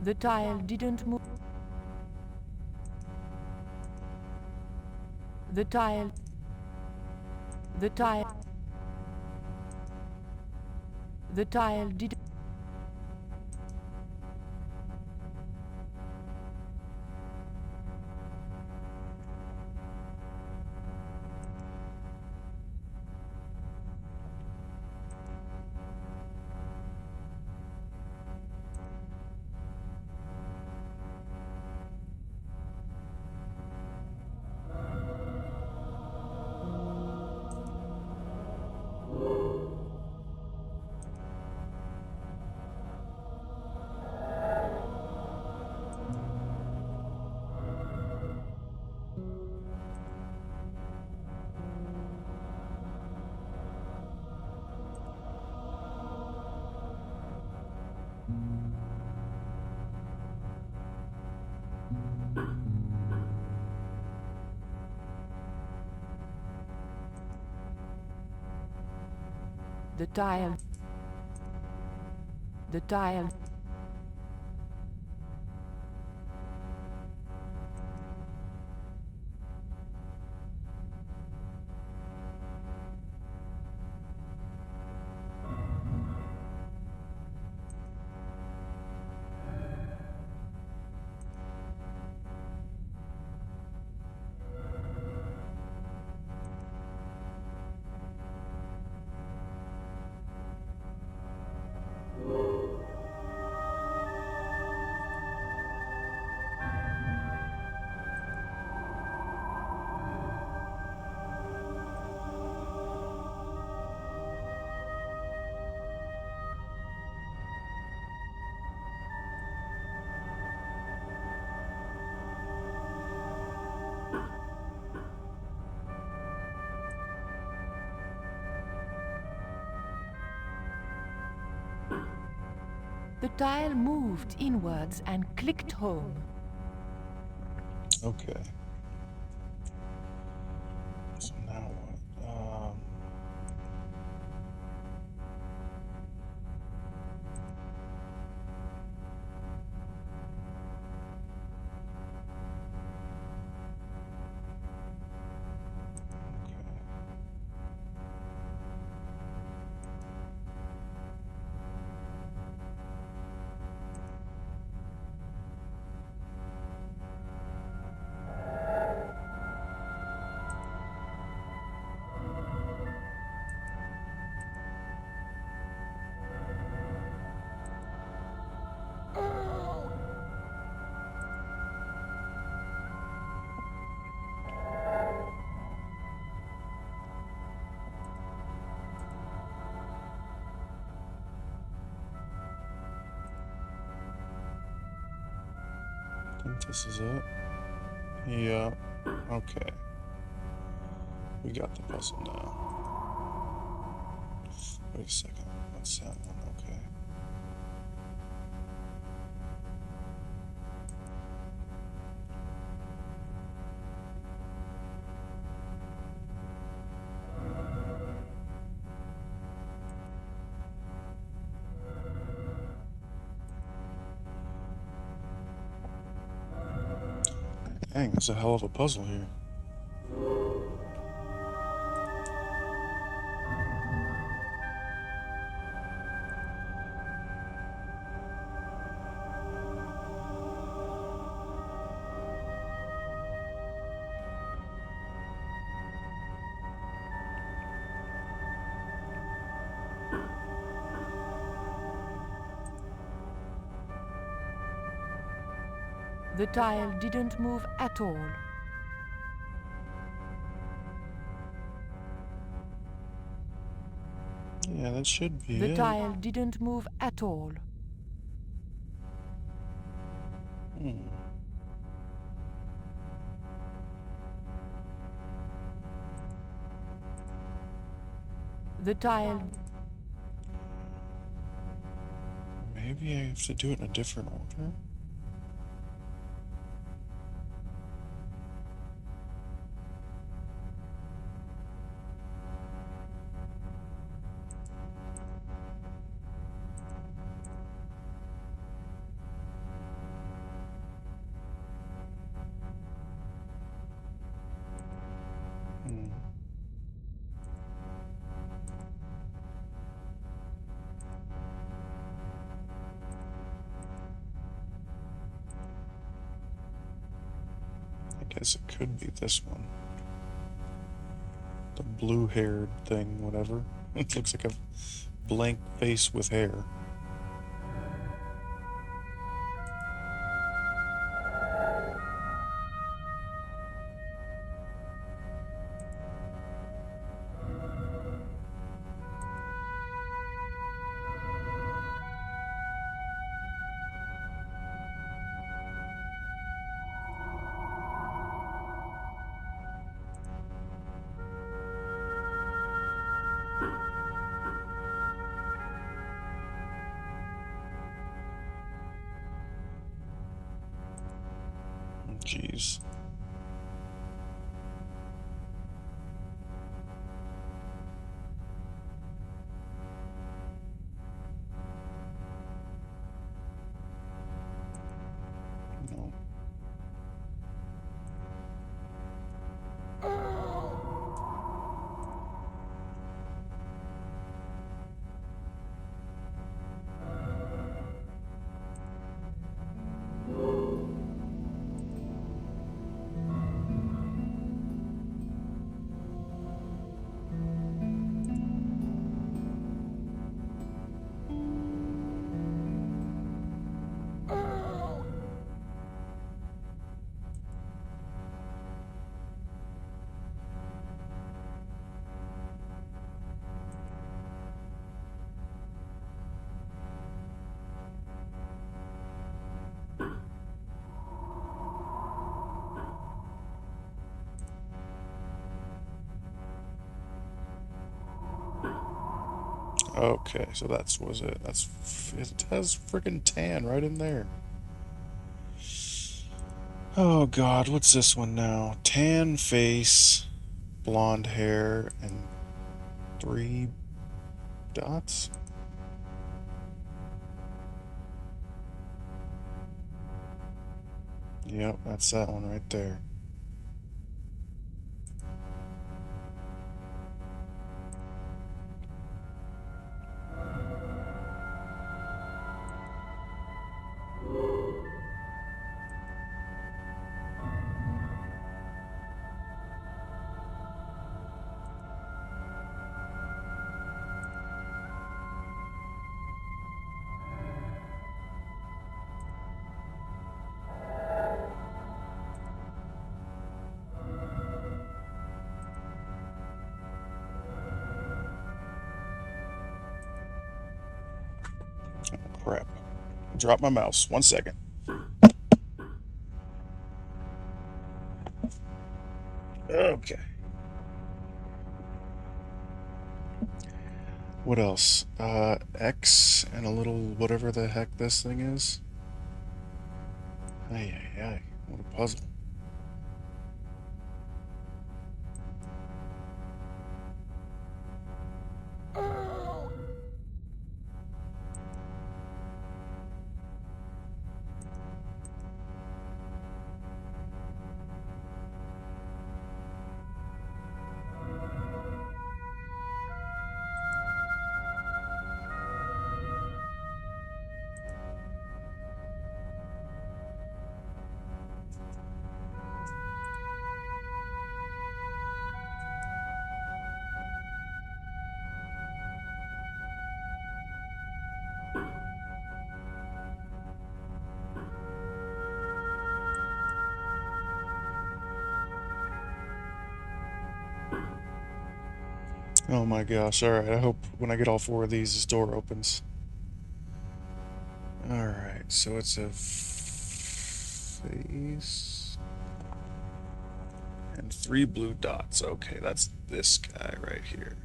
The tile didn't move. The tile didn't. The tile. The tile. The tile moved inwards and clicked home. Okay. So now what? I think this is it. Yeah. Okay. We got the puzzle now. Wait a second. What's that one? Okay. Dang, that's a hell of a puzzle here. The tile didn't move at all. Yeah, that should be The it. tile didn't move at all. The tile... Maybe I have to do it in a different order? I guess it could be this one. The blue-haired thing, whatever. It looks like a blank face with hair. Jeez. No. Okay, so that's was it. It has freaking tan right in there. Oh God, what's this one now? Tan face, blonde hair, and 3 dots. Yep, that's that one right there. Crap. Drop my mouse. 1 second. Okay. What else? X and a little whatever the heck this thing is. Ay, ay, ay. What a puzzle. Oh my gosh, alright, I hope when I get all 4 of these, this door opens. Alright, so it's a face... and 3 blue dots. Okay, that's this guy right here.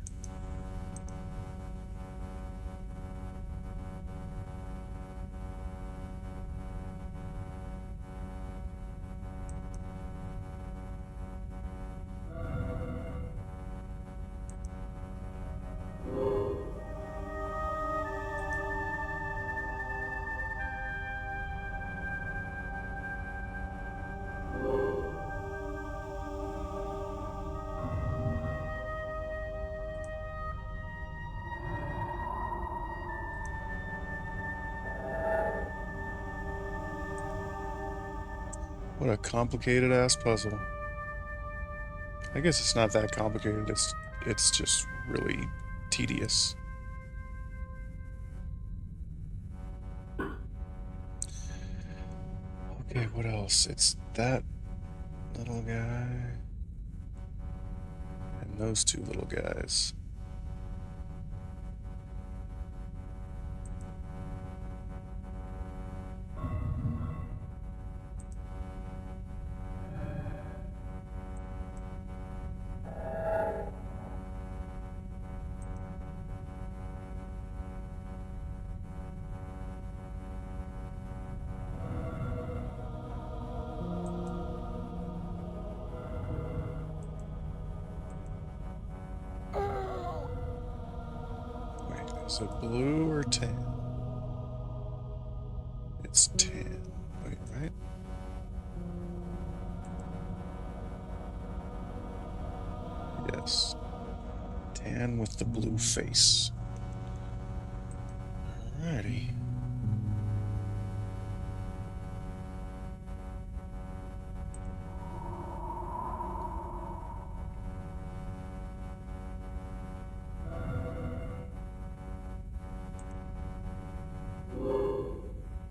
What a complicated ass puzzle. I guess it's not that complicated, it's just really tedious. Okay, what else? It's that little guy and those 2 little guys. Is it blue or tan? It's tan. Wait, right? Yes. Tan with the blue face. Alrighty.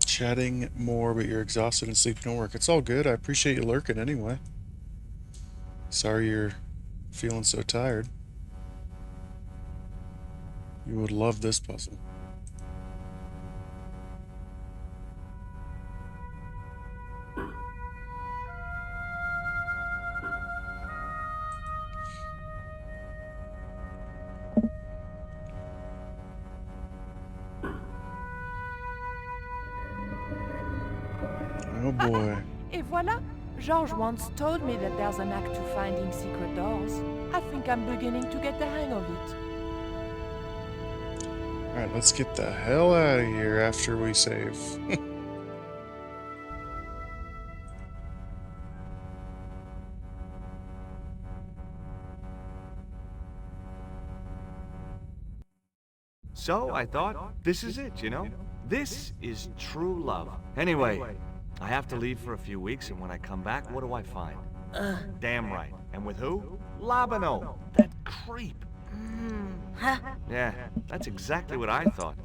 Chatting more, but you're exhausted and sleeping at work. It's all good. I appreciate you lurking anyway. Sorry you're feeling so tired. You would love this puzzle. Oh boy. Et voilà! George once told me that there's an act to finding secret doors. I think I'm beginning to get the hang of it. Alright, let's get the hell out of here after we save. So I thought, this is it, you know? This is true love. Anyway, I have to leave for a few weeks, and when I come back, what do I find? Damn right. And with who? Labano, that creep. Huh? Yeah, that's exactly what I thought.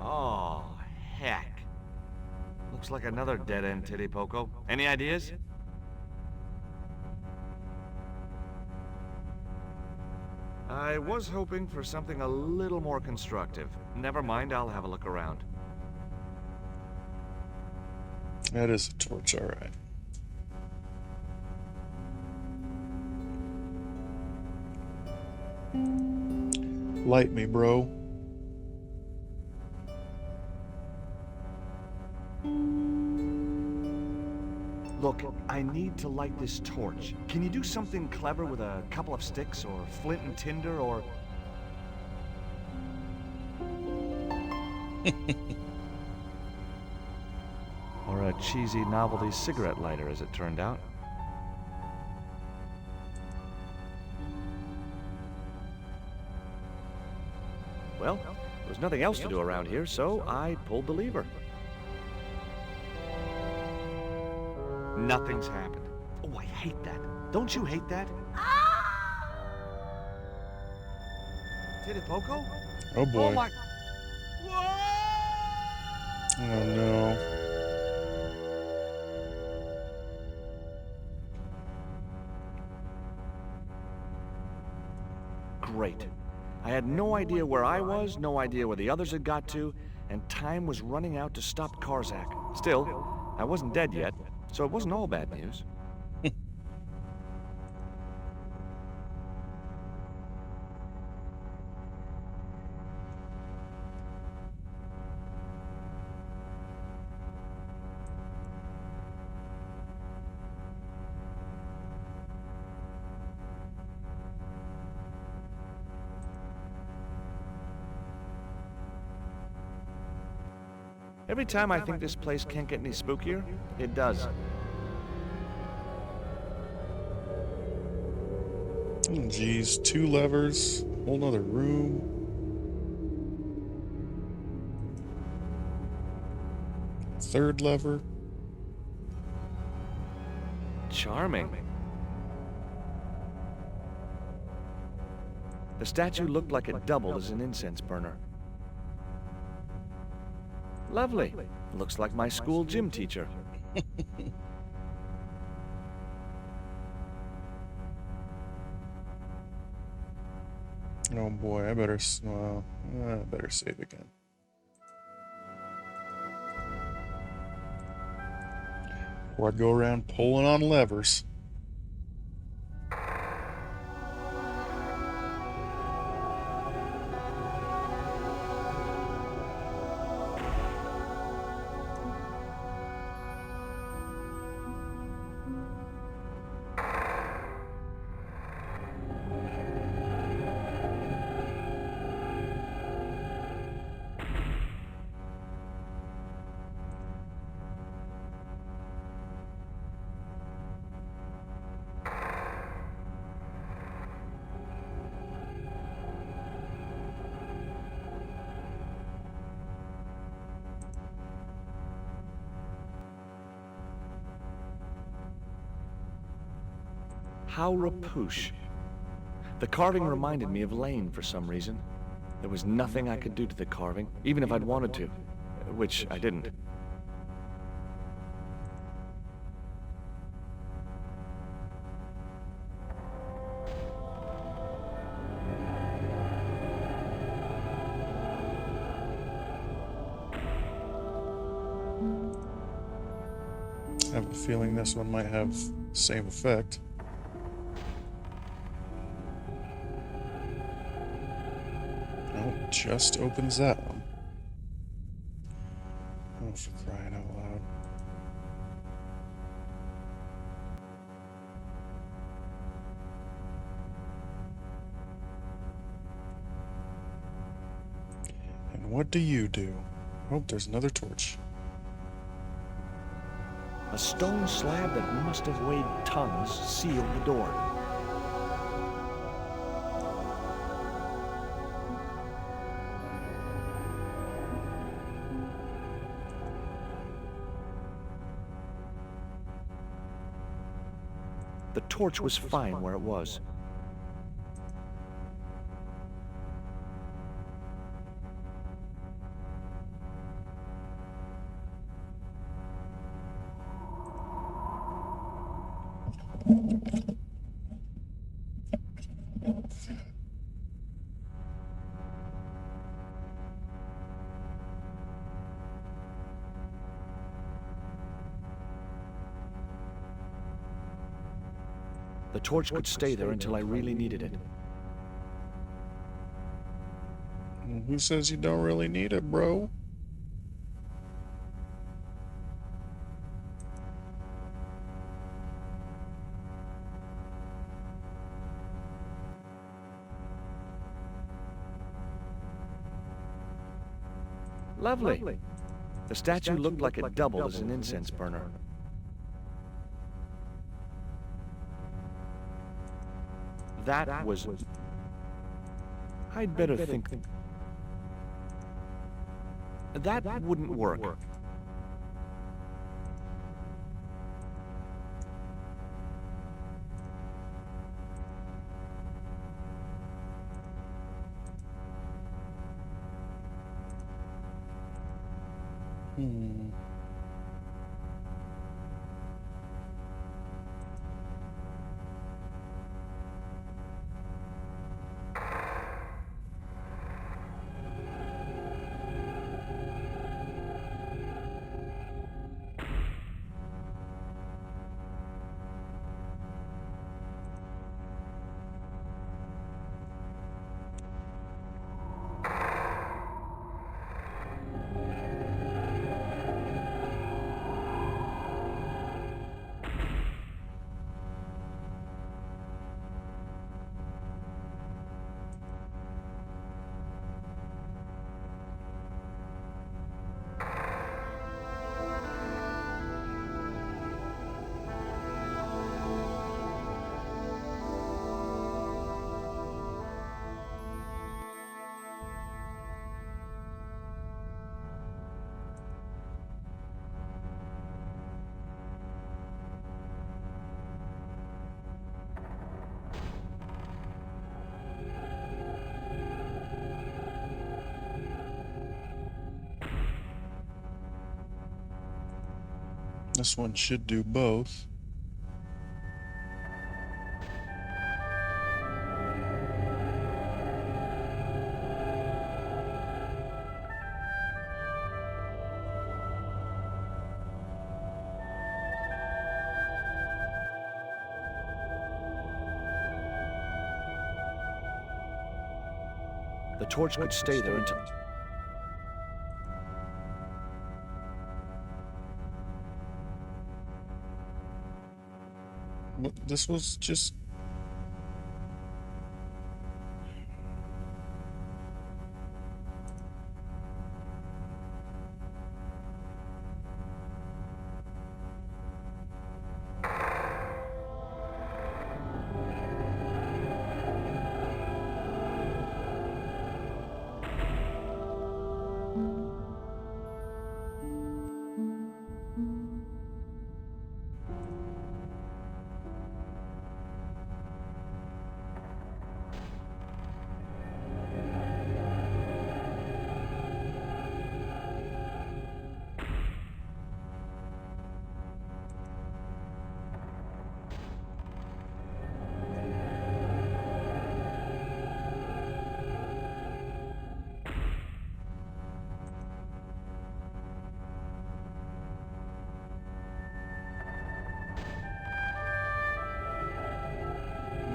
Oh, heck. Looks like another dead-end titty poco. Any ideas? I was hoping for something a little more constructive. Never mind, I'll have a look around. That is a torch, alright. Light me, bro. Look, I need to light this torch. Can you do something clever with a couple of sticks, or flint and tinder, or... or a cheesy novelty cigarette lighter, as it turned out. Well, there was nothing else to do around here, so I pulled the lever. Nothing's happened. Oh, I hate that. Don't you hate that? Titipoco? Oh boy. Oh my... Oh no. Great. I had no idea where I was, no idea where the others had got to, and time was running out to stop Karzak. Still, I wasn't dead yet, so it wasn't all bad news. Every time I think this place can't get any spookier, it does. Oh, geez, 2 levers, whole nother room. Third lever. Charming. The statue looked like it doubled as an incense burner. Lovely. Looks like my school gym teacher. Oh boy, I better save again. Or I'd go around pulling on levers. How rapoosh. The carving reminded me of Lane for some reason. There was nothing I could do to the carving, even if I'd wanted to, which I didn't. I have a feeling this one might have the same effect. Just opens that one. Oh, for crying out loud. And what do you do? Oh, there's another torch. A stone slab that must have weighed tons sealed the door. The torch was fine where it was. The torch could stay there until I really needed it. Who says you don't really need it, bro? Lovely. The statue looked like it doubled as an incense burner. That was... I'd better think... That wouldn't work. Hmm. This one should do both. The torch could stay there until... This was just...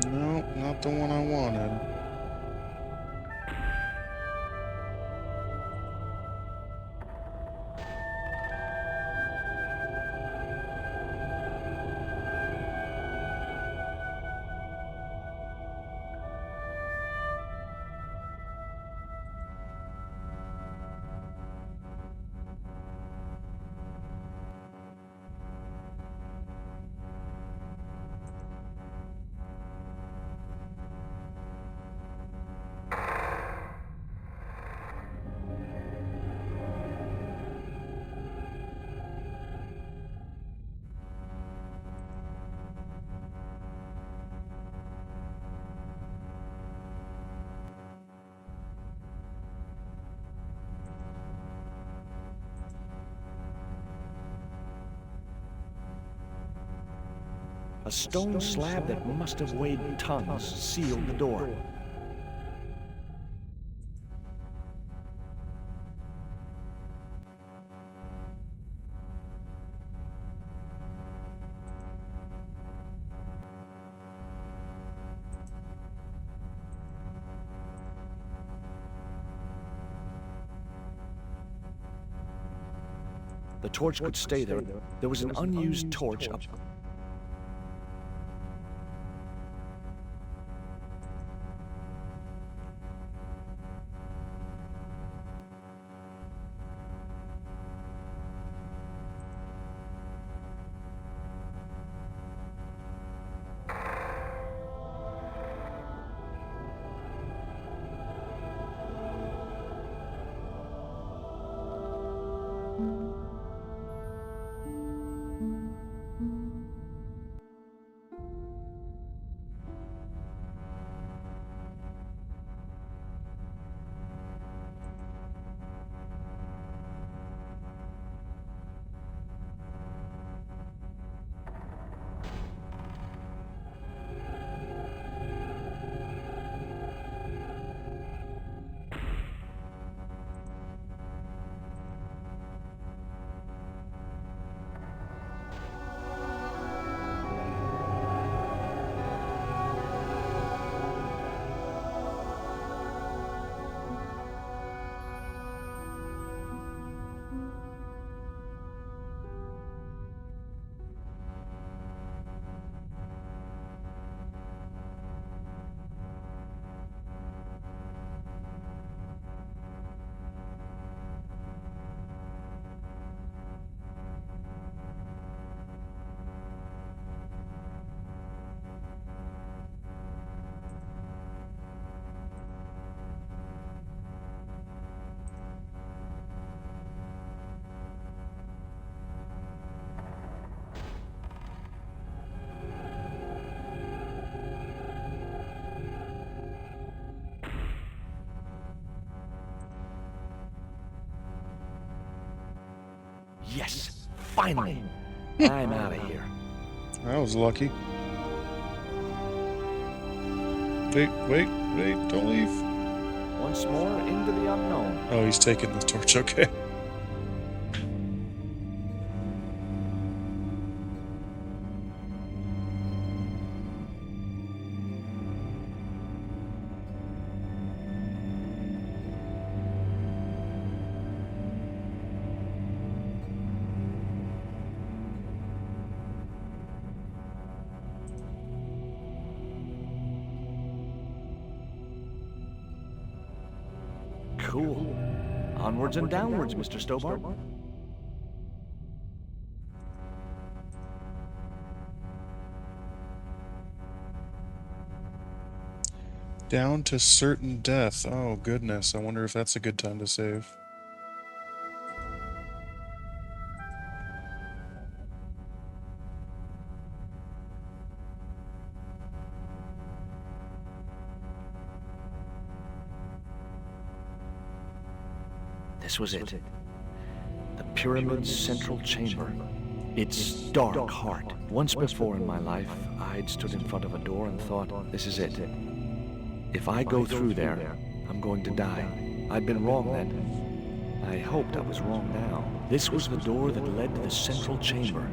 No, not the one I wanted. A stone slab that must have weighed tons sealed the door. The torch could stay there. There was an unused torch up. Yes, finally. I'm out of here. I was lucky. Wait, don't leave. Once more into the unknown. Oh, he's taking the torch, okay. Cool. Onwards and downwards, Mr. Stobart. Down to certain death. Oh, goodness. I wonder if that's a good time to save. This was it. The pyramid's central chamber. Its dark heart. Once before in my life, I'd stood in front of a door and thought, this is it. If I go through there, I'm going to die. I'd been wrong then. I hoped I was wrong now. This was the door that led to the central chamber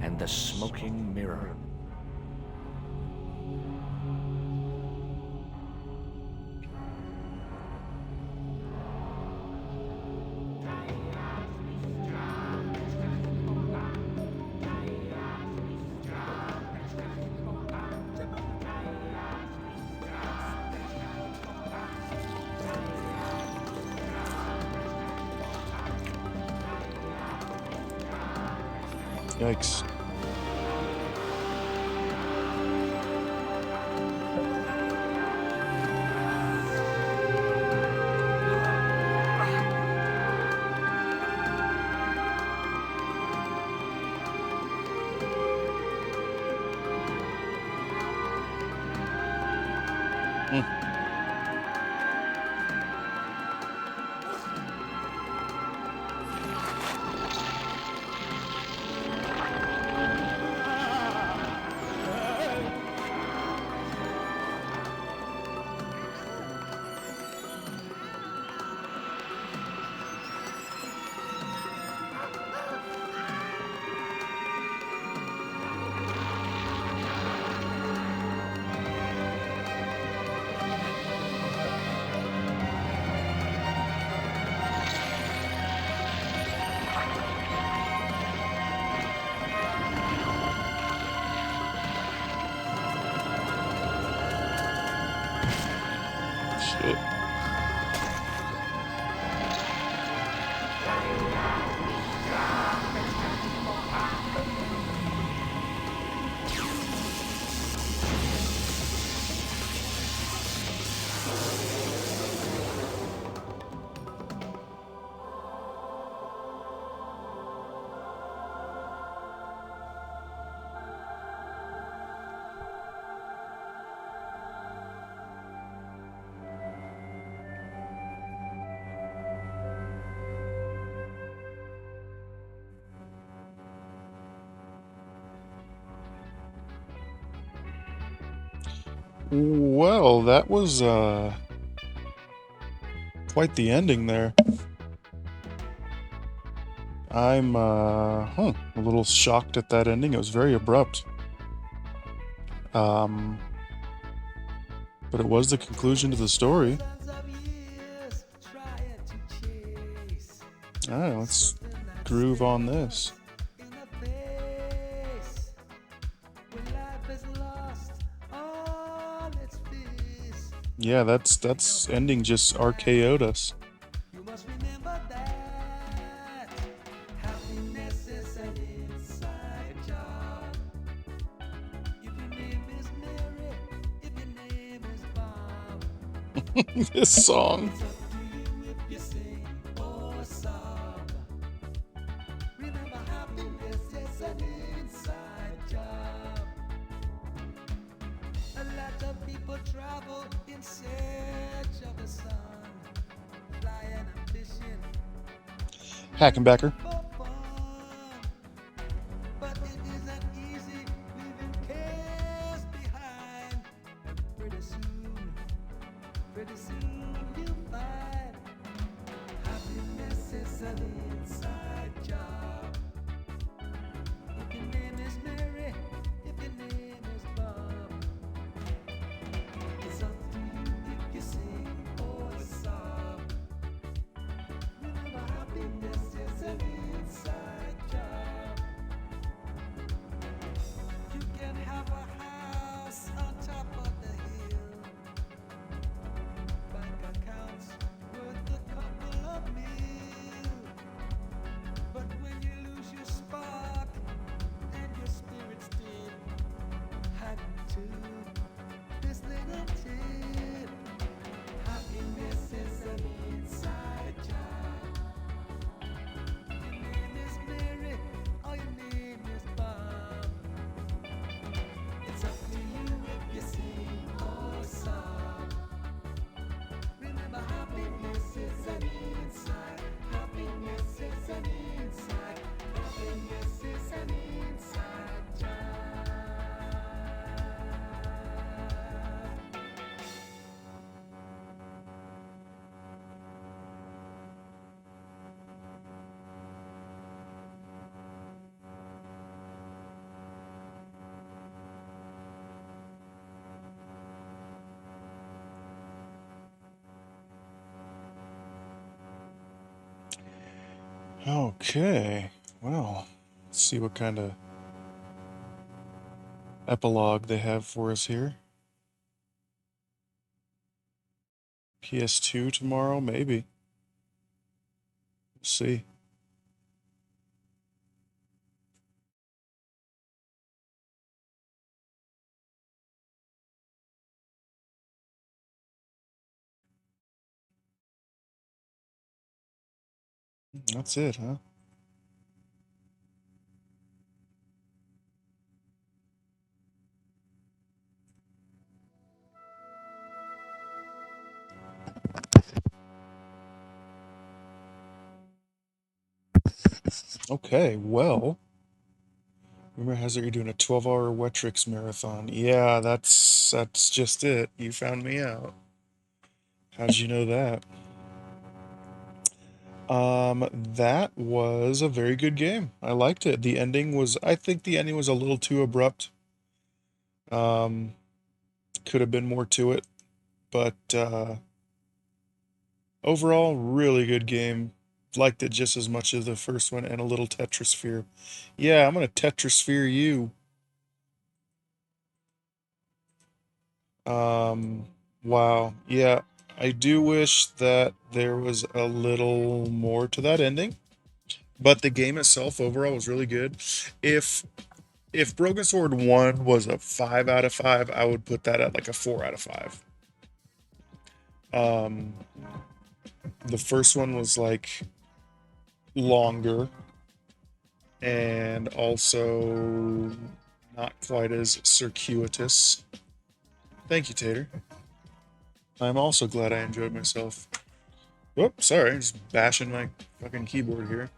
and the smoking mirror. Yikes. Shit. Well, that was quite the ending there. I'm a little shocked at that ending. It was very abrupt. But it was the conclusion to the story. Alright, let's groove on this. Yeah, that's ending just RKO'd us. This song. Hackenbacker. Okay, well, let's see what kind of epilogue they have for us here. PS2 tomorrow, maybe. We'll see. That's it, huh? Okay, well. Rumor has it you're doing a 12-hour Wetrix marathon. Yeah, that's just it. You found me out. How'd you know that? That was a very good game. I liked it. I think the ending was a little too abrupt. Could have been more to it, but overall, really good game. Liked it just as much as the first one, and a little Tetrasphere. Yeah, I'm gonna Tetrasphere you. Wow. Yeah, I do wish that there was a little more to that ending, but the game itself overall was really good. If Broken Sword 1 was a 5 out of 5, I would put that at like a 4 out of 5. The first one was like longer and also not quite as circuitous. Thank you, Tater. I'm also glad I enjoyed myself. Whoop, sorry, just bashing my fucking keyboard here.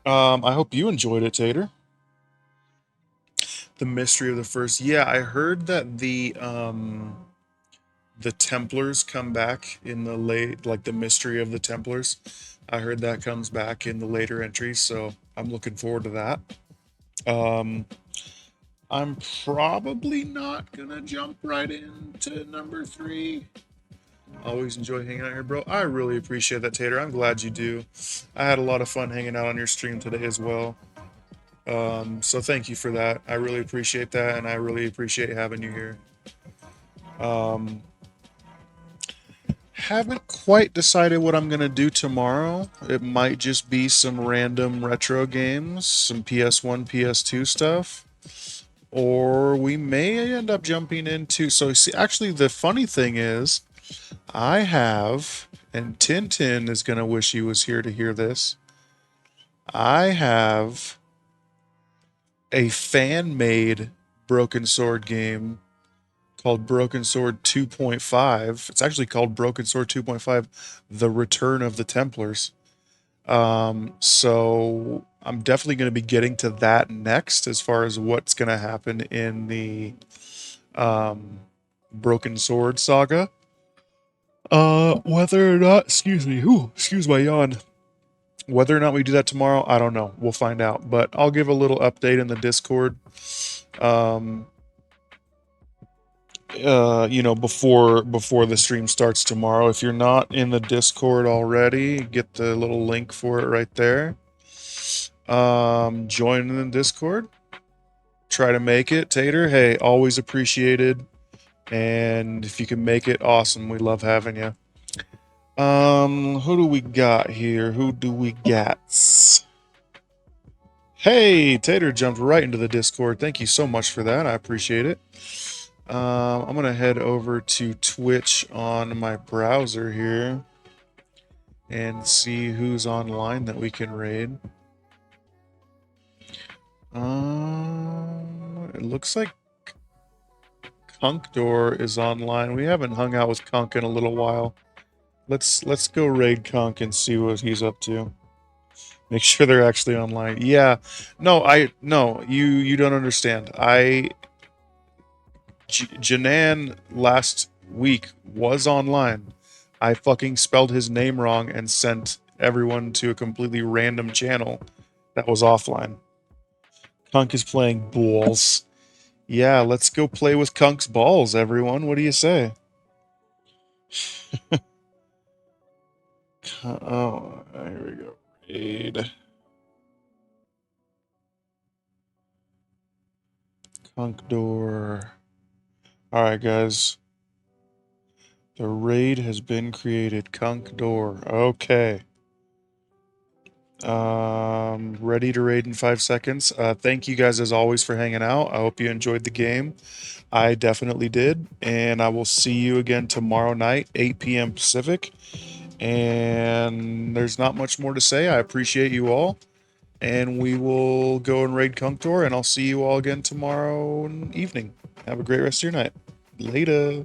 I hope you enjoyed it, Tater. The mystery of the first. Yeah, I heard that the Templars come back in the like the mystery of the Templars. I heard that comes back in the later entries, so I'm looking forward to that. I'm probably not gonna jump right into number 3. Always enjoy hanging out here, bro. I really appreciate that, Tater. I'm glad you do. I had a lot of fun hanging out on your stream today as well. So thank you for that. I really appreciate that, and I really appreciate having you here. Haven't quite decided what I'm gonna do tomorrow. It might just be some random retro games, some PS1, PS2 stuff. Or we may end up jumping into... So, see, actually, the funny thing is, I have, and Tintin is going to wish he was here to hear this, I have a fan-made Broken Sword game called Broken Sword 2.5. It's actually called Broken Sword 2.5, The Return of the Templars. So I'm definitely going to be getting to that next as far as what's going to happen in the Broken Sword saga. Whether or not, excuse my yawn. Whether or not we do that tomorrow, I don't know. We'll find out. But I'll give a little update in the Discord. Before the stream starts tomorrow. If you're not in the Discord already, get the little link for it right there. Join in the Discord. Try to make it, Tater. Hey, always appreciated. And if you can make it, awesome. We love having you. Who do we got here? Who do we got? Hey, Tater jumped right into the Discord. Thank you so much for that. I appreciate it. I'm going to head over to Twitch on my browser here and see who's online that we can raid. It looks like Kunkdor is online. We haven't hung out with Kunk in a little while. Let's go raid Kunk and see what he's up to. Make sure they're actually online. Yeah. No, you don't understand. Janan last week was online. I fucking spelled his name wrong and sent everyone to a completely random channel that was offline. Kunk is playing balls. Yeah, let's go play with Kunk's balls, everyone. What do you say? Oh, here we go. Raid. Conk door. Alright, guys. The raid has been created. Conk door. Okay. Ready to raid in 5 seconds. Thank you guys as always for hanging out. I hope you enjoyed the game. I definitely did. And I will see you again tomorrow night, 8 p.m. Pacific. And there's not much more to say. I appreciate you all. And we will go and raid Kunktor, and I'll see you all again tomorrow evening. Have a great rest of your night. Later.